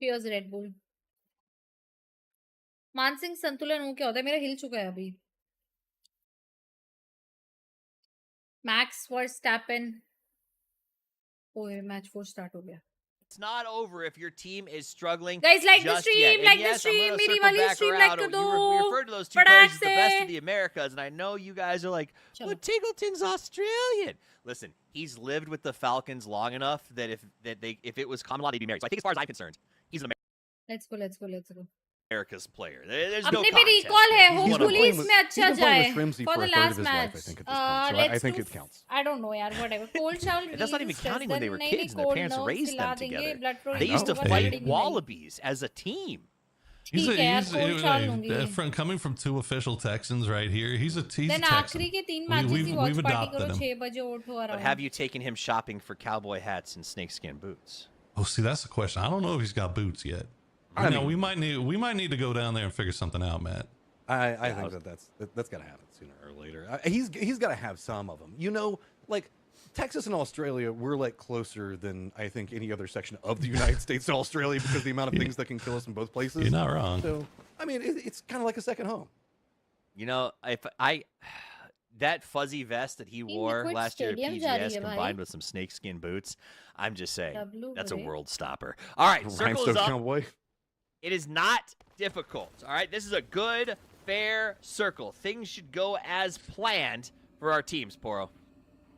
Here's Red Bull. मानसिक संतुलन हो क्या होता है? मेरा हिल चुका है अभी. Max Verstappen. Oh, match 4 start हो गया. It's not over if your team is struggling. Guys, like the just stream, yet. And like the yes, stream, I'm gonna मेरी circle वाली back stream around. like कर We दो. referred to those two फटाक players as the best से. of the Americas, and I know you guys are like, चलो. but Tingleton's Australian. Listen, he's lived with the Falcons long enough that if it was common law, they'd be married. So I think as far as I'm concerned, he's an Let's go, let's go, let's go. America's player. There's no अपने पे contest recall there. है. He's He's one been of Hopefully playing with, इसमें he's अच्छा been playing जाए. with Shrimsy For for the a third last of his life, I match. think, at this point. So I Let's think do. it counts. I don't know यार. Whatever. Cold shower. And that's not even counting when they were kids and their parents raised them together. They I used to know. fight Hey. wallabies as a team. He's ठीक है यार, cold shower लूंगी. coming from 2 official Texans right here. He's a Then Texan. आखिरी के 3 matches ही we've watch party adopted करो. him. 6 बजे उठो But आराम. have you taken him shopping for cowboy hats and snakeskin boots? Oh, see, that's the question. I don't know if he's got boots yet. I No, mean- we might need to go down there and figure something out, Matt. I think that's got to happen sooner or later. He's got to have some of them. You know, like Texas and Australia, we're like closer than I think any other section of the United States to Australia because of the amount of things that can kill us in both places. You're not wrong. So, I mean, it's kind of like a second home. You know, that fuzzy vest that he wore Liquid last year at Stadium जा रही PGS है भाई. combined with some snakeskin boots, I'm just saying, W that's a बड़े. world stopper. All right, circle is Rhinestone up. Cowboy. It is not difficult. All right, this is a good, fair circle. Things should go as planned for our teams, Poro.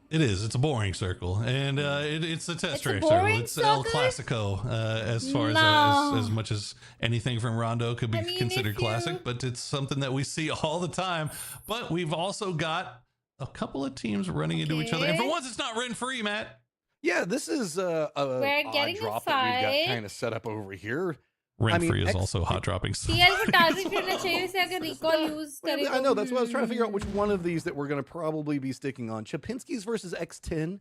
It is. It's a boring circle, and it's a test It's a track circle. boring It's El circle? Clasico, as far No. as much as anything from Rondo could be I mean, considered if you- classic, but it's something that we see all the time. But we've also got a couple of teams running into each other, and for Okay. once, it's not rent free, Matt. Yeah, this is a We're odd getting a drop that we've got fight. kind of set up over here. Rent free mean, is also hot dropping. TL को target करना चाहिए इसे अगर recall use Well, करे I तो, know, that's why I was trying to figure out which one of these that we're going to probably be sticking on. Chapinski's versus X10.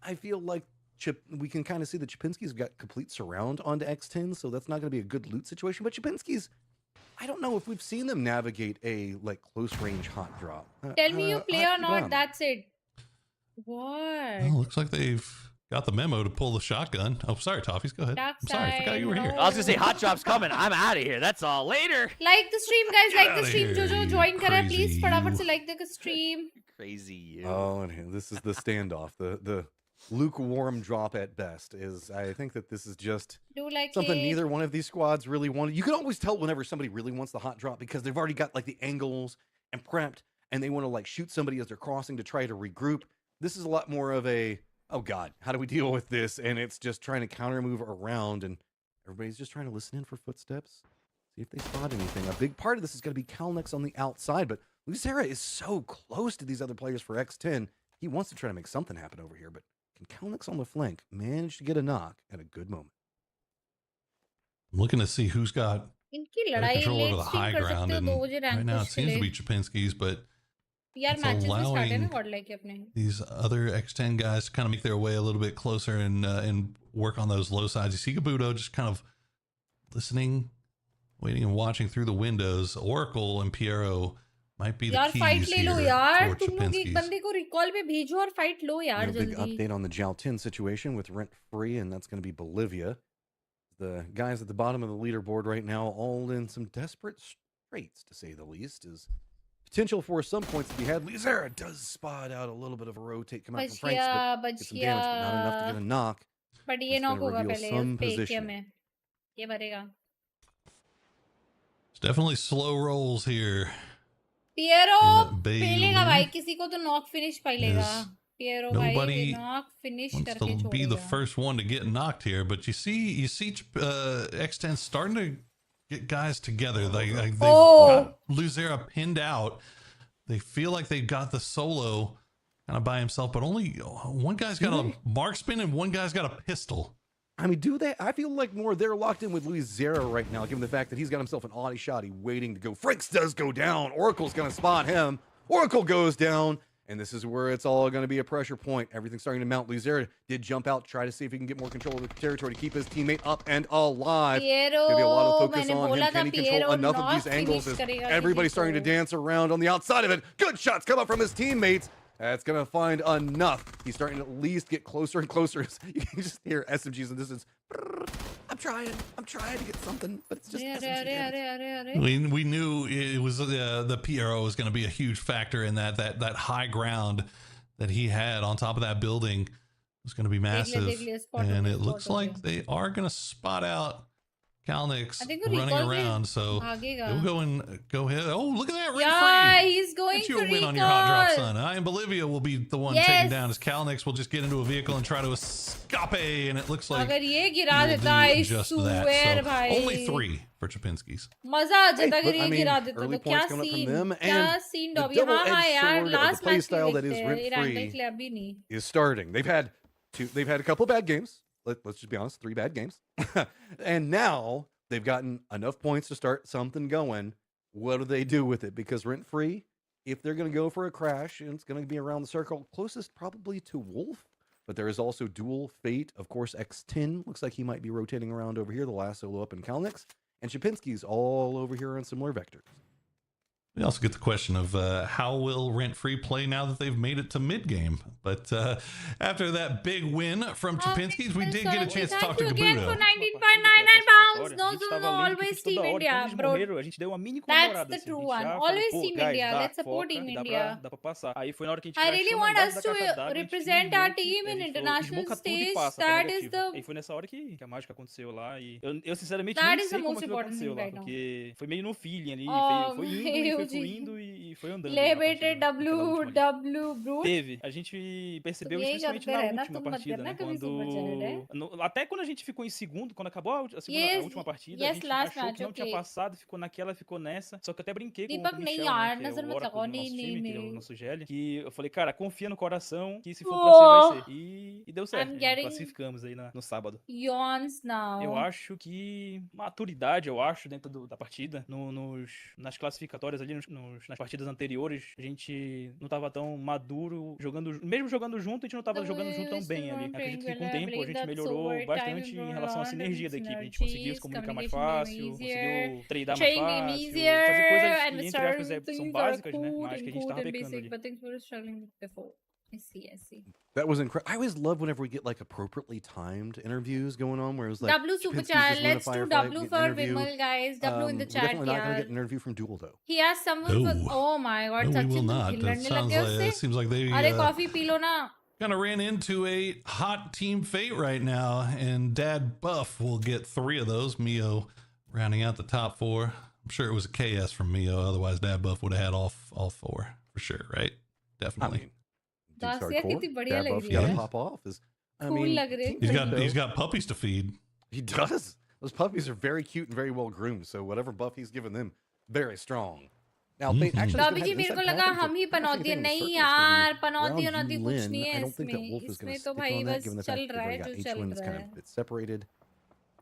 I feel like we can kind of see that Chapinski's got complete surround onto X10, so that's not going to be a good loot situation. But Chapinski's, I don't know if we've seen them navigate a like close range hot drop. Tell me you play or keep not, on. that's it. What? Well, looks like they've got the memo to pull the shotgun. Oh, sorry, Toffees. Go ahead. Dark I'm sorry. I forgot you were side, here. no. I was gonna say hot drop's coming. I'm out of here. That's all. Later. Like the stream, guys. Like the outta stream. here, जो you join करा है, please crazy फटाफट you. से like the stream. Crazy you. Oh, and this is the standoff. The lukewarm drop at best is. I think that this is just Do like something it. neither one of these squads really wanted. You can always tell whenever somebody really wants the hot drop because they've already got like the angles and prepped, and they want to like shoot somebody as they're crossing to try to regroup. This is a lot more of a, oh God, how do we deal with this? And it's just trying to counter move around, and everybody's just trying to listen in for footsteps, see if they spot anything. A big part of this is going to be Kalnix on the outside, but Lucera is so close to these other players for X10. He wants to try to make something happen over here, but can Kalnix on the flank manage to get a knock at a good moment? I'm looking to see who's got इनकी better लड़ाई control over late the stream high कर ground, सकते हो and 2 बजे right rank now it push के seems to लिए. be Chapinski's, but यार it's matches भी start है allowing ना godlike के अपने. these other X10 guys to kind of make their way a little bit closer and work on those low sides. You see Kabuto just kind of listening, waiting and watching through the windows. Oracle and Piero might be the यार fight keys ले लो here यार. for तुम लोग एक Chapinski's. बंदे को recall पे भेजो और fight लो यार Big जल्दी. update on the Jiao 10 situation with Rent Free, and that's going to be Bolivia. The guys at the bottom of the leaderboard right now, all in some desperate straits, to say the least, is potential for some points to be had. Lizera does spot out a little bit of a rotate come out from Franks, but get some damage, but not enough to get a knock. But ये It's knock gonna होगा reveal पहले some उस पे क्या positioning. में. ये भरेगा. It's definitely slow rolls here. Piro in the पेलेगा Bailey. भाई किसी को तो knock finish पालेगा. Yes. पियरो भाई Nobody knock finish Wants करके to be the छोड़ेगा. first one to get knocked here, but you see X10 starting to get guys together. They've got Luzera pinned out. They feel like they've got the solo kind of by himself, but only one guy's got a marksman and one guy's got a pistol. I mean, do they? I feel like more they're locked in with Lizera right now, given the fact that he's got himself an Audi shotty waiting to go. Franks does go down. Oracle's going to spot him. Oracle goes down. And this is where it's all going to be a pressure point. Everything's starting to mount. Luzera did jump out, try to see if he can get more control of the territory to keep his teammate up and alive. There'll be a lot of focus on him. Can he control enough of these angles as everybody's starting to dance around on the outside of it? Good shots come up from his teammates. That's going to find enough. He's starting to at least get closer and closer. You can just hear SMGs and this is, I'm trying to get something, but it's just SMG damage. We knew it was the PRO was going to be a huge factor in that high ground that he had on top of that building was going to be massive. And it looks like they are going to spot out Kalnix running around, so they'll go ahead. Oh, look at that! Yeah, he's going Get you for a win on your hot drop, recall. son. I and Bolivia will be the one taken down as Kalnix will just get into a vehicle and try to escape, and it looks like अगर ये गिरा he will देता do I just swear that. So भाई. only 3 for Chapinski's. मजा आ जाता Hey, अगर but, ये I mean, गिरा देता early तो क्या points coming up from scene them, क्या and सीन the डॉबी हाँ हाँ double-edged यार sword of the last play match style that is देखते हैं ये rent-free रैंक के लिए अभी नहीं. is starting. They've had a couple bad games. Let's just be honest, 3 bad games. And now they've gotten enough points to start something going. What do they do with it? Because Rent Free, if they're going to go for a crash, and it's going to be around the circle, closest probably to Wolf. But there is also Dual Fate. Of course, X10 looks like he might be rotating around over here. The last solo up in Kalnix. And Chapinski's all over here on similar vectors. We also get the question of how will Rent Free play now that they've made it to mid game. But after that big win from Chapinski's, we did get a chance to talk to Thank you again for Kabuto. 19.99 pounds. No, always Team India, bro. A gente deu uma mini That's comemorada, the assim, true a gente one. já falou, Always pô, Team guys, India. dá, Let's support foca, Team dá India. dá pra passar. Aí foi na hora que a gente I really crashou na want base us da to caixa d'água, a gente represent our desligou, team a in gente falou, international esmoca tudo e stage. passa, tá That is negativo. the Aí foi nessa hora que a mágica aconteceu lá e eu sinceramente That nem is sei the como most aquilo important aconteceu thing lá, right now. porque foi meio no feeling ali, Oh, foi indo, meu foi G. fluindo e foi andando ले a बेटे partida naquela última ali. W brute. Teve. A gente तुम percebeu यही especialmente करते na रहना, última तुम मत partida, करना né? कभी सुपर चैलेंज है. Até quando a gente ficou em segundo, quando acabou a Yes, última partida, a yes, gente last achou match, que não tinha okay. passado, ficou naquela, ficou nessa. Só que eu até brinquei com Deepak o नहीं Michel, né? यार Que é नजर o मत Oracle लगाओ, do नहीं nosso नहीं time, que ele é o नहीं. nosso GL. Que eu falei, cara, confia no coração, que se for pra ser, vai ser. E deu certo. I'm E getting classificamos aí no sábado. yawns Eu now. acho que maturidade, eu acho, dentro da partida, nas classificatórias ali, nas partidas anteriores, a gente não tava tão maduro jogando, mesmo jogando junto, a gente não tava The jogando junto way tão we still bem ali. weren't Acredito playing que com o well, I tempo a believe gente that's melhorou over time bastante improved em a relação à lot, sinergia da and equipe. A gente conseguiu se synergies, comunicar mais communication became fácil, easier, conseguiu treinar mais training became fácil, easier, fazer coisas and que, entre certain aspas, são things are básicas, né? cool Mas que a gente and tava pecando basic, ali. but things we were struggling with before. I see. That was incredible. I always love whenever we get like appropriately timed interviews going on, where it was like W super Chapinski's chat. just win a Let's do firefight, W get for an interview. Vimal, guys. W in the We're chat, definitely not going to yaar. get an interview from Duel though. He has someone for. No. Oh my god, No, we will Sachin, तुम not. फिर That लड़ने लग sounds गए like उससे? it seems like they अरे coffee P low ना. kind of ran into a hot team fate right now, and Dad Buff will get 3 of those. Mio rounding out the top 4. I'm sure it was a KS from Mio. Otherwise, Dad Buff would have had all 4 for sure, right? Definitely. Dude's दासिया hardcore. कितनी बढ़िया Dad लग Buff's रही gotta है. pop off. I Cool mean, लग रही है. Team He's Fight, got puppies to feed. he does. Those puppies are very cute and very well groomed. So whatever buff he's given them, very strong. Now, they actually तो अभी जी मेरे को लगा हम ही पनौती है. नहीं यार, पनौती होनौती कुछ नहीं है I don't think that इसमें. Wolf is going इसमें to तो stick भाई on that, बस given the चल fact that रहा they've है already जो got चल H1 that's रहा kind of है. a bit separated.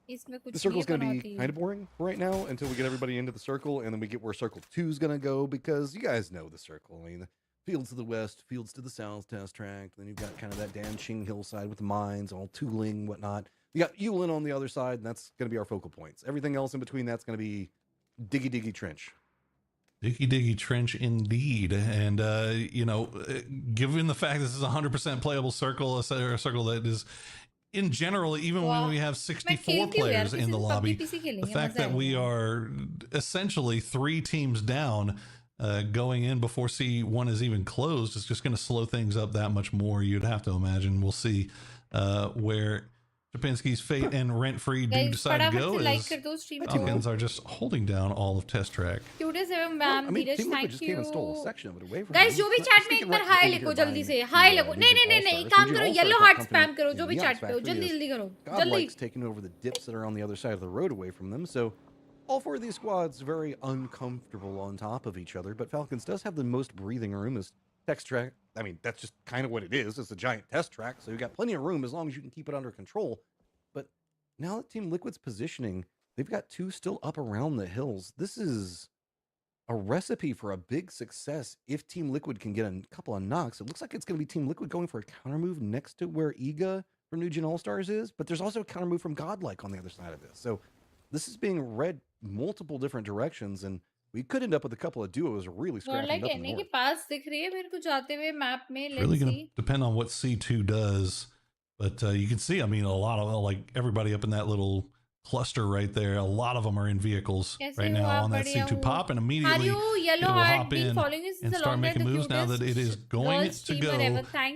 इसमें कुछ The नहीं circle's है going to be Panauti. kind of boring right now until we get everybody into the circle, and then we get where circle 2 is going to go, because you guys know the circle. I mean, the fields to the west, fields to the south, test track. Then you've got kind of that Danqing hillside with the mines, all tooling, whatnot. You got Yulin on the other side, and that's going to be our focal points. Everything else in between that's going to be diggy trench. Diggy trench indeed. And, given the fact this is a 100% playable circle, a circle that is, in general, even when we have 64 players in the lobby, the fact that we are essentially 3 teams down going in before C1 is even closed is just going to slow things up that much more. You'd have to imagine. We'll see where Chapinski's fate and Rent Free do decide to go, as Falcons are just holding down all of Test Track. Team Liquid just came and stole a section of it away from guys him. जो भी chat में एक बार हाय लिखो जल्दी से. हाय लिखो. नहीं काम करो. येलो हार्ट स्पैम करो जो भी चैट पे हो. जल्दी करो. Godlike's taking over the dips that are on the other side of the road away from them, so all 4 of these squads very uncomfortable on top of each other, but Falcons does have the most breathing room as test track. I mean, that's just kind of what it is. It's a giant test track, so you got plenty of room as long as you can keep it under control. But now that Team Liquid's positioning, they've got 2 still up around the hills. This is a recipe for a big success if Team Liquid can get a couple of knocks. It looks like it's going to be Team Liquid going for a counter move next to where Iga from New Gen All-Stars is, but there's also a counter move from Godlike on the other side of this. So this is being read multiple different directions, and we could end up with a couple of duos really scrapping up in the north. के पास दिख रही है मेरे को जाते हुए map में. It's really going to depend on what C2 does, but you can see, I mean, a lot of, like, everybody up in that little cluster right there, a lot of them are in vehicles right now on that C2 pop, and immediately it will hop in and start making moves now that it is going to go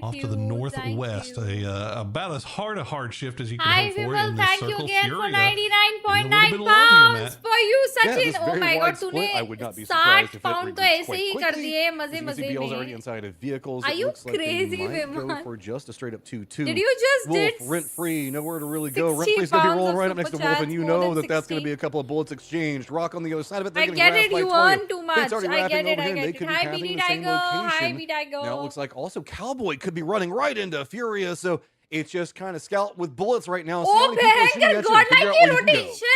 off to the northwest. About as hard a hard shift as you can hope for in this circle. Thank you again for Furia, 99.9 pounds for you, Sachin. Yeah, oh my god, I would not be तूने surprised 60 if it pound तो reduced ऐसे ही quite कर quickly. दिए मजे As you can see, मजे BL's already में. inside of vehicles. Are It you looks like crazy, they might go Viman? for just a straight up 2-2. Did you just Wolf, did Rent Free, nowhere to really go. Rent 60 Free's going to be pounds rolling of right up next to super Wolf, and chats, you more know than that that's going to 60. be a couple of bullets exchanged. Rock on the other side of it. They're I getting get grasped it, by you Toyo. want too much. Fit's already I wrapping get it, over I him. get They it. could be Hi, pathing in BD the same Daigo. Hi, location. BD Daigo. Now it looks like also Cowboy could be running right into Furia, so it's just kind of scout with bullets right now. See how Oh, many people are shooting Behengar, at you and figure godlike out where you can go. rotation.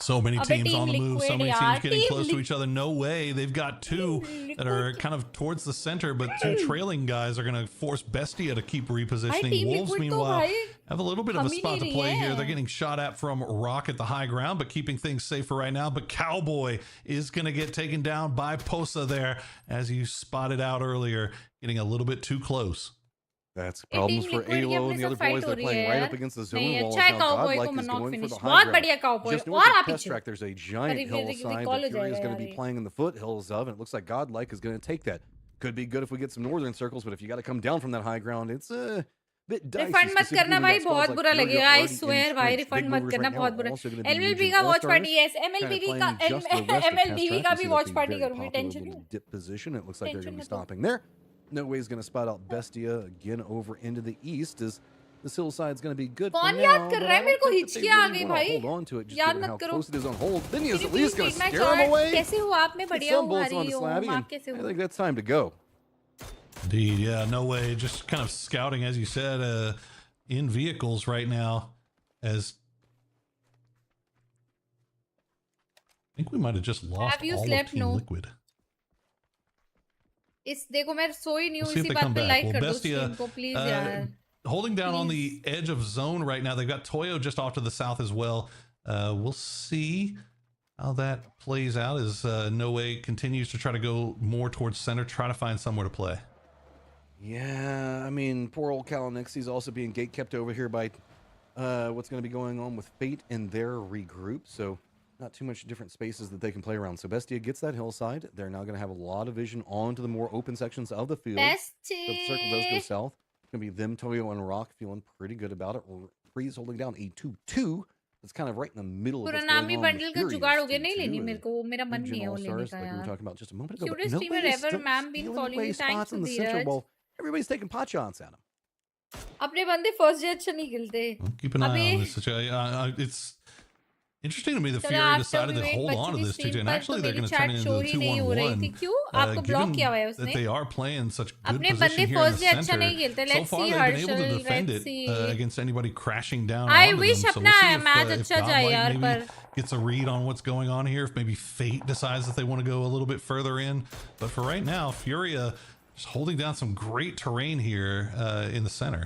So many Abhi teams Team on the move, so Liquid, many yaar. teams getting Team close to each other. No way. They've got 2 that are kind of towards the center, but 2 trailing guys are going to force Bestia to keep repositioning. Team Wolves, Liquid meanwhile, to bhai, have a little bit of a hum hi spot to nahi play rahe here. hain. They're getting shot at from Rock at the high ground, but keeping things safe for right now. But Cowboy is going to get taken down by Posa there, as you spotted out earlier, getting a little bit too close. That's ये problems Team for Liquid की ALO अपने and the other साथ fight boys. हो They're रही playing है right यार. up against the zone नहीं, walls. अच्छा है Now Cowboy Godlike को is knock going for finish. the बहुत high ground. बढ़िया Cowboy. Just north और of आप Test पीछे. Track, there's a giant hillside recall that हो Fury is जाएगा going to be यार ये. playing in the foothills of, and it looks like Godlike is going to take that. Could be good if we get some northern circles, but if you got to come down from that high ground, it's bit dicey. Refund मत Specifically, करना we भाई, got squads बहुत like बुरा Furia लगेगा, आई already swear भाई, entrenched. Big refund मत movers करना, right now बहुत are बुरा। also going to be MLB Legion का watch All-Stars. Party, yes Kind MLB of का playing just the rest of एमएलबीवी Test का Track. भी We see that watch being party very करूंगी, popular tension little नहीं। dip position. It looks like they're tension going to be मत लो। stopping there. No way is going to spot out Bestia again over into the east as this hillside's going to be good for कौन now. याद कर But रहा I है? मेरे don't को think that they हिचकियाँ uh really गई want to भाई, hold on to it just याद given मत how करो। close it is on hold. Then he is Can at you least please going to read my scare him chart? away. कैसे हो आप? मैं Get बढ़िया some हूँ, bullets हरी onto हूँ, Slabby, आप and कैसे I हो? think that's time to go. Indeed, yeah, no way. Just kind of scouting, as you said, in vehicles right now. As I think we might have just lost Have you all of slept? Team No. Liquid. इस देखो मैं सोई नहीं We'll हूँ, see if इसी they बात come पे back. Like Well, कर दो Bestia, स्ट्रीम को प्लीज यार। holding down on Please. the edge of zone right now. They've got Toyo just off to the south as well. We'll see how that plays out as No Way continues to try to go more towards center, try to find somewhere to play. Yeah, I mean, poor old Kalanixi's also being gate kept over here by what's going to be going on with Fate and their regroup. So not too much different spaces that they can play around. So Bestia gets that hillside. They're now going to have a lot of vision onto the more open sections of the field. So if the circle does go south, it's going to be them, Toyo, and Rock feeling pretty good about it. Freeze holding down a 2-2. It's kind of right in the middle of what's पुरानामी going on bundle with का जुगाड़ हो गया, Furious नहीं लेनी 2-2. मेरे को, वो मेरा मन Legion नहीं है वो लेने All-Stars, का like we were यार। talking about just a moment ago. But Cutest nobody streamer is ever, still ma'am, been stealing following away you. Thanks, spots in the Central Dheeraj. Bowl. Everybody's taking pot shots at him. अपने बंदे first day अच्छा नहीं खेलते। Well, keep an eye अभी on this situation. It's interesting to me that चलो Fury after decided to Vivek hold बच्चों on to की this, TJ, stream and पर तो actually they're मेरी going to turn chat it show into ही नहीं हो रही थी। 2-on-1. क्यों? आपको ब्लॉक Given किया हुआ है that उसने? they are playing such good अपने position बंदे here in first the day अच्छा center, नहीं खेलते। so लेट्स far सी they've been able to Harshal, defend let's it सी। against anybody crashing down I onto wish them. So अपना we'll see match if अच्छा जाए Godlike यार, maybe पर gets a read on what's going on here, if maybe Fate decides that they want to go a little bit further in. But for right now, Furia just holding down some great terrain here in the center.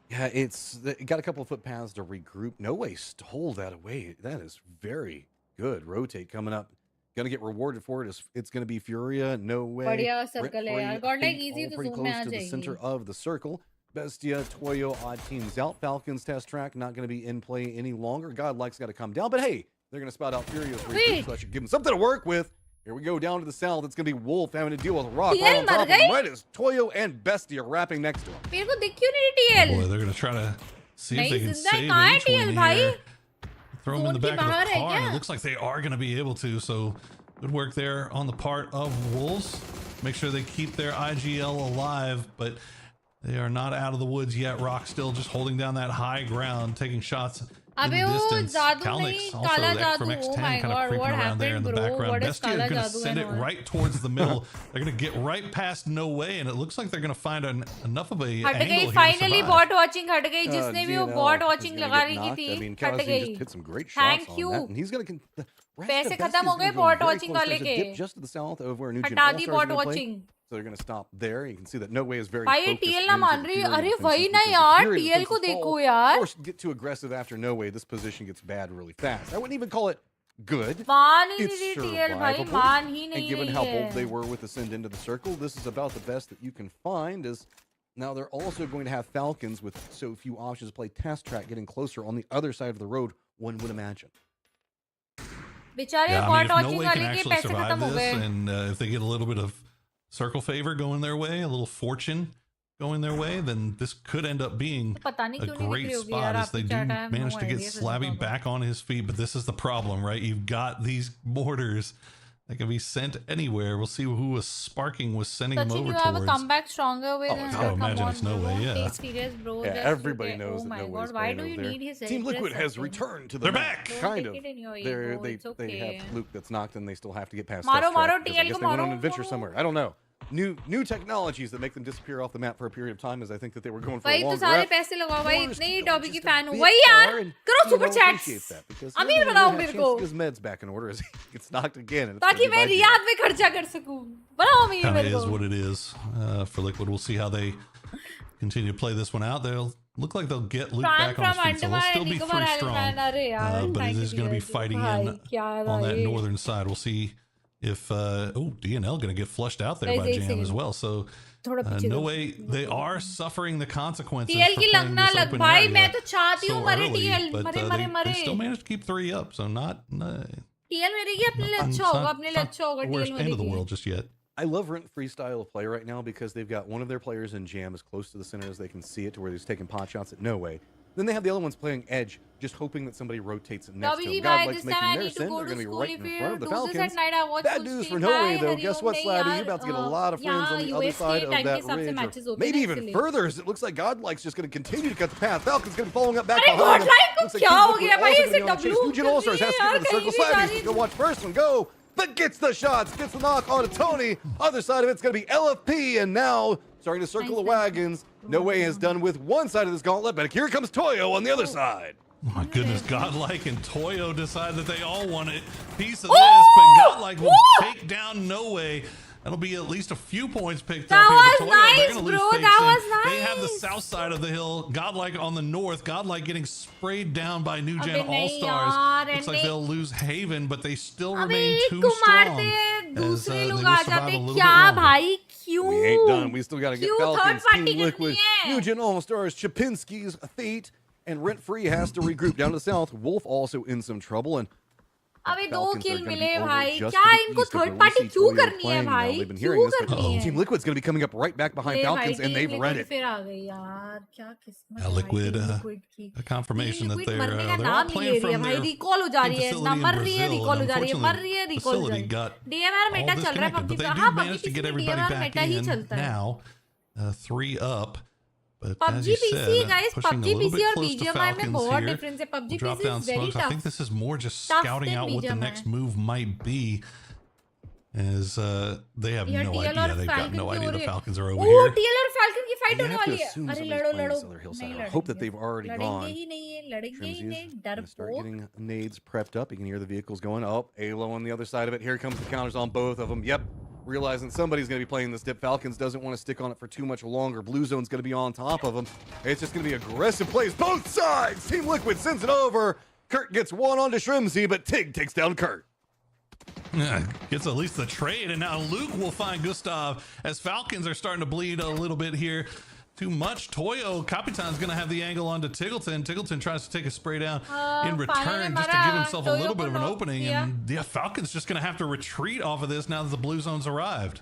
Yeah, it got a couple of footpaths to regroup. No way stole that away. That is very good. Rotate coming up. Gonna get rewarded for it. It's gonna be Furia. No way. बढ़िया circle है यार। Godlike Fate easy all तो pretty zone में close आ to the center जाएगी। of the circle. Bestia, Toyo, odd teams out. Falcons test track not going to be in play any longer. Godlike's got to come down, but hey, they're going to spot out Furious regroup, so that should give them something to work with. Here we go down to the south. It's going to be Wolf having to deal with Rock right on top of him. Right as Toyo and Bestia wrapping next to him. मेरे को दिख क्यों नहीं TL? Boy, they're going to try to see if नहीं they can जिंदा save कहाँ है each one TL भाई? here. Throw them in the zone के back of बाहर the है car, and क्या? it looks like they are going to be able to. So good work there on the part of Wolves. Make sure they keep their IGL alive, but they are not out of the woods yet. Rock still just holding down that high ground, taking shots in अबे the वो distance. जादू Kalnix नहीं, also काला that from जादू। X10 Oh my kind of god, creeping what around there in happened, the bro? background. What is Bestia is काला going to जादू send and it all? right towards the middle. They're going to get right past No Way, and it looks like they're going to find enough of a हट angle गई here to finally survive. Bot watching हट गई जिसने भी वो DNL bot is watching gonna लगा get रही knocked. थी I mean, हट Kazi गई just hit some great shots thank on you that, and he's going to. पैसे खत्म हो गए बॉट वाचिंग वाले के Just to the south of where Nugent हटा दी All-Stars bot gonna play. Watching So they're going to stop there. You can see that No Way is very भाई ये focused टीएल ना into मान the रही Fury अरे defenses वही ना because if यार Fury टीएल को defenses देखो fall, यार or get too aggressive after No Way, this position gets bad really fast. I wouldn't even call it good. मान ही It's नहीं रही टीएल भाई survivable. मान ही And नहीं given रही how bold they है were with the send into the circle, this is about the best that you can find. Is now they're also going to have Falcons with so few options to play test track, getting closer on the other side of the road, one would imagine. बेचारे Yeah, I bot mean, if No watching Way can वाले के actually पैसे survive खत्म हो this, गए and if they get a little bit of circle favor going their way, a little fortune going their way, then this could end up being पता नहीं a क्यों नहीं great निकली होगी spot यार as they आपकी do chat है manage to get Slabby back on his feet. But this is the problem, right? You've got these mortars that can be sent anywhere. We'll see who was sparking was sending them Sachin, over you have a towards. comeback stronger with Oh, him. I would Come imagine on, it's No bro. Way, Don't yeah. take serious, bro. Yeah, Just everybody okay. knows Oh that my No Way's god, why playing do over you there. need his Team address, Liquid has Sachin? returned to the They're map. back. Don't Kind take of. it in your They're, ego. they It's they okay. have Luke that's knocked, and they still have to get past Maro, test maro, track, because I TL guess ko they went on maro. an adventure somewhere. I don't know. New technologies that make them disappear off the map for a period of time, as I think that they were going for a भाई तो longer सारे rep. पैसे लगाओ भाई Mortars इतने ही keep going topic की just a fan हूँ bit वही यार far, and करो super TNL appreciates chats that, because अमीर nobody बनाओ really मेरे has को chance to get his meds back in order as he gets knocked again. And it's ताकि gonna मैं be रियाद में खर्चा कर सकूं बनाओ अमीर Kind of मेरे is को what it is for Liquid. We'll see how they continue to play this one out. They'll look like they'll get Luke Fran back on his from feet, so they'll Andaman still and be Nicobar three Island, strong. अरे यार But it thank is you going to be Dheeraj. fighting भाई in क्या on that भाई northern side. We'll see if DNL going to get flushed out there Guys, by एक Jam second. as well. So थोड़ा पीछे No करो। Way, they are suffering the consequences TL for की playing लगना this लग open भाई area मैं तो चाहती so हूँ मरे early, टीएल but मरे they, मरे they still मरे managed to keep 3 up. So not TL मेरे की अपने लिए it's अच्छा होगा अपने लिए अच्छा होगा the worst टीएल end मेरे of the की world just yet. I love Rent-Free style of play right now because they've got one of their players in jam as close to the center as they can see it to where he's taking pot shots at no way. Then they have the other ones playing edge, just hoping that somebody rotates it next to him. Godlike's making their send. They're going to be right in front of the Falcons. Bad news for No Way, though. Guess what, Slabby? You're about to get a lot of friends on the other side of that ridge. Or maybe even further, as it looks like Godlike's just going to continue to cut the path. Falcons going to be following up back behind him. Looks like Nugent All-Stars has to get in the circle. Slabby's going to watch first one go. But gets the shots, gets the knock on Tony. Other side of it's going to be LFP, and now starting to circle the wagons. No Way is done with one side of this gauntlet, but here comes Toyo on the other side. Oh my goodness, Godlike and Toyo decide that they all want a piece of this, but Godlike will take down No Way. That'll be at least a few points picked up here. That But was Toyo, they're nice, gonna bro. lose face That in. was They have the nice. south side of the hill, Godlike on the north. Godlike getting sprayed down by New Gen Abhi nahi All-Stars. yaar, Looks like and they'll lose Haven, but they still अबे remain एक too को strong. मारते as, दूसरे they लोग will uh survive a जाते little क्या bit longer. भाई क्यों We ain't done. We still got to get क्यों Falcons, third party Team Liquid, करनी है? Nugent All-Stars, Chapinski's Fate, and Rent-Free has to regroup down to the south. Wolf also in some trouble, and अबे दो Falcons are kill gonna be मिले over भाई just क्या to the इनको east of third where we party see क्यों Toyo करनी है playing now. भाई They've been क्यों hearing this, but करनी है Team Liquid's going to be coming up right back behind अरे Falcons, भाई and they've Team read Liquid it. फिर आ गई यार क्या किस्मत Yeah, है भाई Liquid, Team Liquid की a confirmation Team that Liquid मरने का they're all नाम नहीं ले playing रही है from भाई their रिकॉल हो जा रही है facility ना in मर रही है Brazil, रिकॉल and हो जा रही है मर रही है रिकॉल हो जा facility रही got है डीएमआर all मेटा चल रहा है disconnected, पबजी but पे they हाँ do PUBG manage to PC get में everybody DMR back Meta he in चलता है now. 3 up. But as PUBG you PC said, guys pushing a PUBG little PC bit और close to BGMI में Falcons बहुत here. Difference है PUBG Drop PC down is very smokes. I think tough this is more just Tough scouting than out what the BGMI. next move might be. As they have यार no TL idea. और They've got falcon no की idea हो the रही है Falcons are over oh here. TL और falcon की fight You होने have to वाली है assume अरे somebody's लड़ो playing लड़ो this other hillside. नहीं I hope that लड़ेंगे they've already लड़ेंगे gone. ही नहीं है लड़ेंगे ही Trimsies नहीं gonna start डरपोक getting nades prepped up. You can hear the vehicles going up. Alo on the other side of it. Here comes the counters on both of them. Yep. Realizing somebody's going to be playing this dip. Falcons doesn't want to stick on it for too much longer. Blue Zone's going to be on top of them. It's just going to be aggressive plays. Both sides. Team Liquid sends it over. Kurt gets one onto Shrimsy, but Tig takes down Kurt. Yeah, gets at least the trade, and now Luke will find Gustav as Falcons are starting to bleed a little bit here. Too much. Toyo, Capitan's going to have the angle onto Tiggleton. Tiggleton tries to take a spray down in return just to give himself a little bit of an opening. And yeah, Falcon's just going to have to retreat off of this now that the Blue Zone's arrived.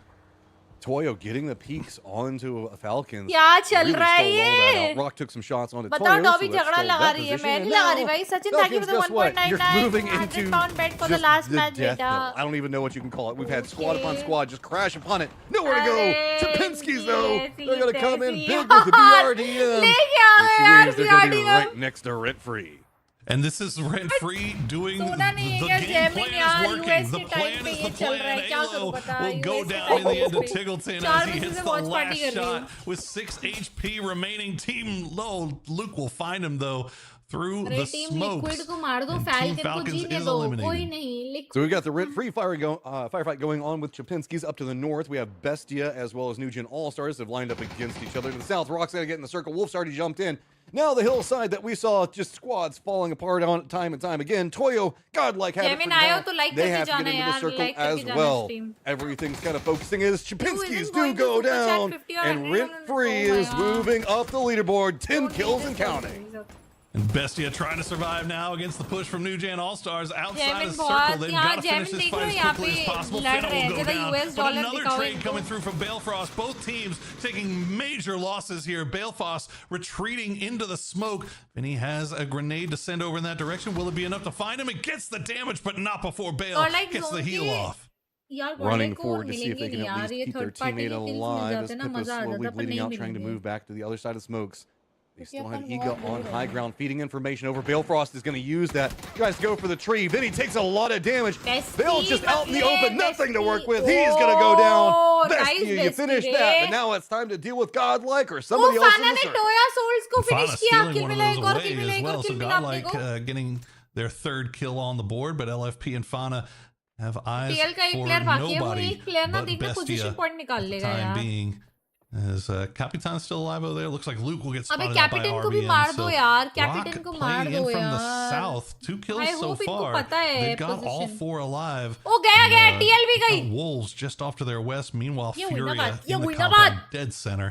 Toyo getting the peaks onto a Falcons. क्या चल Really रहा है stole all that ये out. Rock took some shots onto बताओ Toyo, dobby so that झगड़ा stole लगा that रही है position. मैं And नहीं लगा now, रही भाई Sachin thank you Falcons, for the guess what? You're 1.99 moving 100 into pound bet for the just last the match death बेटा knell. I don't even know what you can call it. We've had squad upon Okay. squad just crash upon it. Nowhere to go. अरे, Chapinski's though. ऐसी They're gonna come in तैसी big with the यार, BRDM. लेके आ Which गए यार means they're gonna be BRDM right next to Rent Free. And this is Rent-Free doing the सोना नहीं है game यार plan जैमिंग is यार working. The UST plan time पे is ये the चल रहा plan. है क्या करूं Alo पता will go UST down in the end of time Tiggleton चार as he बजे hits से the वॉच पार्टी last कर रही हूँ shot with 6 HP remaining. Team Low, Luke will find him though through अरे the टीम smokes. लिक्विड को मार दो And Team फैल्कन को Falcons जीने is दो कोई eliminated. नहीं So we've got the Rent-Free firefight going on with Chapinski's up to the north. We have Bestia as well as Nugent All-Stars have lined up against each other. To the south, Rock's got to get in the circle. Wolf's already jumped in. Now the hillside that we saw just squads falling apart on time and time again. Toyo, godlike habit for Jamin आयो now. तो like They करके have to get जाना into the यार, circle like as करके जाना well. stream. Everything's kind of focusing is Chapinski's isn't do going to go super chat down. 50 or And 100 Rent-Free oh my is God. moving up the leaderboard. 10 kills and counting. And Bestia trying to survive now against the push from New Gen All-Stars outside Jaimin the circle. बहुत They've यहाँ got to finish Jaimin this देख fight लो as यहाँ quickly as पे possible. लड़ Finna रहे हैं will go जैसे down. US But dollar another दिखाओ trade इनको coming through from Balefrost. Both teams taking major losses here. Balefrost retreating into the smoke. And he has a grenade to send over in that direction. Will it be enough to find him? It gets the damage, but not before Bale और like gets the zone heal के off. यार Running गॉडले को forward to see if मिलेंगे they can नहीं at यार least ये keep their third party teammate के kills मिल alive जाते as ना Pippa's मजा आ slowly जाता पर bleeding नहीं out, trying to मिलेंगे move back to the other side of smokes. They still have upon Ego बहुत on लड़ high रहे हैं। ground, feeding information over. Balefrost is going to use that. Tries to go for the tree. Then he takes a lot of damage. Bestie, Bale's just out in the Bestie, open. Nothing to work with. Bestie. He's going to go down. Oh, Bestie, nice you Bestie finished रे। that. But now it's time to deal with Godlike or oh somebody else in Fana the ने circle. टोया Souls को Fana finish किया stealing kill one of मिला those एक और away किल मिला as एक well. और So किल मिला अपने Godlike को getting their third kill on the board, but LFP and Fana have eyes TL का एक for प्लेयर बाकी है वो nobody एक प्लेयर ना but देखना पोजीशन Bestia पॉइंट निकाल for the लेगा time यार being. As Capitan's still alive over there. Looks like Luke will get अबे spotted out by कैपिटन को भी RBN. मार दो So यार Rock कैपिटन को मार playing दो in from the यार south. 2 kills I so hope इनको far. पता है They've got all position 4 alive. ओ गया And, गया टीएल भी गई the Wolves just off to their west. Meanwhile, ये Furia Winabad, ये in the Winabad. compound dead center.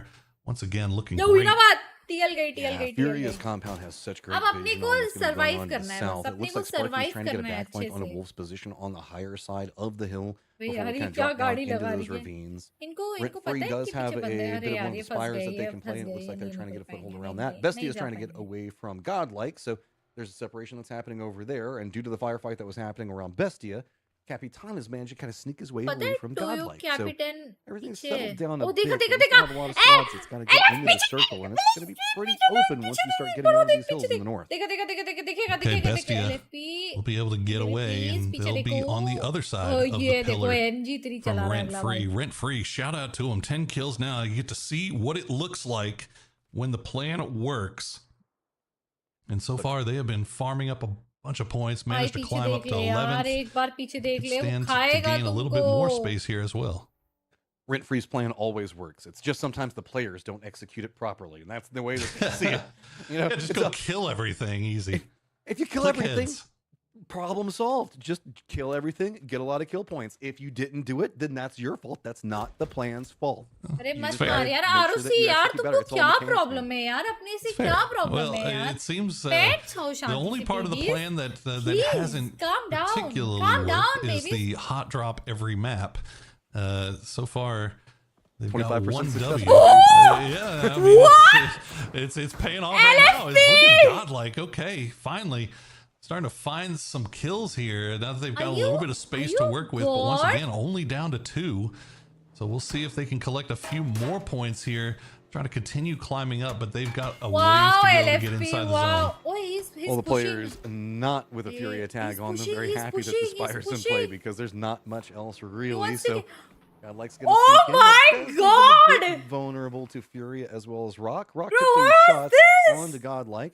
Once again, looking ये great. विनाबाद टीएल गई टीएल गई टीएल Furia's गई। compound has such great अब अपने vision को on what's going to be going survive on to the करना है, south. बस It अपने looks को like Sparky's survive trying to get a करना है backflank अच्छे on a से। Wolf's position on the higher side of the hill भाई before यार we ये kind of क्या drop down गाड़ी into लगा those रही है ravines. इनको Rent इनको पता Free है does इनके have पीछे a बंदे हैं। अरे bit of यार one ये of the फंस spires गए that they ये can फंस play, and it गए looks ये like they're नहीं trying to निकल get a foothold पाएंगे around नहीं that. नहीं Bestia नहीं is जा trying to get पाएंगे। away from Godlike, so there's a separation that's happening over there, and due to the firefight that was happening around Bestia, Capitan has managed to kind of sneak his way पता away है from Toyo Godlike. So कैपिटन everything's पीछे settled down a O bit, देखा but देखा we still देखा have a lot of squads that's got to get into the circle, and it's going to be pretty open once we start getting out of these hills in the north. देखा देखा देखा देखा दिखेगा Okay, दिखेगा Bestia LFP will be able to get away, and पीछे they'll be देखो on the other side O of the ये देखो pillar NG3 from चला रहा है Rent अगला Free. भाई। Rent Free, shout out to him. 10 kills now. You get to see what it looks like when the plan works. And so far, they have been farming up a bunch of points, भाई managed to पीछे climb up देख to ले यार 11th. एक बार पीछे देख ले वो Stands to खाएगा gain a little bit more तुमको। space here as well. Rent Free's plan always works. It's just sometimes the players don't execute it properly, and that's the way that you see it. You know, Yeah, just it's go a- kill everything easy. if you kill Click everything, heads. problem solved. Just kill everything, get a lot of kill points. If you didn't do it, then that's your fault. That's not the plan's fault. अरे You मत just fair. मार gotta यार make sure that Arushi you यार execute तुमको better. It's all क्या mechanics, man. Problem है यार अपने से It's fair. क्या प्रॉब्लम Well, है यार it seems Pets हो the शांति only से part of the please। plan that that Please, hasn't calm down. particularly Calm worked down, is baby. the hot drop every map. So far, they've got 25% one success W. rate. Yeah, I mean, it's paying off right now. It's looking godlike. Okay, finally. Starting to find some kills here now that they've got a little bit of space to work with, but once God? again, only down to 2. So we'll see if they can collect a few more points here. Try to continue climbing up, but they've got a Wow, ways to go to get LFP, inside the wow. zone. Oh, he's All the pushing. players not with a Furia tag he's on them. pushing, Very he's happy that pushing, the he's Spire's in play pushing. because there's not much else really. wants to So get- Godlike's gonna Oh sneak in. my But God's a bit God! vulnerable to Furia as well as Rock. Rock Bro, took those what is shots this? onto Godlike.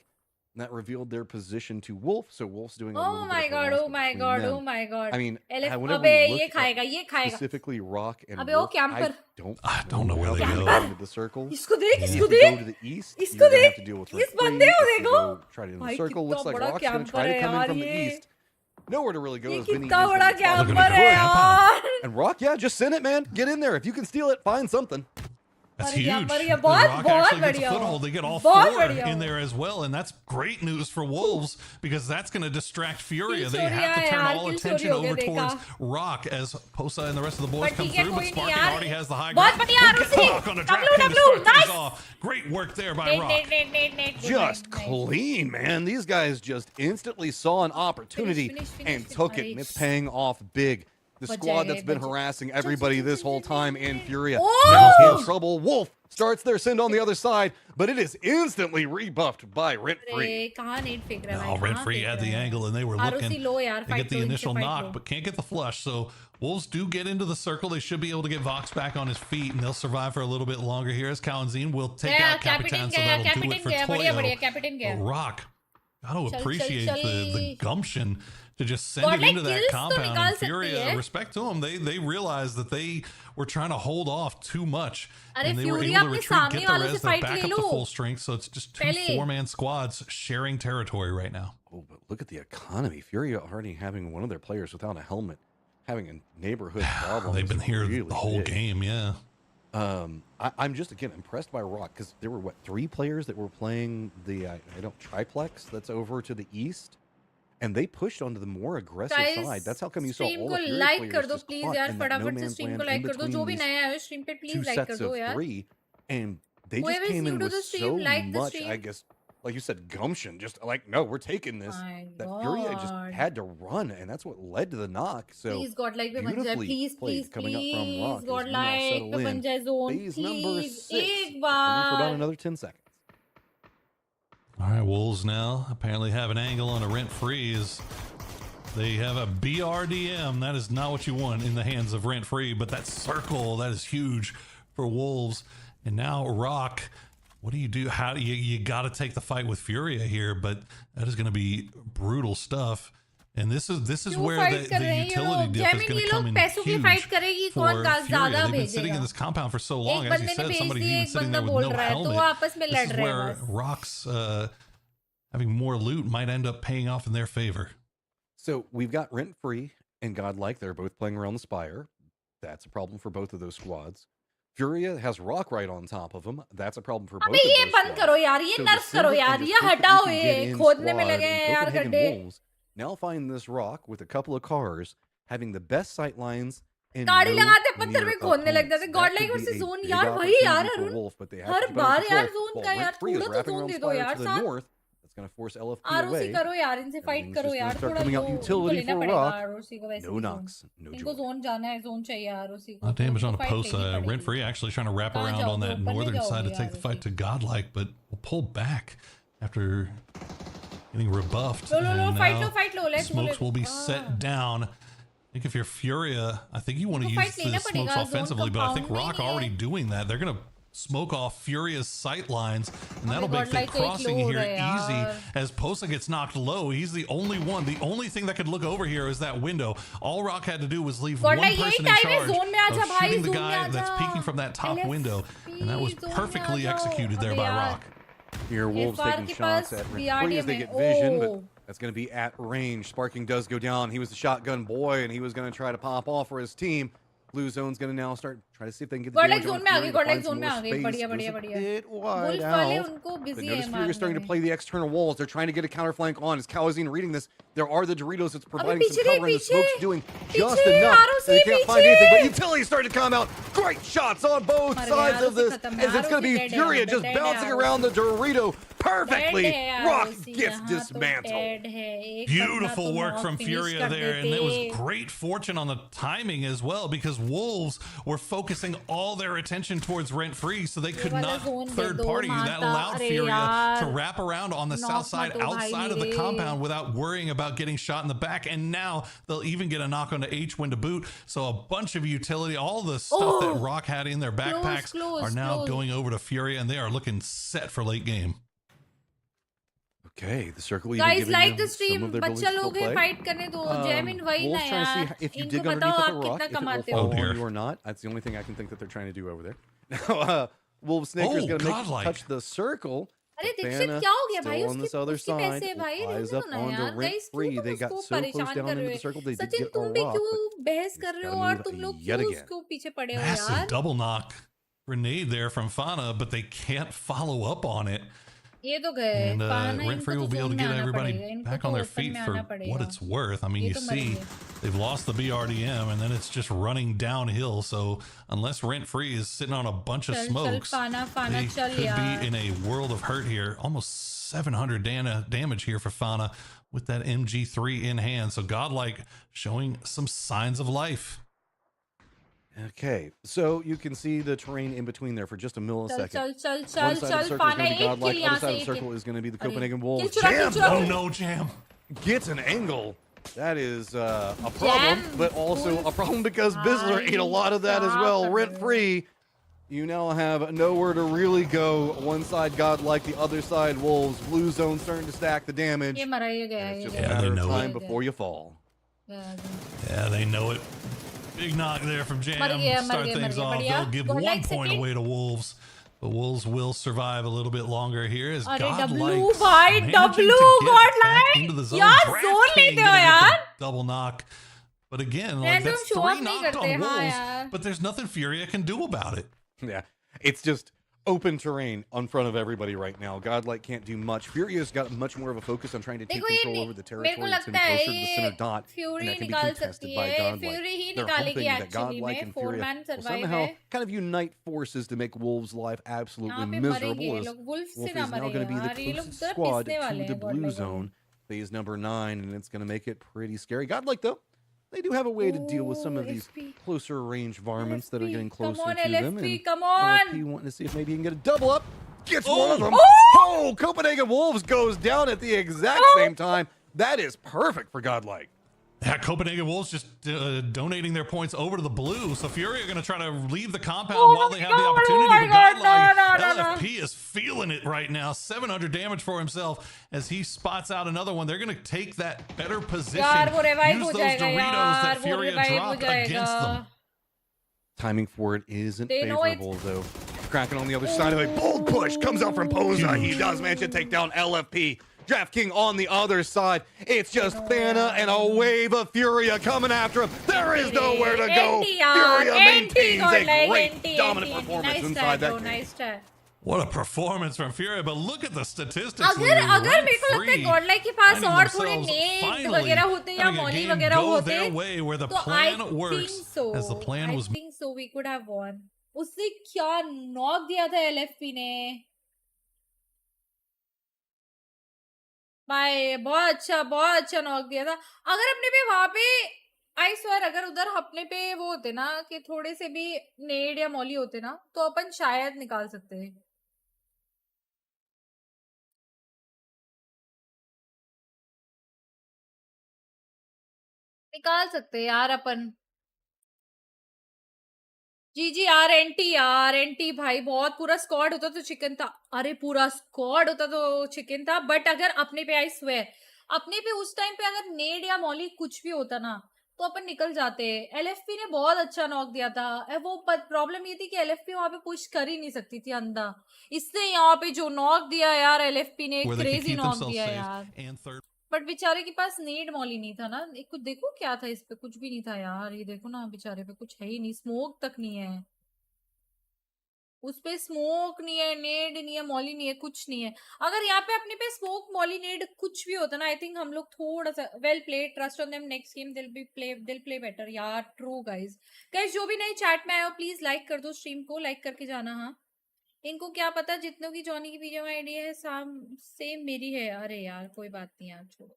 And that revealed their position to Wolf. So Wolf's doing a Oh little my bit of God, harassment oh my between God, them. oh my God. I mean, LF whenever अबे we ये look खाएगा at ये खाएगा specifically Rock and अबे वो Wolf, camper। I don't know where how they they're go. going into the circle. इसको देख If इसको you देख go to the east, इसको you're gonna have देख to deal with इस Rent बंदे Free. को If you देखो go try to do the भाई circle, looks कितना like बड़ा Rock's gonna camper try to है come in यार from the ये east. Nowhere to really go ये as Vinny कितना is बड़ा from the top. Look at camper him. है Compound. यार And Rock, yeah, just send it, man. Get in there. If you can steal it, find something. That's बढ़िया, huge. बढ़िया, The बहुत, Rock बहुत actually gets a बढ़िया। foothold. They get all बहुत 4 बढ़िया। in there as well, and that's great news for Wolves because that's going to distract Furia. Kill They चोरी have to है turn यार, all kill attention चोरी हो गया, over towards देखा। Rock as Posa and the rest of the boys But come ठीक है, through, but कोई नहीं Sparking यार। already has the high बहुत ground. बढ़िया, We'll get Arushi. Rock on the W, trap pin to start nice। things off. Great work there by Nate, Rock. Nate, Just nice. clean, man. These guys just instantly saw an opportunity finish, and took it, and it's paying off big. The Bach squad jaye, that's been bach- harassing everybody this whole time in Furia Oh! now in trouble. Wolf starts their send on the other side, but it is instantly rebuffed by Rent Free. अरे कहाँ net फेंक रहा है भाई Oh, Rent कहाँ Free फेंक had रहा the है? angle, and they were Arushi looking लो यार to fight get the लो, इनसे initial fight knock, low. but can't get the flush. So Wolves do get into the circle. They should be able to get Vox back on his feet, and they'll survive for a little bit longer here as Kalanzine will take गया out Capitan, so गया that'll do it कैपिटन for गया बढ़िया बढ़िया Toyo. कैपिटन गया Rock, gotta चल, appreciate चल, the चल। gumption to just send God, it into like, that kills तो compound. निकाल And सकती Furia, है। respect to them, they realized that they were trying to hold off too much. अरे And they were Furia able to अपने retreat, सामने get the वालों से res, fight they're back ले up to low. full strength. So it's just 2 पहले। 4-man squads sharing territory right now. Oh, but look at the economy. Furia already having one of their players without a helmet, having a neighborhood problem. They've is been here really the whole big. game, yeah. I'm just again impressed by Rock because there were 3 players that were playing the I don't triplex that's over to the east, and they pushed onto the more aggressive Guys, side. That's how come you saw stream all को the Fury like players कर दो just please caught यार in that no फटाफट से man's stream land को in like कर दो between जो भी these नया है स्ट्रीम पे 2 प्लीज लाइक कर sets दो of यार 3, and they just Whoever is came new in to with the stream, so like the much, I stream. guess, like you said, gumption. Just like, no, we're taking this. My That Furia just God. had to run, and that's what led to the knock. So please God like पे बन जाए beautifully please played please coming up from please Rock as God we now like settle पे बन in. जाए zone Phase number please 6, एक only for about bar another 10 seconds. All right, Wolves now apparently have an angle on a Rent Free as they have a BRDM. That is not what you want in the hands of Rent Free, but that circle, that is huge for Wolves. And now Rock, what do you do? How do you got to take the fight with Furia here, but that is going to be brutal stuff. And this is क्यों where fight the कर रहे हैं ये utility लोग? dip is Genuinely going ये to come लोग in पैसों की huge fight करेगी, for कौन Furia. ज्यादा They've been sitting भेजेगा? in this compound for so long. एक As you बंदे ने said, भेज somebody's दिया, even एक sitting बंदा there with बोल no रहा है, तो वो helmet. आपस में This लड़ is रहे हैं where बस। Rock's having more loot might end up paying off in their favor. So we've got Rent Free and Godlike. They're both playing around the Spire. That's a problem for both of those squads. Furia has Rock right on top of him. That's a problem for both अबे of ये those बंद squads. करो यार, ये So the नर्फ करो simple यार, and ये just quick that हटाओ, you can ये get in खोदने में squad लगे in हैं यार Copenhagen गड्ढे। Wolves now find this Rock with a couple of cars having the best sight lines and गाड़ी no लगाते पत्थर near में खोदने लग opponents. जाते। That Godlike could be versus a zone big यार, वही यार opportunity for Arun, Wolf, but they have her to keep it under बार यार control. जोन While का यार Rent-Free is थोड़ा तो wrapping जोन around दे दो Spire यार to the sir. north. That's going to force LFP ROC away. करो यार, इनसे फाइट Everything's करो just यार, gonna start थोड़ा coming लो out इनको utility लेना for पड़ेगा Rock. आरओसी को वैसे No भी जोन। knocks, no इनको joy. जोन जाना है, जोन चाहिए आरओसी को। A lot of damage on a fight post. लेनी पड़ेगी। Rent-Free actually trying to wrap कहाँ around on जाओगे, that ऊपर नहीं northern side to जाओगे take the fight ROC? to Godlike, but will pull back after getting rebuffed. Low low low, And fight low, now fight low, let's go, smokes will be set down. I think if you're Furia, I think you want to इनको use fight लेना the smokes पड़ेगा, zone offensively, but I think compound में Rock ही है। already doing that. They're going to smoke off Furia's sight lines, and that'll make the Godlike तो एक crossing low हो here रहा है easy यार। as Posa gets knocked low. He's the only one. The only thing that could look over here is that window. All Rock had to do was leave one Godlike person यही in time है, charge zone में आ जा of भाई, shooting the zone में guy uh that's जा। peeking from that top window, and that was LFP, perfectly zone में आ जाओ। executed there अबे by यार। Rock. Here, Wolves FR taking के shots pass at Rent-Free BRDM as they है। get vision, but Oh। that's going to be at range. Sparking does go down. He was the shotgun boy, and he was going to try to pop off for his team. Blue zone's going to now start try to see if they can get the Godlike damage on zone में आ Fury गई, to Godlike find some zone में more आ गई, space. बढ़िया Goes बढ़िया a बढ़िया। bit wide wolf वाले out. उनको But busy notice है Fury is starting to मारने में। play the external walls. They're trying to get a counterflank on. Is Calazine reading this? There are the Doritos that's providing some पीछे cover, and the पीछे, smoke's doing just पीछे, enough. ROC They can't find पीछे। anything, but utility's starting to come out. Great shots on both मर गया, sides of ROC this, खत्म है, as it's going to ROC be dead है Furia यहाँ पे, just dead है bouncing ROC। around the Dorito perfectly. Dead है Rock ROC, gets यहाँ तो dismantled. dead है। एक Beautiful बंदा तो work knock from finish Furia कर there, and देते। it was great fortune on the timing as well, because Wolves were focusing all their attention towards Rent-Free, so they could वाला not zone they third दो, party. That माता, allowed अरे Furia यार। to wrap around on the Knock south side, मत दो भाई outside of the मेरे। compound, without worrying about getting shot in the back. And now they'll even get a knock on the H when to boot. So a bunch of utility, all the stuff that Rock had in their backpacks are now going over to Furia, and they are looking set for late game. Okay, the circle even Guys, giving like them the some stream, of their बच्चा abilities to लोग still हैं, play. Fight करने दो। जैमिन वही ना Wolves trying to see यार, if you इनको dig बताओ underneath आप of the rock, कितना if it will कमाते fall हो। Oh, dear. on you or not. That's the only thing I can think that they're trying to do over there. Now, Wolves Snaker's Oh, going to make godlike. touch the circle. अरे but Dixit Vanna क्या हो गया भाई, still on उसकी this other उसकी side. पैसे भाई, Will eyes रहने up दो ना onto यार। गाइस क्यों Rent-Free. तुम They got उसको so close परेशान down कर into रहे the हो? circle they did Sachin get a तुम भी rock, क्यों but बहस he's कर रहे हो gotta और move तुम लोग yet क्यों again. उसको पीछे पड़े हो Massive यार? double knock grenade there from Fana, but they can't follow up on it. ये तो गए। And फाना इनको Rent-Free तो will be able zone to में get आना everybody पड़ेगा, इनको back तो on their ओपन feet में for आना what पड़ेगा। it's worth. I mean, ये you तो see, मरेंगे। they've lost the BRDM, and then it's just running downhill. So unless Rent-Free is sitting on a bunch of चल चल smokes, फाना फाना they चल could यार। be in a world of hurt here. Almost 700 damage here for Fana with that MG3 in hand. So Godlike showing some signs of life. Okay, so you can see the terrain in between there for just a चल millisecond. चल चल One चल side of the चल circle is फाना going to be एक Godlike. किल Other यहाँ side से of the एक circle kill. is going to be the अरे, Copenhagen किल Wolves. चुरा किल Jam चुरा। Oh no, Jam. gets an angle. That is a problem, Jam, but also a Wolf. problem because Bizzler ate a lot of that as well. Rent-Free. You now have nowhere to really go. One side Godlike, the other side Wolves. Blue zone starting to stack the damage. ये मरा ये गया And it's ये just गया। a Yeah, matter they of know time it. before you fall. Yeah, they know it. Big knock there from Jam. मर गया, Start मर things गया, off. बढ़िया। They'll give Godlike 1 point second। away to Wolves. But Wolves will survive a little bit longer here as अरे Godlike W भाई, managing W, to get Godlike। back into the zone. यार, Draft zone King लेते हो gonna get यार। the double knock. But again, like Random that's show off 3 नहीं knocked करते, on हाँ Wolves, यार। but there's nothing Furia can do about it. Yeah, it's just open terrain in front of everybody right now. Godlike can't do much. Furia's got much more of a focus on trying to take देखो ये control over the मेरे territory. को It's लगता getting है closer to the ये center dot, fury and that can be निकाल contested सकती by है। Godlike. फ्यूरी ही They're निकालेगी hoping that एक्चुअली Godlike में। and 4 Furia man will survive somehow है। kind of unite forces to make Wolves' life यहाँ absolutely पे miserable. मरेंगे ये As लोग। वुल्फ Wolf से is ना now मरे going to be the यार, ये लोग closest तो squad पिसने वाले to हैं the blue गॉडलाइक को। zone. Phase number 9, and it's going to make it pretty scary. Godlike, though, they do have a way to deal with some of these LFP. closer range varmints that are getting Come closer on, to them. LFP, And come on. LFP wanting to see if maybe he can get a double up. Gets one of them. Oh! Oh, Copenhagen Wolves goes down at the exact same time. That is perfect for Godlike. Yeah, Copenhagen Wolves just donating their points over to the blue. So Fury are going to try to leave the compound Oh while my they have the God, opportunity. oh my But God, Godlike, no. LFP is feeling it right now. 700 damage for himself as he spots out another one. They're going to take that better position. यार वो revive Use हो those जाएगा Doritos that यार, वो Fury revive हो dropped against जाएगा। them. Timing for it isn't They know favorable, though. Cracking on the other side of it. Bold push comes out from Posa. He does manage to take down LFP. Jeff King on the other side. It's just Thana and a wave of Furia coming after him. There is nowhere to go. Furia maintains a great dominant performance inside that game. Nice try. What a performance from Furia, but look at the statistics. अगर leaders, अगर rank मेरे को लगता है three, Godlike के पास finding और थोड़े themselves net finally वगैरह होते या having a मॉली game वगैरह go होते their way where the तो plan I works think so. as the plan was I think so we could have won. उसने क्या नॉक दिया था एलएफपी ने भाई बहुत अच्छा नॉक दिया था अगर अपने पे वहां पे आई स्वेयर अगर उधर अपने पे वो होते ना कि थोड़े से भी नेड या मॉली होते ना तो अपन शायद निकाल सकते हैं निकाल सकते हैं यार अपन जी आर एन टी भाई बहुत पूरा स्क्वाड होता तो चिकन था अरे पूरा स्क्वाड होता तो चिकन था बट अगर अपने पे आई स्वेयर अपने पे उस टाइम पे अगर नेड या मॉली कुछ भी होता ना तो अपन निकल जाते एलएफपी ने बहुत अच्छा नॉक दिया था वो प्रॉब्लम ये थी कि एलएफपी वहां पे पुश कर ही नहीं सकती थी अंदर इसने यहाँ पे जो नॉक दिया यार एलएफपी ने where they could crazy keep knock themselves दिया safe यार and third. बट बेचारे के पास नीड मॉली नहीं था ना एक कुछ देखो क्या था इस पे कुछ भी नहीं था यार ये देखो ना बेचारे पे कुछ है ही नहीं स्मोक तक नहीं है उस पे स्मोक नहीं है नेड नहीं है मॉली नहीं है कुछ नहीं है अगर यहाँ पे अपने पे स्मोक मॉली नेड कुछ भी होता ना आई थिंक हम लोग थोड़ा सा well played trust on them next game दिल प्ले बेटर यार ट्रू गाइज जो भी नए चैट में आए हो प्लीज लाइक कर दो स्ट्रीम को लाइक करके जाना हाँ इनको क्या पता जितनों की जॉनी की वीडियो में आईडी है सेम मेरी है अरे यार कोई बात नहीं यार छोड़ो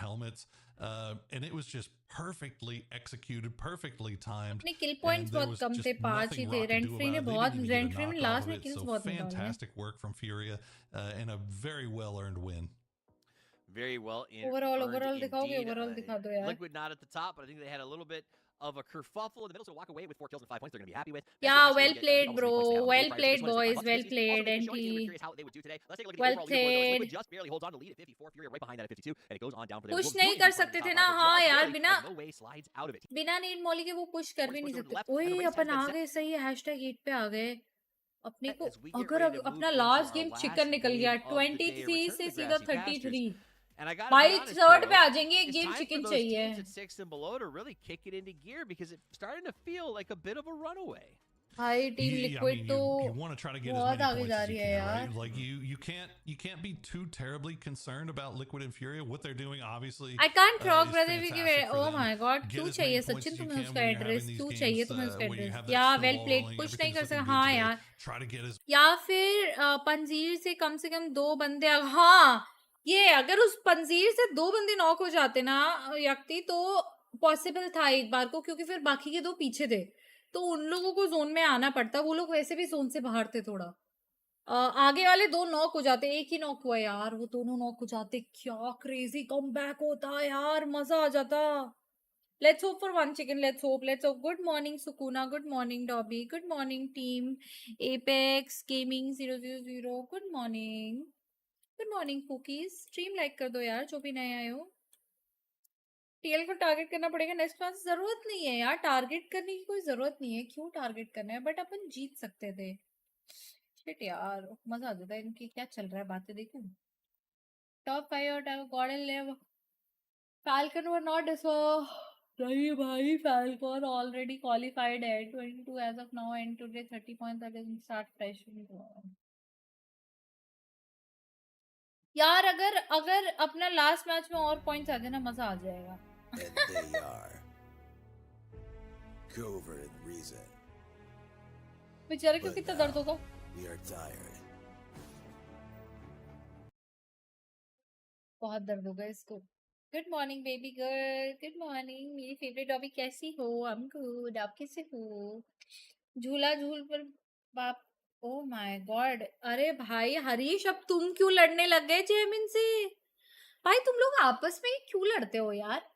helmets and it was just perfectly executed, perfectly timed. अपने किल पॉइंट्स बहुत कम थे 5 ही थे रेंट-फ्री ने लास्ट में किल्स बहुत निकाले fantastic work from Furia and a very well earned win. Very well overall दिखाओगे ओवरऑल दिखा दो यार Liquid not at the top, but I think they had a little bit of a kerfuffle in the middle, so walk away with 4 kills and 5 points. They're going to be happy with. Yeah, well played, bro. Well played, boys. Well played, NT. Well played. Liquid just barely holds on to lead at 54. Fury right behind that at 52, and it goes on down for their push नहीं कर सकते थे ना हाँ यार बिना need Molly के वो पुश कर भी नहीं सकते ओए अपन आ गए सही है #8 पे आ गए अपने को अगर अपना लास्ट गेम चिकन निकल गया 23 से सीधा 33 भाई थर्ड पे आ जाएंगे एक गेम चिकन चाहिए 6 and below to really kick it into gear because it's starting to feel like a bit of a runaway. भाई टीम लिक्विड तो you want to try to get बहुत as आगे many जा points as रही you है can, यार right? Like you can't be too terribly concerned about Liquid and Furia. What they're doing, obviously. I can't talk is brother fantastic for oh them. my god Get तू as चाहिए many points Sachin as you तुम्हें can उसका when you're address having these तू games, चाहिए तुम्हें उसका when you address have that या well snowballing, played push नहीं everything's कर सकते looking good हाँ today. यार Try to get as या फिर पंजीर से कम 2 बंदे हाँ ये अगर उस पंजीर से 2 बंदे नॉक हो जाते ना यक्ति तो पॉसिबल था एक बार को क्योंकि फिर बाकी के 2 पीछे थे तो उन लोगों को जोन में आना पड़ता वो लोग वैसे भी जोन से बाहर थे थोड़ा आगे वाले 2 नॉक हो जाते एक ही नॉक हुआ यार वो दोनों नॉक हो जाते क्या क्रेजी कमबैक होता यार मजा आ जाता Let's hope for one chicken. Let's hope. Good morning, Sukuna. Good morning, Dobby. Good morning, team. Apex Gaming 000. Good morning. Good morning, Cookies. Stream like कर दो यार जो भी नए आए हो टीएल को टारगेट करना पड़ेगा नेक्स्ट मैच जरूरत नहीं है यार टारगेट करने की कोई जरूरत नहीं है क्यों टारगेट करना है बट अपन जीत सकते थे शिट यार मजा आ जाता है इनकी क्या चल रहा है बातें देखूं टॉप 5 और गॉर्डन ले फैल्कन वर नॉट नहीं भाई फैल्कन ऑलरेडी क्वालिफाइड है 22 as of now and today 30 points that is start fresh यार अगर अपना लास्ट मैच में और पॉइंट्स आ जाए ना मजा आ जाएगा And they are. Go over and reason. बेचारे को कितना दर्द होगा We are tired. बहुत दर्द होगा इसको good morning baby girl good morning मेरी फेवरेट डॉबी कैसी हो आई एम गुड आप कैसे हो झूला झूल पर बाप ओ माय गॉड अरे भाई हरीश अब तुम क्यों लड़ने लग गए जैमिन से भाई तुम लोग आपस में क्यों लड़ते हो यार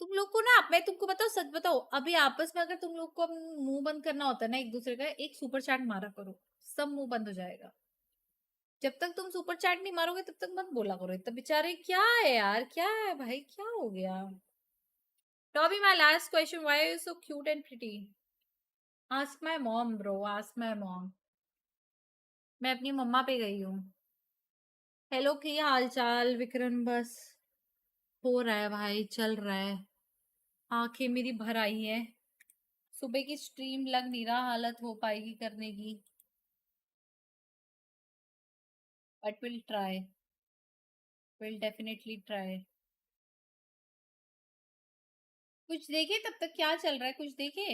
तुम लोग को ना मैं तुमको बताओ सच बताओ अभी आपस में अगर तुम लोग को मुंह बंद करना होता है ना एक दूसरे का एक सुपर चैट मारा करो सब मुंह बंद हो जाएगा जब तक तुम सुपर चैट नहीं मारोगे तब तक मत बोला करो इतना बेचारे क्या है यार क्या है भाई क्या हो गया Toby my last question why are you so cute and pretty ask my mom bro ask my mom मैं अपनी मम्मा पे गई हूँ हेलो, की हाल चाल विक्रम? बस हो रहा है भाई, चल रहा है। आंखें मेरी भर आई है। सुबह की स्ट्रीम लग नहीं रहा हालत हो पाएगी करने की, but will try, will definitely try. कुछ देखे तब तक क्या चल रहा है? कुछ देखे?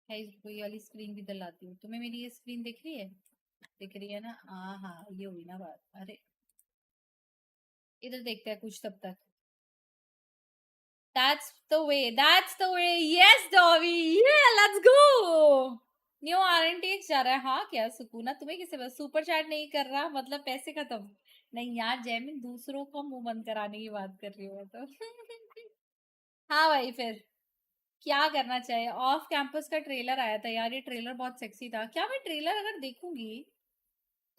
कोई वाली स्क्रीन भी दिलाती हूँ तुम्हें। मेरी ये स्क्रीन दिख रही है? दिख रही है ना? हाँ हाँ, ये हुई ना बात। अरे इधर देखते हैं कुछ तब तक। That's the way. That's the way. Yes, Dobby. Yeah, let's go. New RNTX जा रहा है। हाँ क्या सुकून है तुम्हें? किसे बस सुपर चैट नहीं कर रहा मतलब पैसे खत्म? नहीं यार जैमिन, दूसरों का मुंह बंद कराने की बात कर रही हो तो। हाँ भाई, फिर क्या करना चाहिए? ऑफ कैंपस का ट्रेलर आया था यार, ये ट्रेलर बहुत सेक्सी था। क्या मैं ट्रेलर अगर देखूंगी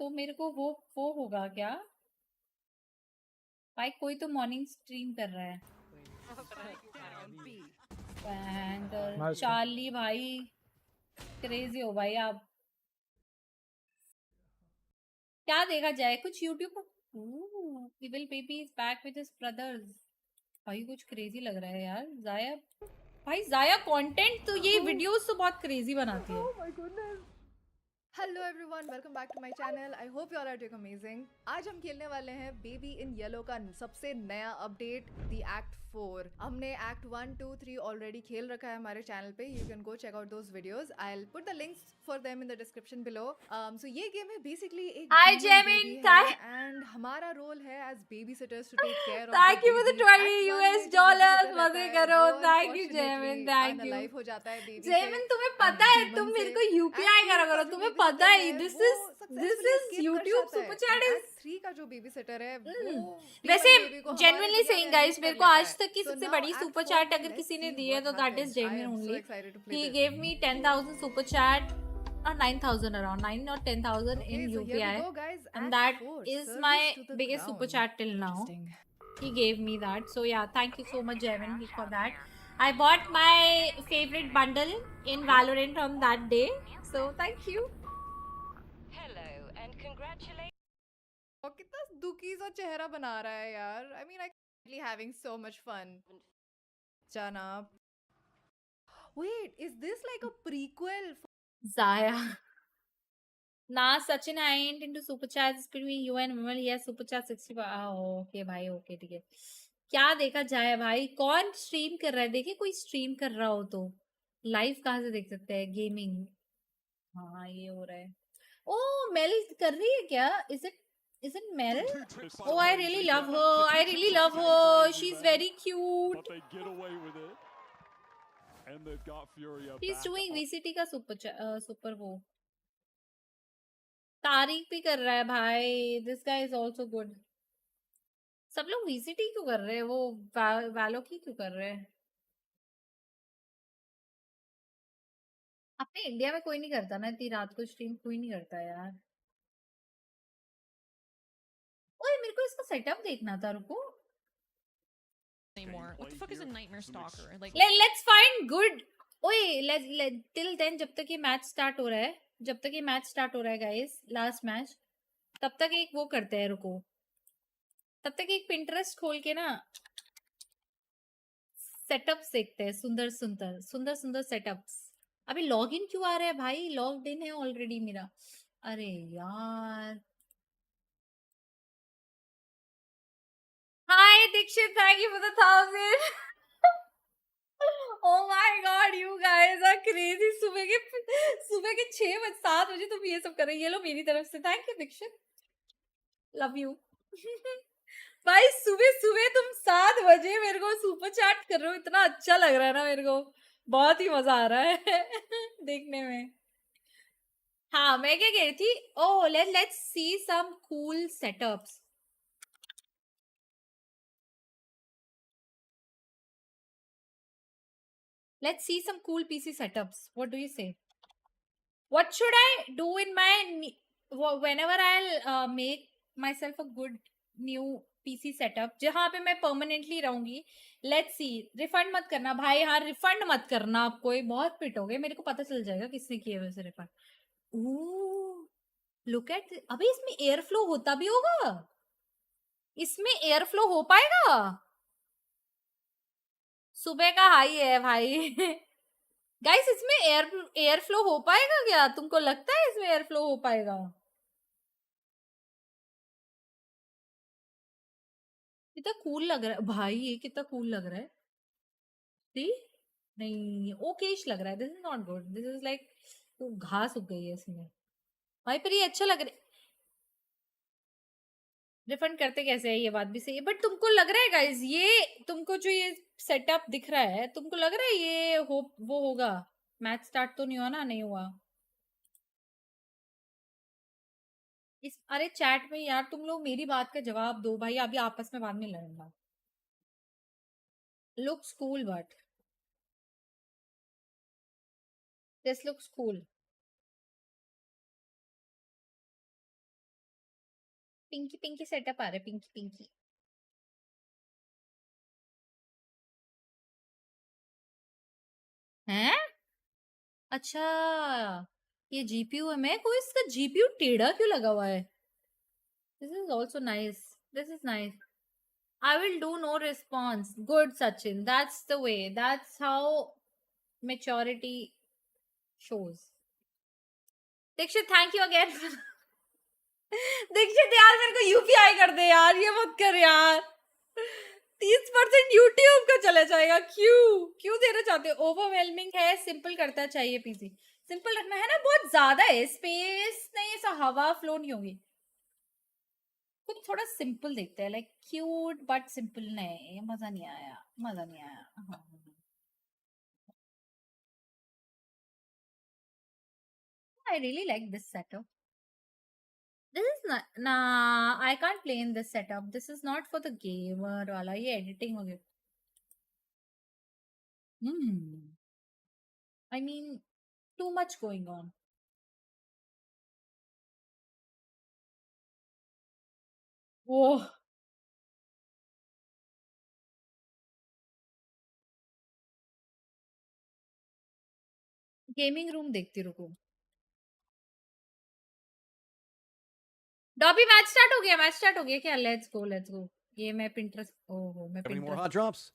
तो मेरे को वो होगा क्या? भाई कोई तो मॉर्निंग स्ट्रीम कर रहा है। चार्ली भाई क्रेजी हो भाई आप। क्या देखा जाए? कुछ यूट्यूब पर। Evil baby is back with his brothers. भाई कुछ क्रेजी लग रहा है यार। जाया भाई, जाया कंटेंट तो ये वीडियोस तो बहुत क्रेजी बनाती है। Oh my goodness. Hello everyone, welcome back to my channel. I hope you all are doing amazing. आज हम खेलने वाले हैं बेबी इन येलो का सबसे नया अपडेट, द एक्ट 4। हमने एक्ट 1, 2, 3 ऑलरेडी खेल रखा है हमारे चैनल पे। You can go check out those videos. I will put the links for them in the description below. So ये गेम है बेसिकली एक हाय demon जेमिन, baby है एंड हमारा रोल है as baby sitters to take care of the thank you for the baby. 20 act 1 US में जो baby dollars. Seater रहता मजे है करो। वो थैंक यू जेमिन, अनफॉर्चुनेटली थैंक यू अनअलाइव हो जाता है बेबी से जेमिन। तुम्हें एंड पता है, तुम demon मेरे से। को एक्ट यूपीआई 2 करा का करो, जो तुम्हें बेबी पता सिटर है। है दिस वो इज सक्सेसफुली एस्केप कर यूट्यूब जाता है सुपर एंड चैट एक्ट 3 का जो बेबी सिटर है वो वैसे demon बेबी को हमारे जेन्युइनली दुनिया में सेइंग गाइस, अनलीश मेरे कर को लेता आज है। तक की सो सबसे नाउ बड़ी एक्ट सुपर 4 चैट में अगर लेट्स किसी ने सी दी है व्हाट तो that is happens. I genuine am so only. Excited to play he this. Gave me 10,000 super chat or 9,000, around 9 or 10,000 Okay, in so here we UPI, go guys. and Act that 4, is my service to the biggest super crown. chat till now. Interesting. He gave me that, so yeah, thank you so much Jevin for that. I bought my favorite bundle in Valorant on that day, so thank you. और कितना दुखी सा चेहरा बना रहा है यार। I mean, I'm having so much fun. Jana. Wait, is this like a prequel? Zaya. Nah, Sachin, I ain't into super chats between you and Vimal. He has super chat 65. Okay भाई, okay ठीक है। क्या देखा जाए भाई? कौन stream कर रहा है? देखिए कोई स्ट्रीम कर रहा हो तो लाइव कहाँ से देख सकते हैं? गेमिंग। हाँ ये हो रहा है। ओ मेल कर रही है क्या? Is it male? Oh, I really love her. I really love her. She's very cute. She's doing VCT का सुपर वो तारीफ भी कर रहा है भाई। This guy is also good. सब लोग VCT क्यों कर रहे हैं? वो वैलो की क्यों कर रहे हैं? अपने इंडिया में कोई नहीं करता ना इतनी रात को स्ट्रीम, कोई नहीं करता यार। ओए मेरे को इसका सेटअप देखना था, रुको। Anymore. What the fuck is a nightmare stalker? Like, Let's find good. ओए till then, जब तक ये मैच स्टार्ट हो रहा है, जब तक ये मैच स्टार्ट हो रहा है गाइस, लास्ट मैच, तब तक एक वो करते हैं, रुको। तब तक एक पिंटरेस्ट खोल के ना सेटअप्स देखते हैं। सुंदर सुंदर सुंदर सुंदर सेटअप्स। अभी लॉग इन क्यों आ रहा है भाई? लॉग्ड इन है ऑलरेडी मेरा। अरे यार। Hi Dixit, thank you for the 1000। Oh my god, you guys are crazy. सुबह के 7 बजे तुम ये सब कर रहे हो। ये लो मेरी तरफ से thank you Dikshit, love you. भाई सुबह सुबह तुम 7 बजे मेरे को सुपर चैट कर रहे हो, इतना अच्छा लग रहा है ना मेरे को। बहुत ही मजा आ रहा है देखने में। हाँ मैं क्या कह रही थी? Oh let's see some cool setups. Let's see some cool PC setups. What do you say? What should I do in my whenever I'll make myself a good new PC setup जहाँ पे मैं permanently रहूंगी? Let's see. Refund मत करना भाई। हाँ refund मत करना। आप कोई बहुत पिट हो गए, मेरे को पता चल जाएगा किसने किए वैसे रिफंड। लुक एट, अबे इसमें एयर फ्लो होता भी होगा, इसमें एयर फ्लो हो पाएगा? सुबह का हाई है भाई। गाइस इसमें एयर फ्लो हो पाएगा क्या? तुमको लगता है इसमें एयर फ्लो हो पाएगा? कितना कूल लग रहा है भाई, ये कितना कूल लग रहा है। सी, नहीं ओकेश लग रहा है, this is not good, this is like घास उग गई है इसमें भाई, पर ये अच्छा लग रहा है। रिफंड करते कैसे है, ये बात भी सही है, बट तुमको लग रहा है गाइस, ये तुमको जो ये सेटअप दिख रहा है, तुमको लग रहा है ये वो होगा? मैच स्टार्ट तो नहीं हुआ ना? नहीं हुआ इस, अरे चैट में यार तुम लोग मेरी बात का जवाब दो भाई, अभी आपस में बाद में लड़ना। Looks cool but this looks cool. Pinky Pinky setup आ रहा है, पिंकी पिंकी। हैं? अच्छा, ये जीपीयू है, मैं कोई इसका जीपीयू टेढ़ा क्यों लगा हुआ है? This is also nice, this is nice. I will do no response. Good, Sachin. That's the way. That's how maturity shows. Dikshit, thank you again. Dikshit यार मेरे को यूपीआई कर दे यार, ये मत कर यार। 30% यूट्यूब का चला जाएगा, क्यों देना चाहते हो? ओवरवेलमिंग है, सिंपल करता चाहिए पीसी, सिंपल रखना है ना, बहुत ज्यादा है स्पेस नहीं, ऐसा हवा फ्लो नहीं होगी, कुछ थोड़ा सिंपल देखते हैं, लाइक क्यूट बट सिंपल। नहीं मजा नहीं आया, मजा नहीं आया। I really like this setup. This is not, nah, I can't play in this setup. This is not for the gamer वाला, ये editing हो गया। I mean, too much going on. Oh, gaming room देखती रुको। Dobby match start हो गया, match start हो गया क्या? Let's go. ये मैं पिंटरेस्ट, ओहो मैं Have any more Pinterest, hot drops?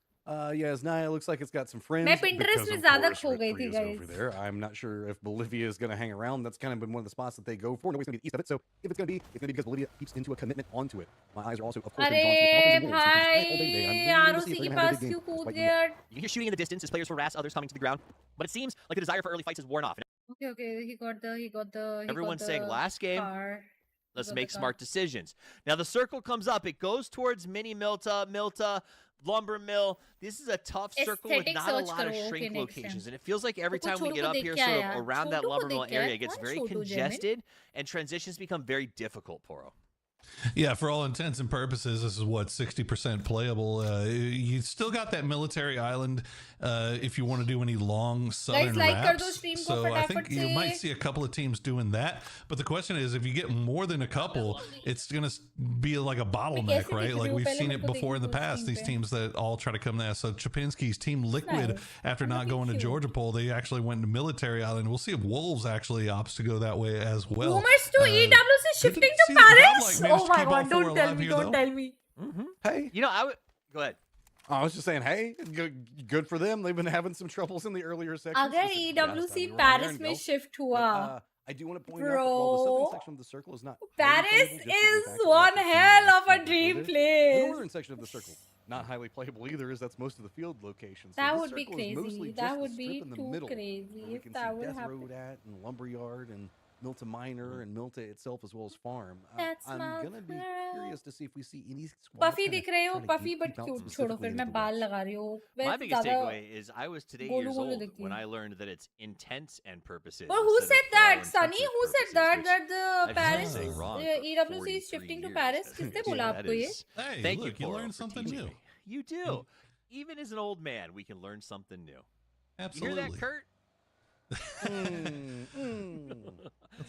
Yes, Naya looks like it's got some friends. मैं पिंटरेस्ट because में of ज्यादा course खो गई Victory थी is over guys. there. I'm not sure if Bolivia is going to hang around. That's kind of been one of the spots that they go for. Nobody's going to be east of it. So if it's going to be, it's going to be because Bolivia keeps into a commitment onto it. My eyes are also, of course, अरे been drawn to the Dolphins and Wolves, which is nice all day today. I'm भाई waiting to see ROC if के they're going to have a pass big game क्यों कूद despite गया? You can hear shooting in the distance as players harass others coming to the ground, but it seems like the desire for early fights has worn off. Okay, he got the Everyone's saying last game, car. let's make smart decisions. Now the circle comes up. It goes towards Mini Milta, Lumber Mill. This is a tough circle with Aesthetic not a search lot of करो, shrink okay, next locations. time. And it feels like every तो time we Chhotu get को up देख here के sort आया, of around that छोटू को Lumber Mill देख के आया, area, it gets कौन very Chhotu Jaimin? congested and transitions become very difficult, Poro. Yeah, for all intents and purposes, this is what 60% playable. You still got that military island if you want to do any long southern like कर दो wraps. stream को So I think फटाफट you might से। see a couple of teams doing that. But the question is, if you get more than a couple, it's going to be like a bottleneck, कैसे right? दिख रही Like हूँ? we've पहले seen मेरे it को before in the देखने दो past. stream These पे। teams that all try to come there. So Chapinski's team Liquid, Nice. after I'm not looking going to cute. Georgia Pole, they actually went to Military Island. We'll see if Wolves actually opts to go that way as well. Boomers to EWC good shifting to to see that Paris? Godlike managed Oh to my keep all god, four don't tell alive me, here, don't though. tell me. Hey, You know, I would go ahead. I was just saying, hey, good for them. They've been having some troubles in the earlier sections. अगर specifically last time EWC we were on there Paris and में go. shift But, हुआ, I do want to point out that while the southern bro, section of the circle is not highly Paris playable, just due to the is fact that we have one to see hell the of a rest dream the place. northern section of the circle, not highly playable either, as that's most of the field locations. So That this would be circle is mostly crazy. That just would the be strip in the too middle, crazy where we if can that see would Death happen. Road at, and Lumberyard, and Milta Minor, and Milta itself, as well as Farm. That's I'm my gonna be girl. curious to see if we see any squads Puffy kinda दिख रहे हो, try to Puffy keep but out cute, छोड़ो specifically फिर into मैं the बाल west. लगा रही हूँ, My वैसे biggest ज़्यादा takeaway is I was today Golu years Golu old दिखती when है। I learned that it's intents and purposes. But who instead said of flow that, and Sunny? intensive Who said purposes, that? which That the I've just been Paris, saying wrong for EWC is 43 shifting to years. Paris? किसने बोला That आपको ये? is- Hey, Thank look, you, you Poro, learned for something teaching new. me. You do. Even as an old man, we can learn something new. Absolutely. You hear that, Kurt? That's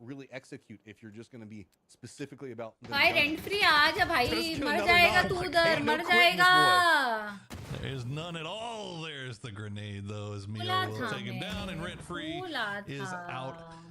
really execute if you're just going to be specifically about the भाई gun. Rent free आ जा भाई Just do मर another जाएगा novel. तू Like, उधर ain't no मर quitting this जाएगा There's none at all. There's the grenade, though, as Mio बोला will था take him down, and मैं Rent Free बोला is था out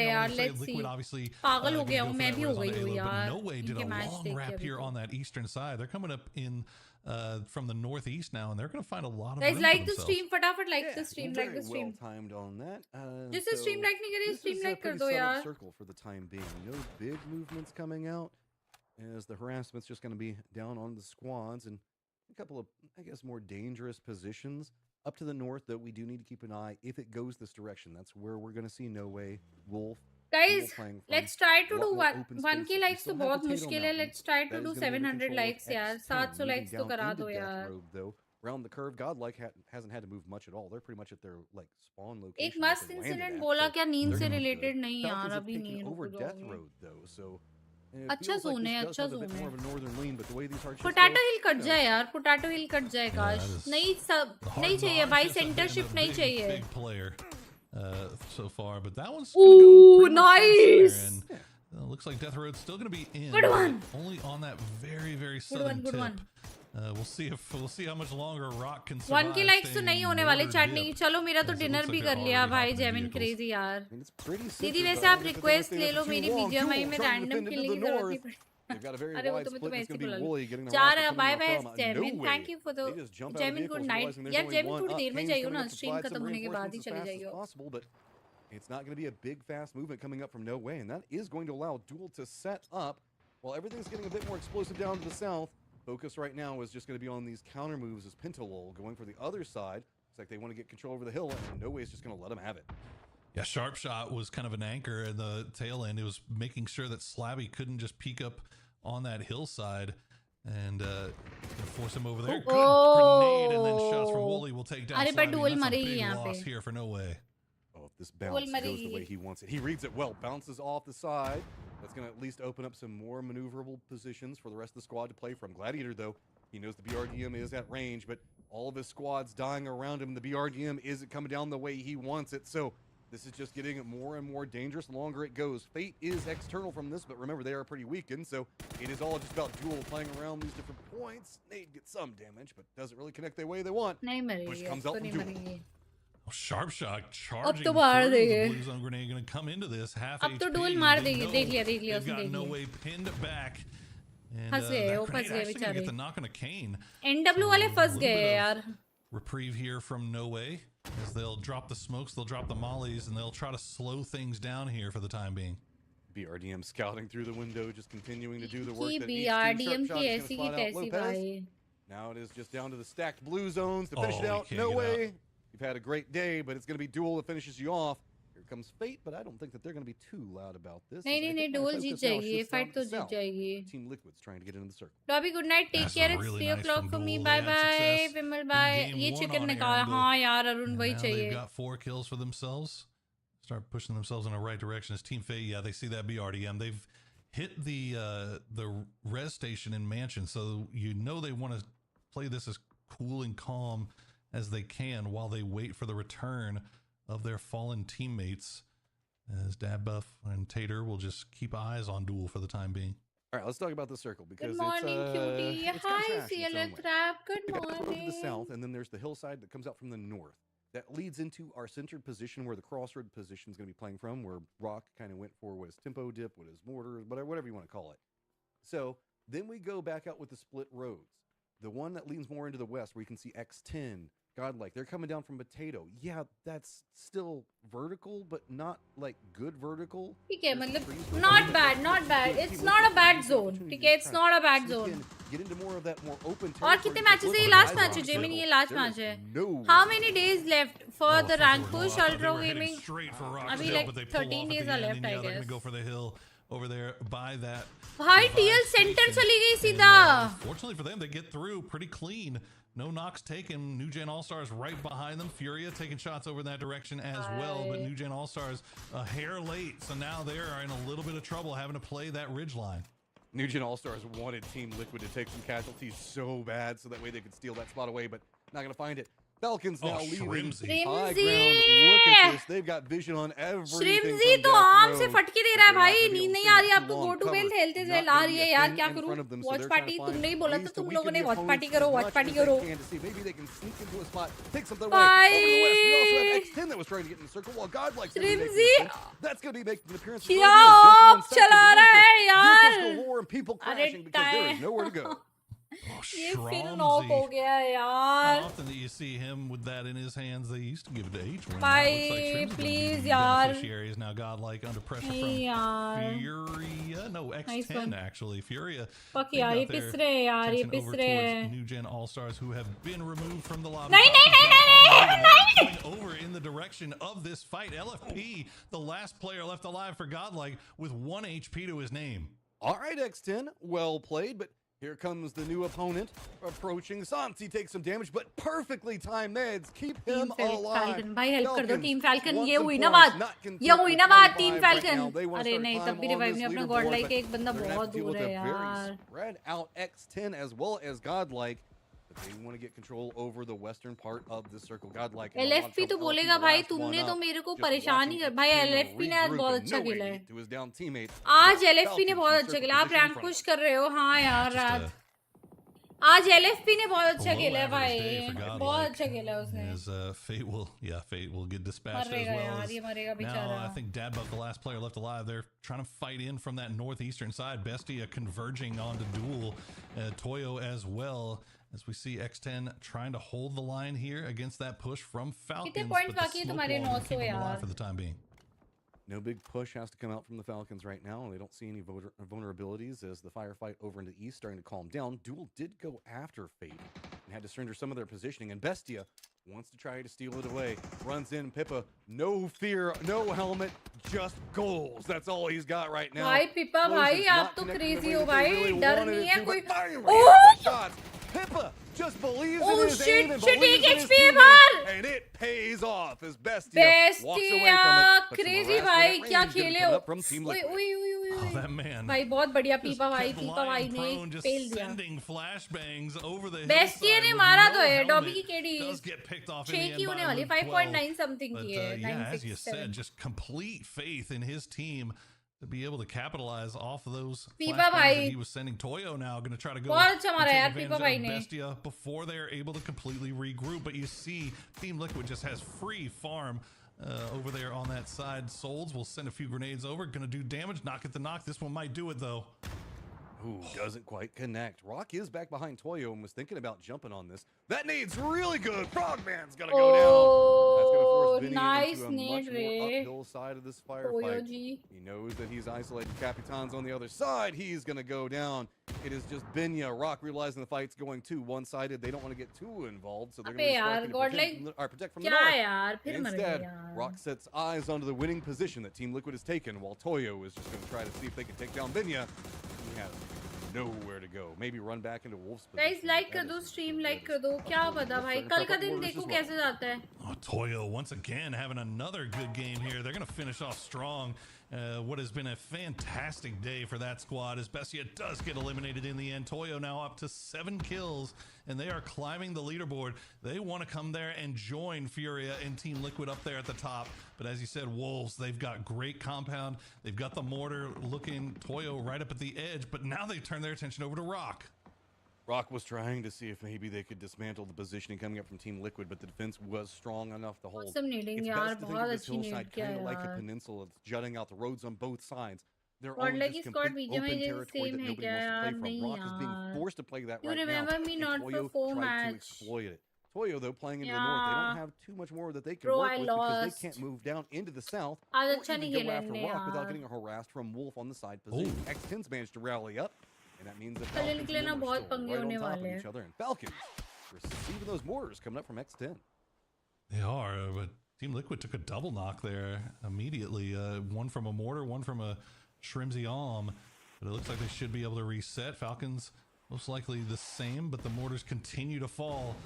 है I यार, wanted to say, let's see. Liquid obviously पागल हो gonna गया go हूँ, for मैं that भी हो whereas on गई हूँ Halo, but यार, No Way did इनके a मैच long देख के wrap अभी here तो। on that eastern side. They're coming up in from the northeast now, and they're going to find a lot of Guys, room like for the themselves. stream, फटाफट like Yeah, the stream, like very the well stream. timed on that. जिससे stream So like नहीं करी, this stream is a like कर pretty दो settled यार. circle for the time being. No big movements coming out, as the harassment's just going to be down on the squads and a couple of, I guess, more dangerous positions up to the north that we do need to keep an eye if it goes this direction. That's where we're going to see No Way, Wolf, Guys, playing from. let's try to A lot do more one, open 1k spaces. We likes तो still have बहुत Potato मुश्किल है. Mountain. Let's try to That do is gonna be under 700 control of likes यार. X10. 700 Moving likes तो down करा into दो Death यार. Robe, though. around the curve. Godlike hasn't had to move much at all. They're pretty much at their like spawn location. एक मस्त incident बोला क्या नींद से रिलेटेड नहीं यार Falcons have अभी taken नहीं over रुक Death जाऊंगी Road though, so it अच्छा feels like zone this है does अच्छा have a bit zone more है of a northern lean, but the way these archers potato go, hill cut जाए यार पोटैटो हिल cut जाए काश नहीं सब नहीं चाहिए भाई सेंटर शिफ्ट नहीं चाहिए Big player so far, but that one's Ooh, nice. Looks like Death Road's still going to be in. Good one. Only on that very, very southern good tip. one. We'll see how much longer Rock can survive. 1 के likes तो नहीं होने वाले chat dip. नहीं चलो मेरा तो Yes, it dinner looks भी like कर they're लिया already भाई hopping in जेमिन vehicles. क्रेजी यार it's pretty दीदी simple, वैसे but I आप don't think they're gonna request stay ले there लो for too मेरी long. बीजीएमआई Duel में trying to random defend into killing the की जरूरत नहीं north. पड़ी They've got a very अरे वो wide तो मैं split. तुम्हें It's ऐसे going to be बुला लूं Wooly getting जा around रहा है from बाय बाय no जेमिन way. Thank you for the They just jump out of जेमिन vehicles, good night realizing there's यार only जेमिन one थोड़ी up. देर में Kane's जाइयो coming ना up to stream provide some खत्म होने के बाद ही reinforcements as चले fast as जाइयो possible, but it's not going to be a big fast movement coming up from no way, and that is going to allow Duel to set up. While everything's getting a bit more explosive down to the south, focus right now is just going to be on these counter moves as Pintalol going for the other side. Looks like they want to get control over the hill, and no way is just going to let them have it. Yeah, Sharp Shot was kind of an anchor in the tail end. It was making sure that Slabby couldn't just peek up on that hillside and force him over there. Good grenade, and then shots from Wooly will take down अरे पर Slabby. Dual That's a मरेगी big यहाँ पे loss here for No Way. Oh, if this bounce goes the way he wants it. He reads it well. Bounces off the side. That's going to at least open up some more maneuverable positions for the rest of the squad to play from. Gladiator, though, he knows the BRDM is at range, but all of his squad's dying around him. The BRDM isn't coming down the way he wants it, so this is just getting more and more dangerous the longer it goes. Fate is external from this, but remember, they are pretty weakened, so it is all just about Duel playing around these different points. Nade gets some damage, but doesn't really connect the way they want. नहीं मरेगी Push अब comes तो out नहीं from Duel. मरेगी Oh, Sharp Shot charging तो through मार the देंगे Blue Zone grenade, going to come into this half अब तो HP. Dual मार They देगी know देख लिया they've उसने got देख No लिया Way pinned back. And फंस गए that वो grenade फंस गए actually gonna बेचारे get the knock on a cane. NW वाले फंस little गए bit of यार Reprieve here from No Way as they'll drop the smokes, they'll drop the mollies, and they'll try to slow things down here for the time being. BRDM scouting through the window, just continuing to do the work की that needs to. BRDM Sharp की Shot is ऐसी gonna की spot out तैसी Lopez. भाई Now it is just down to the stacked blue zones to finish it Oh, out. he can't No get way. You've had a great day, but it's going to be Duel that finishes you off. Here comes Fate, but I don't think that they're going to be too loud about this. नहीं नहीं नहीं dual जीत जाएगी ये fight तो जीत जाएगी Team Liquid's trying to get into the circle. Toby good night take That's care it's really 3 nice o'clock from for me Duel. Bye They had bye success Vimal in bye game ये 1 chicken on निकाल Arundel. हाँ यार Arun And वही now चाहिए they've got 4 kills for themselves. Start pushing themselves in the right direction as Team Fate. Yeah, they see that BRDM. They've hit the res station in Mansion, so you know they want to play this as cool and calm as they can while they wait for the return of their fallen teammates. As Dabbuff and Tater will just keep eyes on Duel for the time being. All right, let's talk about the circle because Good morning, cutie. it's Hi, kind of trashy in its CLL own way. Trap. Good We got the road to the morning. south, and then there's the hillside that comes out from the north. That leads into our centered position where the crossroad position is going to be playing from, where Rock kind of went for what is tempo dip, what is mortar, whatever you want to call it. So then we go back out with the split roads. The one that leans more into the west, where you can see X10, Godlike, they're coming down from Potato. Yeah, that's still vertical, but not like good vertical. ठीक है मतलब not bad, not bad. It's not a bad zone. ठीक है, it's not a bad zone. Get into more of that more open और कितने matches है ये last match है जेमिन ये लास्ट मैच है How many days left for the rank push Ultra Gaming अभी like 13 days are left I They're going guess to go for the hill over there by that. भाई TL centre चली गई सीधा Fortunately for them, they get through pretty clean. No knocks taken. New Gen All-Stars right behind them. Furia taking shots over in that direction as well. But New Gen All-Stars a hair late. So now they are in a little bit of trouble having to play that ridge line. New Gen All-Stars wanted Team Liquid to take some casualties so bad so that way they could steal that spot away, but not going to find it. Falcons now leaving high ground. Look at this. They've got vision on everything. श्रिम्जी तो आम से फटके दे रहा है भाई नींद नहीं आ रही आपको गो टू बेल खेलते चले आ रही है यार क्या करूं वॉच पार्टी तुमने ही बोला था तुम लोगों ने वॉच पार्टी करो श्रिम्जी क्या ऑफ चला रहा है यार अरे टाइम ये फिर नॉक हो गया यार How often do you see him with that in his hands? They used to give it to H1. भाई प्लीज यार Beneficiary is now Godlike under pressure from यार Furia. No, X10 actually. Furia. Fuck यार ये पिस रहे हैं यार ये पिस रहे हैं New Gen All-Stars who have been removed from the lobby. नहीं over in the direction of this fight. LFP, the last player left alive for Godlike with 1 HP to his name. All right, X10, well played, but Here comes the new opponent approaching. Santi takes some damage, but perfectly timed meds keep him alive. Falcon भाई help कर दो Falcons team falcon want ये some हुई ना points, बात not content ये हुई with ना बात 25 team right falcon now. They wanna अरे start नहीं time तब भी on रिवाइव this नहीं अपना leaderboard, गॉड लाइक but एक बंदा they're gonna have बहुत to deal दूर with है a very यार spread out X10 as well as Godlike. But they want to get control over the western part of the circle. Godlike in a lot of LFP तो trouble. बोलेगा LFP, भाई the last one तुमने तो up, मेरे को just परेशान watching ही कर भाई X10 LFP ने आज regroup बहुत and अच्छा no way खेला to है get to his down teammate. आज But LFP ने Falcons बहुत in अच्छा circle खेला आप position in rank front of push us. कर रहे हो हाँ यार Just रात a आज LFP ने बहुत अच्छा below खेला है average day भाई for बहुत Godlike. अच्छा खेला है उसने As Fate will get dispatched as मरेगा well यार as ये मरेगा now. बेचारा I think Dadbuck, the last player left alive, they're trying to fight in from that northeastern side. Bestia converging onto Duel, Toyo as well. As we see X10 trying to hold the line here against that push from Falcons, कितने but points the बाकी है smoke तुम्हारे wall will 900 keep them alive यार for the time being. No big push has to come out from the Falcons right now. They don't see any vulnerabilities as the firefight over in the east starting to calm down. Duel did go after Fate and had to surrender some of their positioning. And Bestia wants to try to steal it away. Runs in Pippa. No fear, no helmet, just goals. That's all he's got right now. भाई पिपा भाई Explosion's आप not तो connecting the crazy way हो that they भाई really डर wanted नहीं it है to, कोई but finally oh hits the shots. Pippa just believes in Oh his shit, aim and shit, believes एक in his HP है teammates, बाहर। and it pays off as Bestia walks away बेस्टिया from it. But some crazy harassment भाई at क्या range gonna खेले come हो up from Team ओए Liquid. ओए ओए ओए Oh, that man. भाई बहुत बढ़िया Just पीपा भाई kept पीपा भाई lying ने prone, just फेल दिया sending flashbangs over the बेस्टिया hillside ने with मारा no तो है helmet. डॉबी की KD Does get picked off in the 6 end की by होने वाली Luke 5.9 12. समथिंग But की है yeah, as you 967 said, just complete faith in his team to be able to capitalize off of those पीपा flashbangs भाई that he was sending. Toyo now going to try to go बहुत अच्छा and मारा take यार advantage पीपा of भाई ने Bestia before they're able to completely regroup. But you see, Team Liquid just has free farm over there on that side. Souls will send a few grenades over, going to do damage, not get the knock. This one might do it though. Ooh, doesn't quite connect. Rock is back behind Toyo and was thinking about jumping on this. That nade's really good. Frogman's gonna go down. That's gonna force Vinny nice into a much nade more रे uphill side of this firefight. He knows that he's isolated. Capitan's on the other side. He's gonna go down. It is just Binya. Rock realizing the fight's going too one-sided. They don't want to get too involved, so they're अबे यार going God to like protect from the क्या north. यार फिर And मर गए instead, यार Rock sets eyes onto the winning position that Team Liquid has taken, while Toyo is just going to try to see if they can take down Binya. He has nowhere to go. Maybe run back into Wolf's position. Guys like कर दो stream like कर दो क्या पता भाई कल का दिन देखो कैसे जाता है Oh, Toyo once again having another good game here. They're going to finish off strong. What has been a fantastic day for that squad as Bestia does get eliminated in the end. Toyo now up to 7 kills and they are climbing the leaderboard. They want to come there and join Furia and Team Liquid up there at the top. But as you said, Wolves, they've got great compound. They've got the mortar looking Toyo right up at the edge, but now they turn their attention over to Rock. Rock was trying to see if maybe they could dismantle the positioning coming up from Team Liquid, but the defense was strong enough to hold. Awesome needing It's यार best to think बहुत of this अच्छी need hillside किया kind of like a यार peninsula that's jutting out the roads on both sides. They're God all like just इस God complete बीजे में open ये territory same that है nobody क्या wants to यार play from. नहीं Rock is being यार forced to play that You right now, remember me and not for Toyo 4 tried to match exploit it. Toyo, though, playing into the north, they Yeah. don't have too much more that they can Bro, work I with because they lost. can't move down into the south आज or अच्छा even नहीं go खेले after इनने Rock without यार getting harassed from Wolf on the side position. X10's managed to rally up, and that means that कल Falcons इनके लिए and ना them are बहुत still पंगे right on होने top of वाले each हैं other, and Falcons receiving those mortars coming up from X10. They are, but Team Liquid took a double knock there immediately. One from a mortar, one from a Shrimsy Alm. But it looks like they should be able to reset. Falcons most likely the same, but the mortars continue to fall.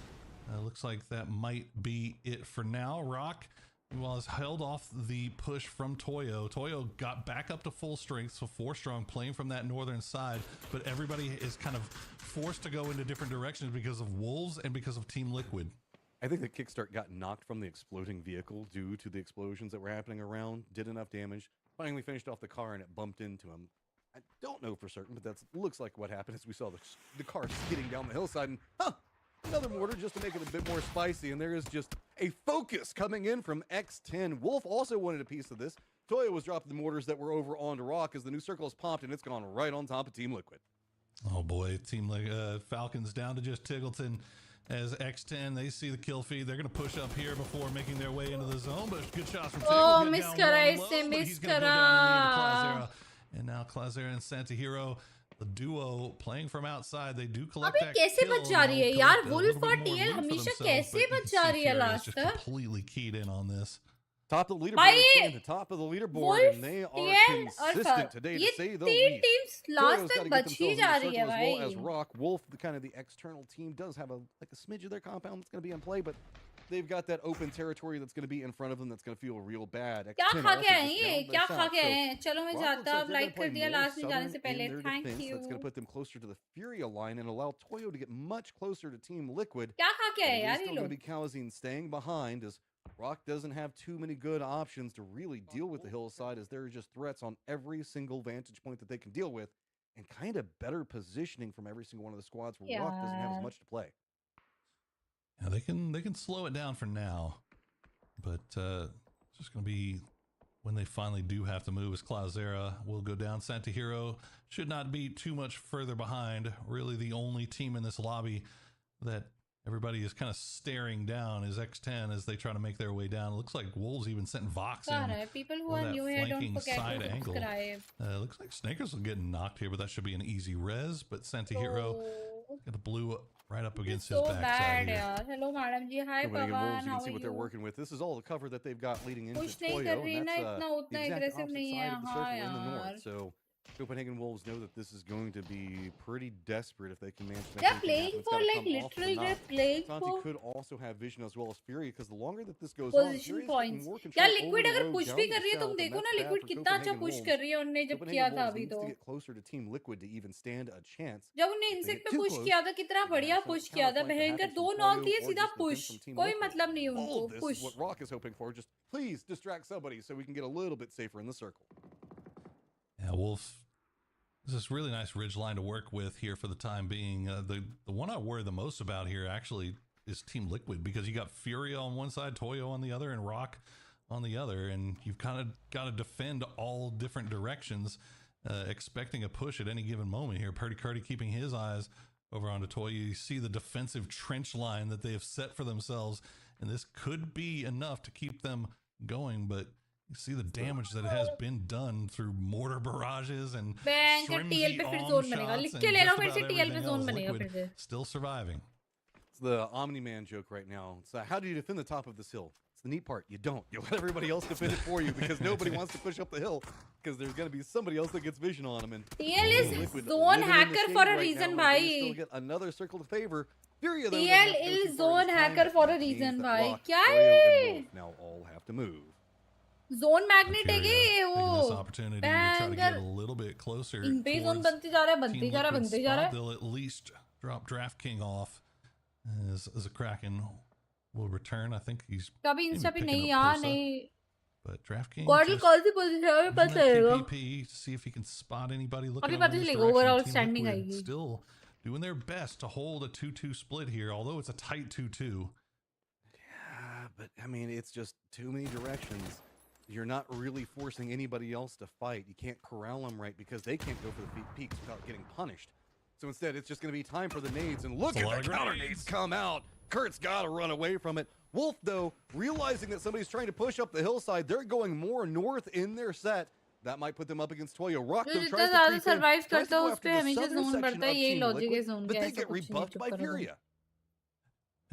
Looks like that might be it for now. Rock, meanwhile, has held off the push from Toyo. Toyo got back up to full strength, so 4 strong, playing from that northern side. But everybody is kind of forced to go into different directions because of Wolves and because of Team Liquid. I think the kickstart got knocked from the exploding vehicle due to the explosions that were happening around, did enough damage, finally finished off the car, and it bumped into him. I don't know for certain, but that looks like what happened as we saw the car skidding down the hillside, and another mortar just to make it a bit more spicy, and there is just a focus coming in from X10. Wolf also wanted a piece of this. Toyo was dropping the mortars that were over onto Rock as the new circle has popped, and it's gone right on top of Team Liquid. Oh boy, Team Falcons down to just Tiggleton. As X10, they see the kill feed. They're going to push up here before making their way into the zone, but good shots from Tiggleton. Oh, miss करा इससे miss करा. And now Clazera and Santahiro, the duo playing from outside, they do collect अबे that कैसे kill. बच जा रही है and यार they'll collect a wolf little और bit more TL loot for हमेशा themselves, कैसे but you बच can जा see रही है Fury is लास्ट just तक completely keyed in on this. Top of the leaderboard, भाई staying at the top of the leaderboard, wolf, and they are TL और consistent today, ये to say the तीन least. Teams लास्ट Toyo's तक got to get बच ही themselves in जा the रही है circle as well as भाई. Rock. Wolf, the kind of the external team, does have a smidge of their compound that's going to be in play, but they've got that open territory that's going to be in front of them that's going to feel real bad. क्या X10 खा also के आए just ये? down क्या their खा south, के so आए हैं? चलो मैं Rock जाता looks like हूँ. they're लाइक gonna play कर दिया more लास्ट में जाने southern से in पहले. their thank defense. You. That's going to put them closer to the Furia line and allow Toyo to get much closer to Team Liquid. क्या खा के But आए it is यार ये still going to लोग? be Calzine staying behind, as Rock doesn't have too many good options to really deal with the hillside, as there are just threats on every single vantage point that they can deal with, and kind of better positioning from every single one of the squads where Rock doesn't have as यार much to play. Yeah, they can slow it down for now, but it's just going to be when they finally do have to move. As Cloudera will go down, Santahiro should not be too much further behind. Really, the only team in this lobby that everybody is kind of staring down is X10 as they try to make their way down. It looks like Wolves even sent Vox in Got it. People who for are that new here, don't flanking forget side to angle. subscribe. Looks like Snakers will get knocked here, but that should be an easy res. But Santahiro got the blue right up This is against his so backside bad here. yaar. Hello madam ji. Hi Copenhagen Wolves, Pawan. you How can see are what they're you? working with. This is all the cover that they've got leading into Push नहीं Toyo, कर रही and ना that's इतना the उतना exact aggressive opposite नहीं side है. of the हाँ circle in the यार. north. So Copenhagen Wolves know that this is going to be pretty desperate if they can manage to make They're anything playing happen. It's for gotta like come off the literal, knock. they're playing Santi for could also have vision as well as Fury, because the longer that this goes on, position Fury's points. getting more यार control over liquid the अगर road push down भी to कर the रही है तुम south, and देखो ना that's bad liquid for कितना अच्छा Copenhagen पुश Wolves. कर रही है उनने जब किया Copenhagen था Wolves अभी needs तो to get closer to Team Liquid to even stand a chance. जब उनने If they इंसेक्ट get पे too पुश close, किया था कितना they're gonna बढ़िया have some पुश किया था counterflank that भयंकर happens 2 from नॉक Toyo दिए or सीधा just the push defense from Team कोई Liquid. मतलब नहीं All उनको of this push is what Rock is hoping for. Just please distract somebody so we can get a little bit safer in the circle. Yeah, Wolf. This is really nice ridge line to work with here for the time being. The one I worry the most about here actually is Team Liquid, because you got Furia on one side, Toyo on the other, and Rock on the other, and you've kind of got to defend all different directions, expecting a push at any given moment here. Purdy Curdy keeping his eyes over onto Toyo. You see the defensive trench line that they have set for themselves, and this could be enough to keep them going, but you see the damage that has been done through mortar barrages and भयंकर TL पे फिर zone बनेगा लिख के ले लो फिर से TL पे जोन बनेगा फिर से still surviving. It's the Omni-Man joke right now. It's how do you defend the top of this hill? It's the neat part. You don't. You let everybody else defend it for you, because nobody wants to push up the hill, because there's going to be somebody else that gets vision on them. And TL is Liquid zone living in the hacker shade for a right reason, now, and they bhai. still get another circle to favor. Furia, though, TL doesn't have to go is too far zone this time, hacker but for a that means reason, that bhai. Rock, क्या Toyo, है and ये? Wolf now all have to move. Zone magnet है Furia ये taking this वो opportunity to try to get banger a little bit closer इन पे zone towards बनते जा रहा है बनते Team जा रहा है Liquid's बनते जा रहा spot. है They'll at least drop Draft King off as a Kraken will return. I think he's कभी maybe इंस्टा पे picking नहीं up यार Posa, नहीं but Draft King गॉडल just कौन सी पोजीशन है using पता that चलेगा TPP to see if he can spot anybody looking अभी over पता this चलेगा direction. Overall Team standing Liquid आएगी still doing their best to hold a 2-2 split here, although it's a tight 2-2. Yeah, but I mean, it's just too many directions. You're not really forcing anybody else to fight. You can't corral them right, because they can't go for the peaks without getting punished. So instead, it's just going to be time for the nades. And look That's a at lot the of counter grenades. nades come out. Kurt's got to run away from it. Wolf, though, realizing that somebody's trying to push up the hillside, they're going more north in their set. That might put them up against Toyo. Rock, though, जितना tries to ज्यादा creep in, survive tries to करता है go उस after पे the हमेशा southern zone section बढ़ता है of यही Team लॉजिक है Liquid, जोन but के they ऐसा get कुछ नहीं rebuffed चुप by करो तुम Furia.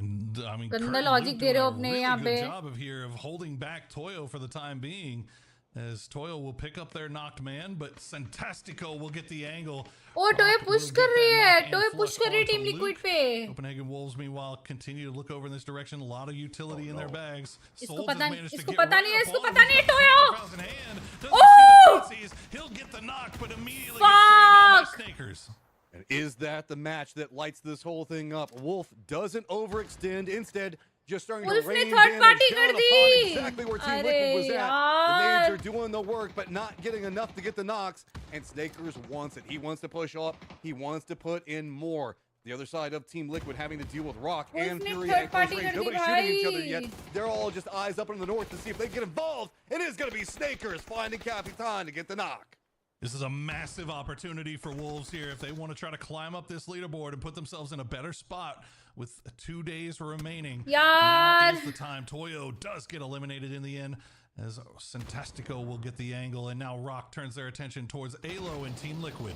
And I mean, गंदा Kurt and लॉजिक Luke दे रहे doing हो a अपने really यहाँ good पे job of here of holding back Toyo for the time being, as Toyo will pick up their knocked man, but Santastico will get the angle. Oh टोए Rock push will कर get रही that है knock and टोए flush push कर रही है onto team Liquid Luke. पे Copenhagen Wolves, meanwhile, continue to look over in this direction. A lot of utility in their bags. इसको Souls पता has नहीं managed to इसको get पता right नहीं है up इसको on him. पता नहीं है He's got Toyo 50,000 in hand. Doesn't Oh! see the footsies. He'll get the knock, but immediately gets trained down by Fuck! Snakers. And is that the match that lights this whole thing up? Wolf doesn't overextend. Instead, just starting Wolf to ने rain third party damage कर down the. upon exactly where Team अरे Liquid was at. The यार। nades are doing the work, but not getting enough to get the knocks. And Snakers wants it. He wants to push up. He wants to put in more. The other side of Team Liquid having to deal with Rock Wolf and ने Fury third at close party range. कर दी Nobody's shooting each other भाई। yet. They're all just eyes up in the north to see if they get involved. It is going to be Snakers finding Capitan to get the knock. This is a massive opportunity for Wolves here if they want to try to climb up this leaderboard and put themselves in a better spot with 2 days remaining. Now यार is the time. Toyo does get eliminated in the end as Santastico will get the angle, and now Rock turns their attention towards Alo and Team Liquid.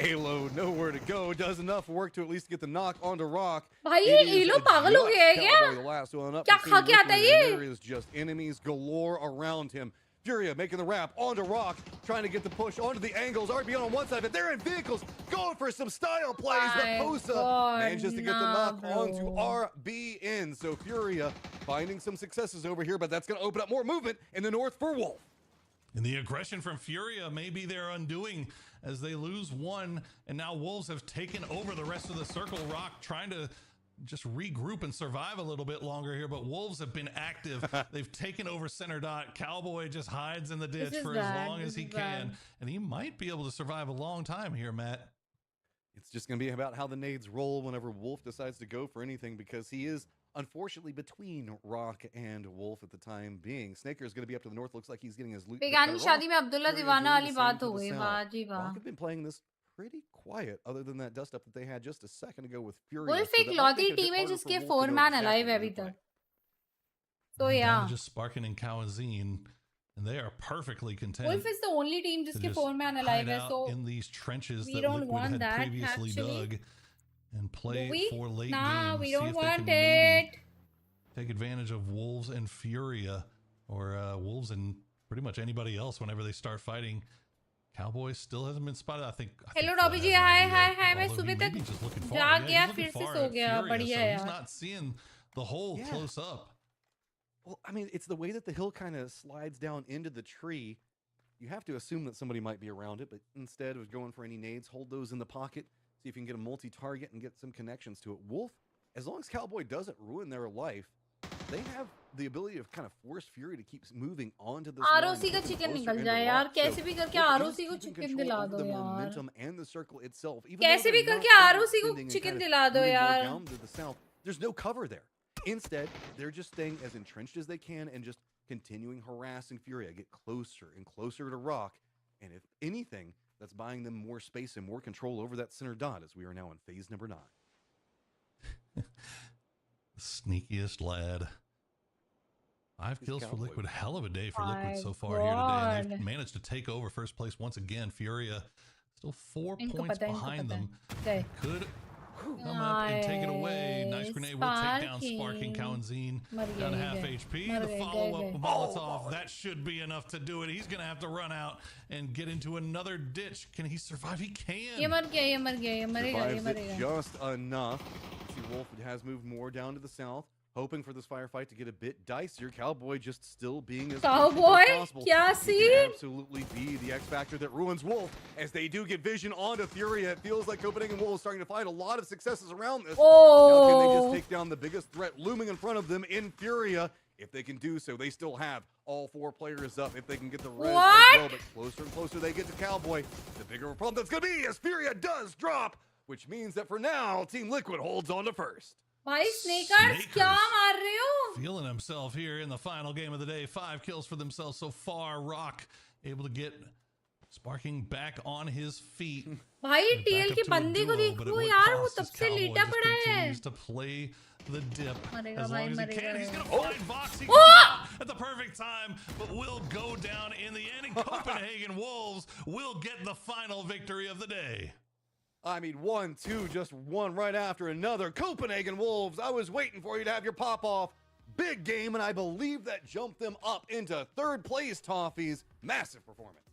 Alo, nowhere to go. Does enough work to at least get the knock onto Rock. भाई It ये is लोग पागल हो just गए हैं क्या? Cowboy, the last one up क्या for खा Team के आता है Liquid, and ये? there is just enemies galore around him. Furia making the wrap onto Rock, trying to get the push onto the angles. RBN on one side, but they're in vehicles, going for some style plays. But My Posa God, manages to get the knock nah, onto bro. RBN. So Furia finding some successes over here, but that's going to open up more movement in the north for Wolf. And the aggression from Furia, maybe they're undoing as they lose one, and now Wolves have taken over the rest of the circle. Rock trying to just regroup and survive a little bit longer here, but Wolves have been active. They've taken over center dot. Cowboy just hides in the ditch for as long as he can, and he might be able to survive a long time here, Matt. It's just going to be about how the nades roll whenever Wolf decides to go for anything, because he is unfortunately between Rock and Wolf at the time being. Snaker is going to be up to the north. Looks like he's getting his loot. बेगानी शादी में अब्दुल्ला दीवाना वाली बात हो गई, वाह जी वाह. Rock have been playing this pretty quiet, other than that dust up that they had just a second ago with Fury. Wolf एक लौती टीम है जिसके 4 man alive है अभी तक. So yeah. Just Sparking and Kawazine, and they are perfectly content. Wolf is the only team जिसके 4 man alive है, so in these trenches we that don't Liquid want had that previously actually. dug, and play for late Nah, games. we See don't if they want can maybe it. take advantage of Wolves and Furia, or Wolves and pretty much anybody else whenever they start fighting. Cowboy still hasn't been spotted. I think Hello Phil Dobby has ji, an hi idea, hi hi. मैं although he सुबह may तक be just looking far. जाग Yeah, गया, he's फिर looking से far so at गया. Furia, बढ़िया so he's यार. not seeing the hole Yeah. close up. Well, I mean, it's the way that the hill kind of slides down into the tree. You have to assume that somebody might be around it, but instead of going for any nades, hold those in the pocket. See if you can get a multi-target and get some connections to it. Wolf, as long as Cowboy doesn't ruin their life, they have the ability to kind of force Fury to keep moving onto this line, ROC का getting chicken closer निकल into जाए Rock. यार. कैसे So भी करके Wolf ROC is को keeping chicken control दिला over दो the यार. momentum and the circle itself. Even though कैसे they're भी not करके really ROC को extending and chicken kind of दिला दो moving more यार. down to the south, there's no cover there. Instead, they're just staying as entrenched as they can and just continuing harassing Furia, get closer and closer to Rock. And if anything, that's buying them more space and more control over that center dot, as we are now in phase number 9. Sneakiest lad. 5 kills for Cowboy. Liquid. Hell of a day for Liquid My so far here today. And they've God. managed to take over first place once again. Furia still 4 इनको points पता है, इनको behind पता them. है. गए. Could come up and take it away. Nice Nice. grenade will take down Sparking. Sparking. Kawanzine मर down गए, half गए. HP. मर The गए, follow-up गए, गए. Molotov. That should be enough to do it. He's going to have to run out and get into another ditch. Can he survive? He can. ये मर गया, ये मर गया, ये मरेगा, ये Survives it मरेगा. just enough. See, Wolf has moved more down to the south, hoping for this firefight to get a bit dicier. Cowboy just still being as Cowboy? as possible. क्या He can scene? absolutely be the X factor that ruins Wolf. As they do get vision onto Furia, it feels like Copenhagen Wolf is starting to find a lot of successes around this. Now can they just Oh. take down the biggest threat looming in front of them in Furia? If they can do so, they still have all 4 players up. If they can get the res as What? well, but closer and closer they get to Cowboy, the bigger of a problem that's going to be as Furia does drop, which means that for now, Team Liquid holds on to first. भाई sneakers क्या मार रहे हो? Feeling himself here in the final game of the day. 5 kills for themselves so far. Rock able to get Sparking back on his feet. भाई Back TL up के to a बंदे को duo, but at देखो what यार, वो cost तब as से Cowboy लेटा just पड़ा है. continues to play the dip मरेगा as भाई, long as he मरेगा. can. He's going to find Vox. He Oh! comes out at the perfect time, but will go down in the end. And Copenhagen Wolves will get the final victory of the day. I mean, 1, 2, just one right after another. Copenhagen Wolves, I was waiting for you to have your pop off. Big game, and I believe that jumped them up into 3rd place, Toffees. Massive performance.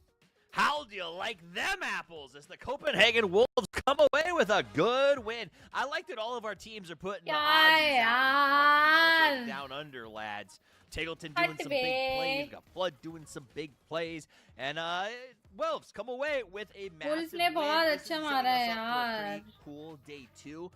How do you like them apples as the Copenhagen Wolves come away with a good win? I like that all of our teams are putting the Aussies out in front, down under, lads. Taggleton doing some big plays. Got Flood doing some big plays. And Wolves come away with a massive ने win. बहुत This is अच्छा setting मारा us है up for a यार. pretty cool day 2.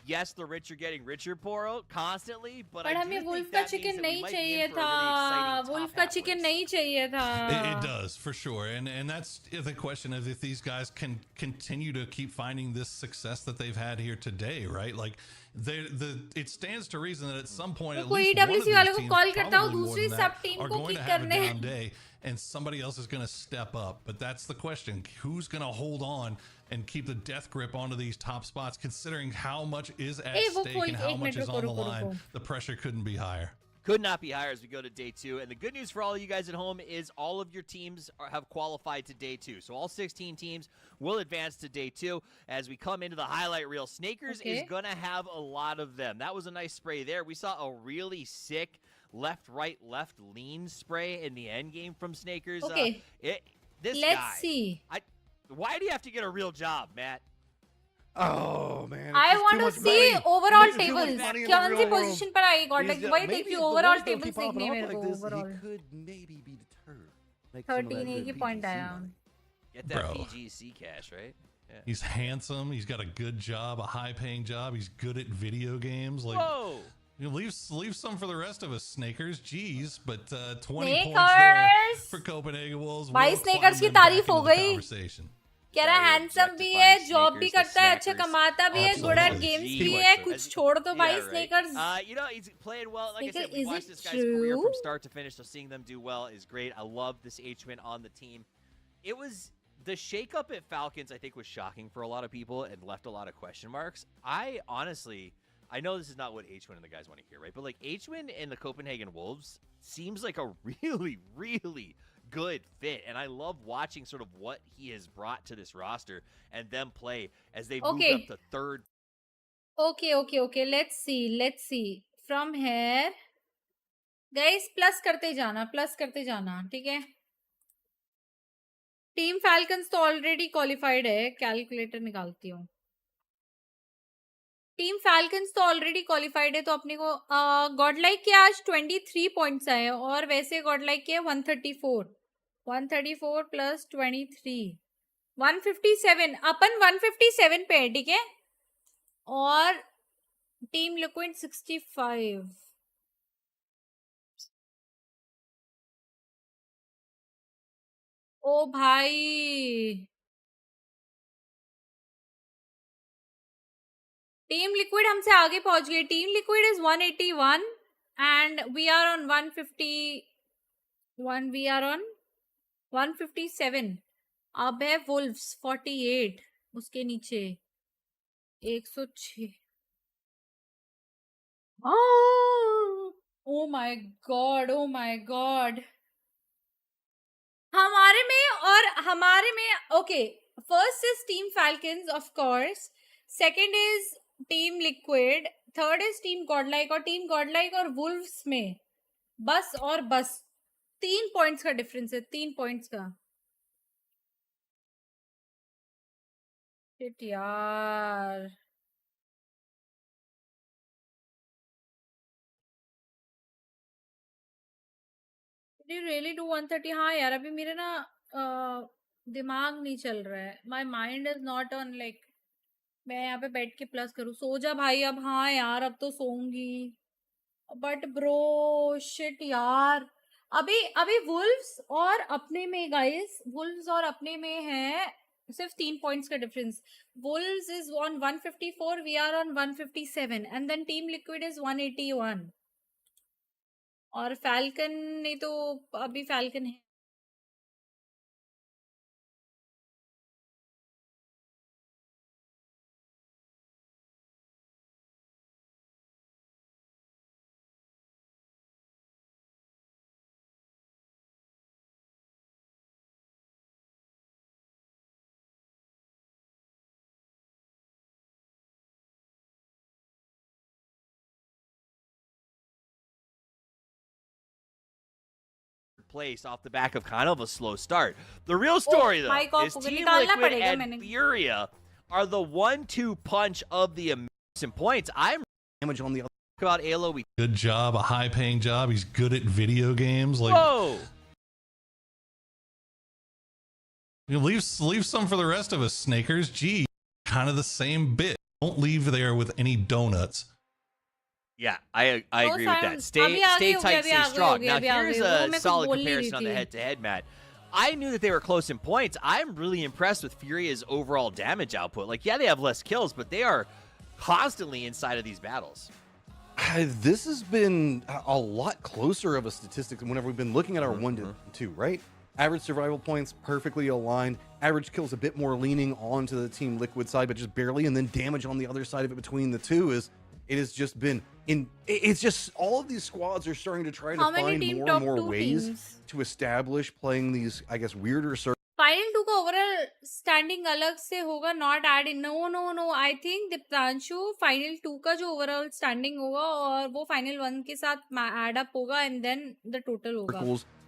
Yes, the rich are getting richer, Poro, constantly, but पर I हमें do wolf think का that means chicken that we नहीं might be चाहिए in for a था. really exciting wolf top का half chicken race. नहीं चाहिए था. It does, for sure. And that's the question of if these guys can continue to keep finding this success that they've had here today, right? Like, it stands to reason that at some point, at least one of these EWC वालों को teams, call करता हूँ, probably more दूसरी than सब that, team are को going to kick have a करने. down day, and somebody else is going to step up. But that's the question. Who's going to hold on and keep the death grip onto these top spots, considering how much is at stake and how much is on the line? The pressure couldn't be higher. Could not be higher as we go to day 2. And the good news for all of you guys at home is all of your teams have qualified to day 2. So all 16 teams will advance to day 2. As we come into the highlight reel, Snakers is going to have a lot of them. That was a nice spray there. We saw a really sick left, right, left lean spray in the end game from Snakers. Okay. Let's see. Why do you have to get a real job, Matt? Oh man! I want to see overall tables. कौन सी position पर आएगी godlike? वही देखिए overall tables देखने हैं मेरे को overall. He could maybe be deterred. 13 एक ही point आया. Get that PGC cash, right? Yeah. He's handsome. He's got a good job, a high-paying job. He's good at video games. Like, whoa! You leave some for the rest of us, Snakers. Jeez, but 20 Snakers! points there for Copenhagen Wolves. भाई Snakers की तारीफ हो गई. कह रहा handsome भी है, job भी करता है, अच्छा कमाता भी है, गुड एट गेम्स भी है, कुछ छोड़ दो भाई Snakers. You know, he's playing well. Like I said, we watched this guy's career from start to finish, so seeing them do well is great. I love this H-win on the team. It was the shakeup at Falcons, I think, was shocking for a lot of people and left a lot of question marks. I know this is not what H-win and the guys want to hear, right? But like H-win and the Copenhagen Wolves seems like a really, really good fit, and I love watching sort of what he has brought to this roster and them play as they move up to third. Okay. Let's see. From here, guys, plus करते जाना, ठीक है? Team Falcons तो already qualified है, calculator निकालती हूँ. Team falcons तो already qualified है, तो अपने को गॉडलाइक के आज 23 पॉइंट्स आए और वैसे गॉडलाइक के 134 प्लस 23 157. अपन 157 पे है, ठीक है? और टीम लिक्विड 65. ओ भाई, टीम लिक्विड हमसे आगे पहुंच गई. Team Liquid is 181 and we are on 151. We are on 157. अब है वुल्व्स 48, उसके नीचे 106. Oh my god. हमारे में okay. First is team Falcons of course, second is team Liquid, third is team Godlike, और टीम गॉडलाइक और Wolves में बस 3 पॉइंट्स का डिफरेंस है. 3 पॉइंट्स का. शिट यार. Did you really do 130? हाँ यार, अभी मेरे ना दिमाग नहीं चल रहा है. My mind is not on like मैं यहाँ पे बैठ के प्लस करूँ. सो जा भाई अब. हाँ यार, अब तो सोऊंगी. बट ब्रो शिट यार, अभी वुल्व्स और अपने में गाइस, वुल्व्स और अपने में है सिर्फ 3 पॉइंट्स का difference. Wolves is on 154, we are on 157 and then team Liquid is 181 और फैल्कन ने तो अभी फैल्कन है. Place off the back of kind of a slow start. The real story, though, is Team Liquid and Furia are the 1-2 punch of the amazing points. I'm damage on the other about Alo. Good job, a high-paying job. He's good at video games. Like, whoa! You leave some for the rest of us, Snakers. Gee, kind of the same bit. Don't leave there with any donuts. Yeah, I agree with that. Stay tight, stay strong. Now, here's a solid comparison on the head-to-head, Matt. I knew that they were close in points. I'm really impressed with Furia's overall damage output. Like, yeah, they have less kills, but they are constantly inside of these battles. This has been a lot closer of a statistic than whenever we've been looking at our 1-2, right? Average survival points perfectly aligned. Average kills a bit more leaning onto the Team Liquid side, but just barely. And then damage on the other side of it between the two it has just been it's just all of these squads are starting to try to How many find team? more Top and more 2 ways teams. to establish playing these, I guess, weirder circles. Final 2 का overall standing अलग से होगा, not add in. No no no, I think Deeptanshu final 2 का जो overall standing होगा और वो final 1 के साथ ऐड अप होगा एंड देन द टोटल होगा.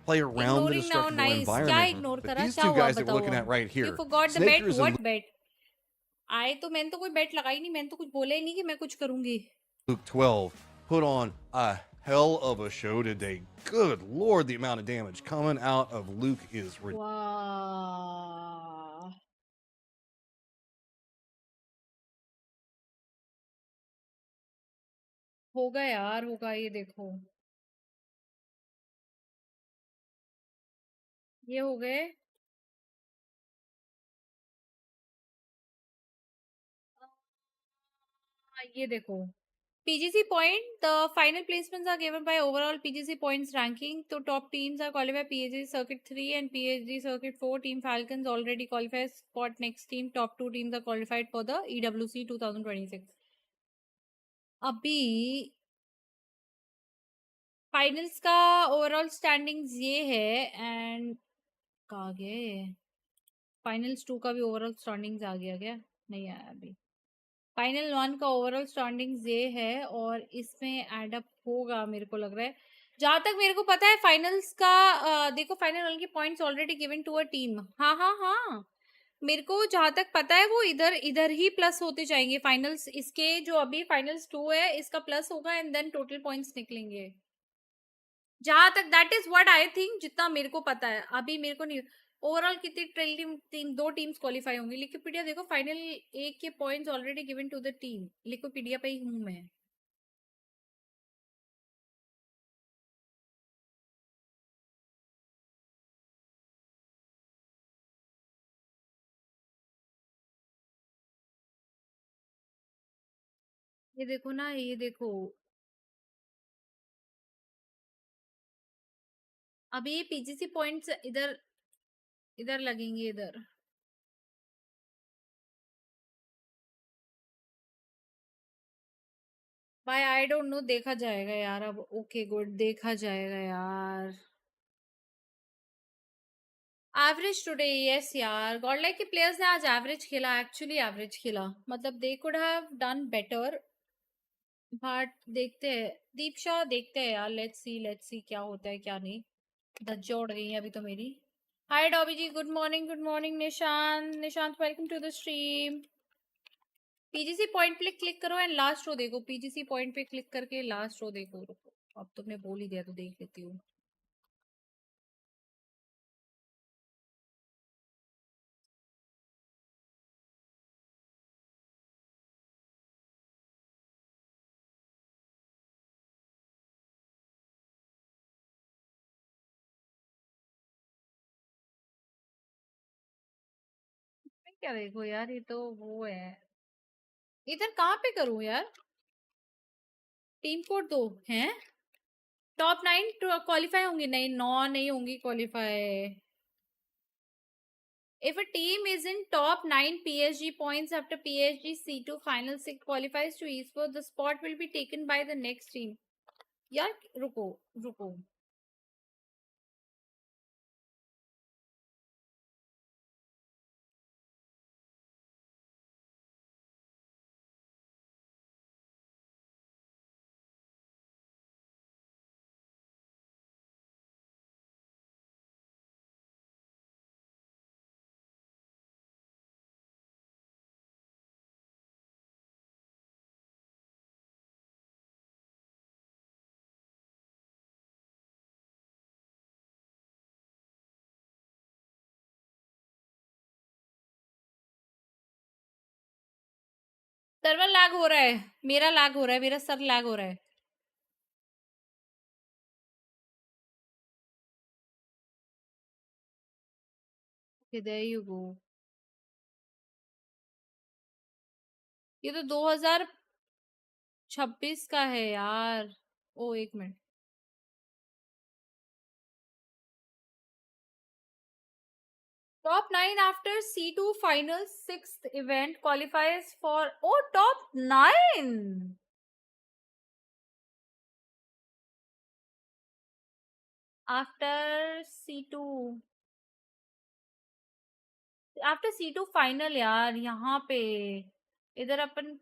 Play around the Ignoring now, destructible nice. क्या environment. इग्नोर But करा? these क्या two हुआ guys that we're बताओ looking at अब? right You here, forgot the bet. Snakers and What bet? मैंने तो कोई बेट लगाई नहीं, मैंने तो कुछ बोला ही नहीं कि मैं कुछ करूंगी. Luke 12 put on a hell of a show today. Good lord, the amount of damage coming out of Luke is ridiculous. वाह, होगा यार, होगा. ये देखो, ये हो गए. ये देखो, PGC point, the final placements are given by overall PGC points ranking. So top teams are qualified PGC Circuit 3 and PGC Circuit 4. Team Falcons already qualified spot next team. Top 2 teams are qualified for the EWC 2026. अभी finals का overall standings ये है and कहाँ गए? Finals 2 का भी overall standings आ गया क्या? नहीं आया अभी. फाइनल 1 का ओवरऑल स्टैंडिंग्स ये है और इसमें एड अप होगा मेरे को लग रहा है. जहां तक मेरे को पता है फाइनल्स का देखो, फाइनल 1 के points already given to a team. हाँ हाँ हाँ, मेरे को जहां तक पता है वो इधर इधर ही प्लस होते जाएंगे. फाइनल्स इसके जो अभी फाइनल्स 2 है इसका प्लस होगा एंड देन टोटल पॉइंट्स निकलेंगे. जहां तक that is what I think, जितना मेरे को पता है. अभी मेरे को नहीं ओवरऑल कितनी टीम 2 टीम्स क्वालिफाई होंगी. लिक्विपीडिया देखो, फाइनल 1 के points already given to the team. Liquipedia पे ही हूं मैं. ये देखो ना, ये देखो, अभी पीजीसी पॉइंट्स इधर इधर लगेंगे इधर. भाई आई डोंट नो, देखा जाएगा यार अब. ओके गुड, देखा जाएगा यार. एवरेज टुडे, यस यार. गॉडलाइक के प्लेयर्स ने आज एवरेज खेला, एक्चुअली एवरेज खेला. मतलब they could have done better, but देखते हैं. दीपशा देखते हैं यार. लेट्स सी क्या होता है क्या नहीं. धज्जियां उड़ गई हैं अभी तो मेरी. Hi Dobby ji, good morning. Nishant welcome to the stream. PGC point पे क्लिक करो एंड लास्ट रो देखो. पीजीसी पॉइंट पे क्लिक करके लास्ट रो देखो. रुको, अब तुमने बोल ही दिया तो देख लेती हूँ. मैं क्या देखो यार, ये तो वो है. इधर कहाँ पे करूँ यार? टीम कोड 2 हैं. टॉप 9 क्वालिफाई होंगे? नहीं, 9 नहीं होंगी qualify. If a team is in top 9 PSG points after PSG C2 final 6 qualifies to esports, the spot will be taken by the next team. यार रुको. सर्वर लैग हो रहा है, मेरा लैग हो रहा है, मेरा सर लैग हो रहा है. Okay, there you go. ये तो 2026 का है यार. ओ एक minute. Top 9 after C2 finals 6th event qualifies for. Oh, top 9. After C2 after C2 final यार यहाँ पे इधर अपन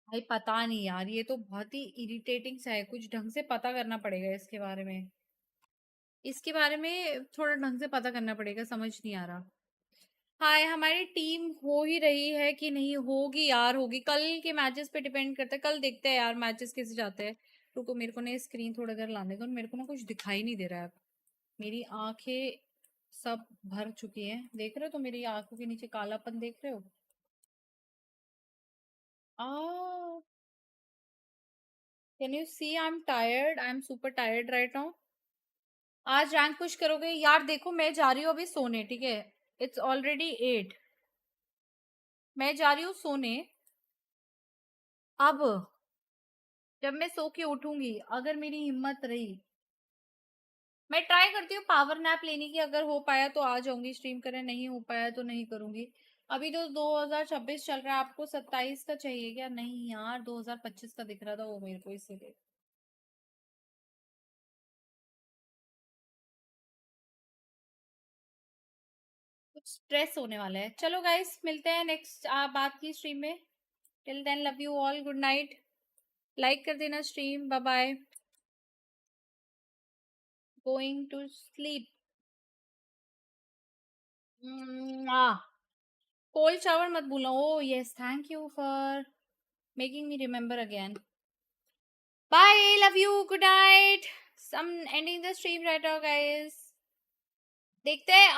भाई पता नहीं यार, ये तो बहुत ही इरिटेटिंग सा है, कुछ ढंग से पता करना पड़ेगा इसके बारे में। इसके बारे में थोड़ा ढंग से पता करना पड़ेगा, समझ नहीं आ रहा। हाय, हमारी टीम हो ही रही है कि नहीं होगी यार, होगी। कल के मैचेस पे डिपेंड करता है, कल देखते हैं यार मैचेस कैसे जाते हैं। रुको मेरे को ना स्क्रीन थोड़ा देर लाने दो, मेरे को ना कुछ दिखाई नहीं दे रहा है। मेरी आंखें सब भर चुकी हैं, देख रहे हो तो मेरी आंखों के नीचे कालापन देख रहे हो। Uh can you see I am tired, I am super tired right now. आज रैंक पुश करोगे यार? देखो मैं जा रही हूँ अभी सोने, ठीक है? इट्स ऑलरेडी 8, मैं जा रही हूँ सोने। अब जब मैं सो के उठूंगी, अगर मेरी हिम्मत रही, मैं ट्राई करती हूँ पावर नैप लेने की, अगर हो पाया तो आ जाऊंगी स्ट्रीम करने, नहीं हो पाया तो नहीं करूंगी। अभी तो 2026 चल रहा है, आपको 27 का चाहिए क्या? नहीं यार 2025 का दिख रहा था वो मेरे को, इसीलिए। कुछ स्ट्रेस होने वाला है। चलो गाइस मिलते हैं नेक्स्ट बात की स्ट्रीम में। Till then love you all, good night. Like कर देना stream, bye bye. Going to sleep. Cold shower मत भूलना। Oh yes, thank you for making me remember again. Bye, love you, good night. I'm ending the stream right now guys। देखते हैं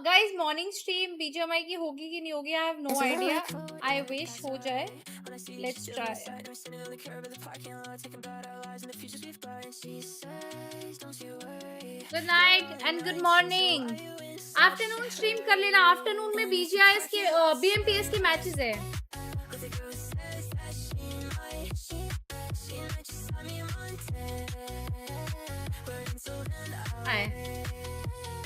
guys, morning stream BGMI की होगी कि नहीं होगी, I have no idea. I wish हो जाए, let's try. Good night and good morning. Afternoon stream कर लेना, आफ्टरनून में बीजीआईएस के बीएमपीएस के मैचेस है।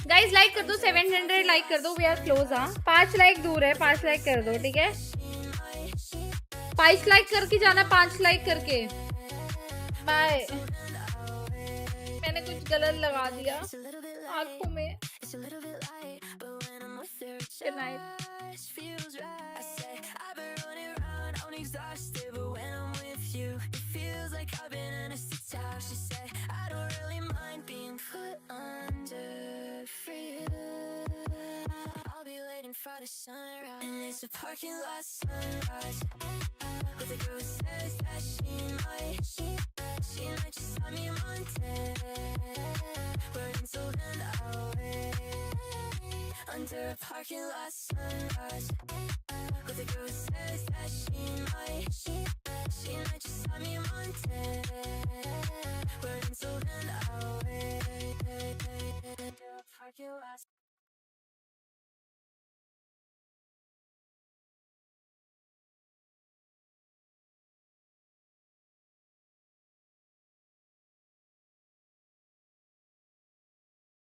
गाइस लाइक कर दो, 700 लाइक कर दो, वी आर क्लोज। हाँ 5 लाइक दूर है, 5 लाइक कर दो, ठीक है? 5 लाइक करके जाना, 5 लाइक करके। बाय। मैंने कुछ गलत लगा दिया आंखों में। Good night. For the sunrise, and it's a parking lot sunrise with a girl who says that she might just buy me a Monday. We're insolent away under a parking lot sunrise with a girl who says that she might just buy me a Monday.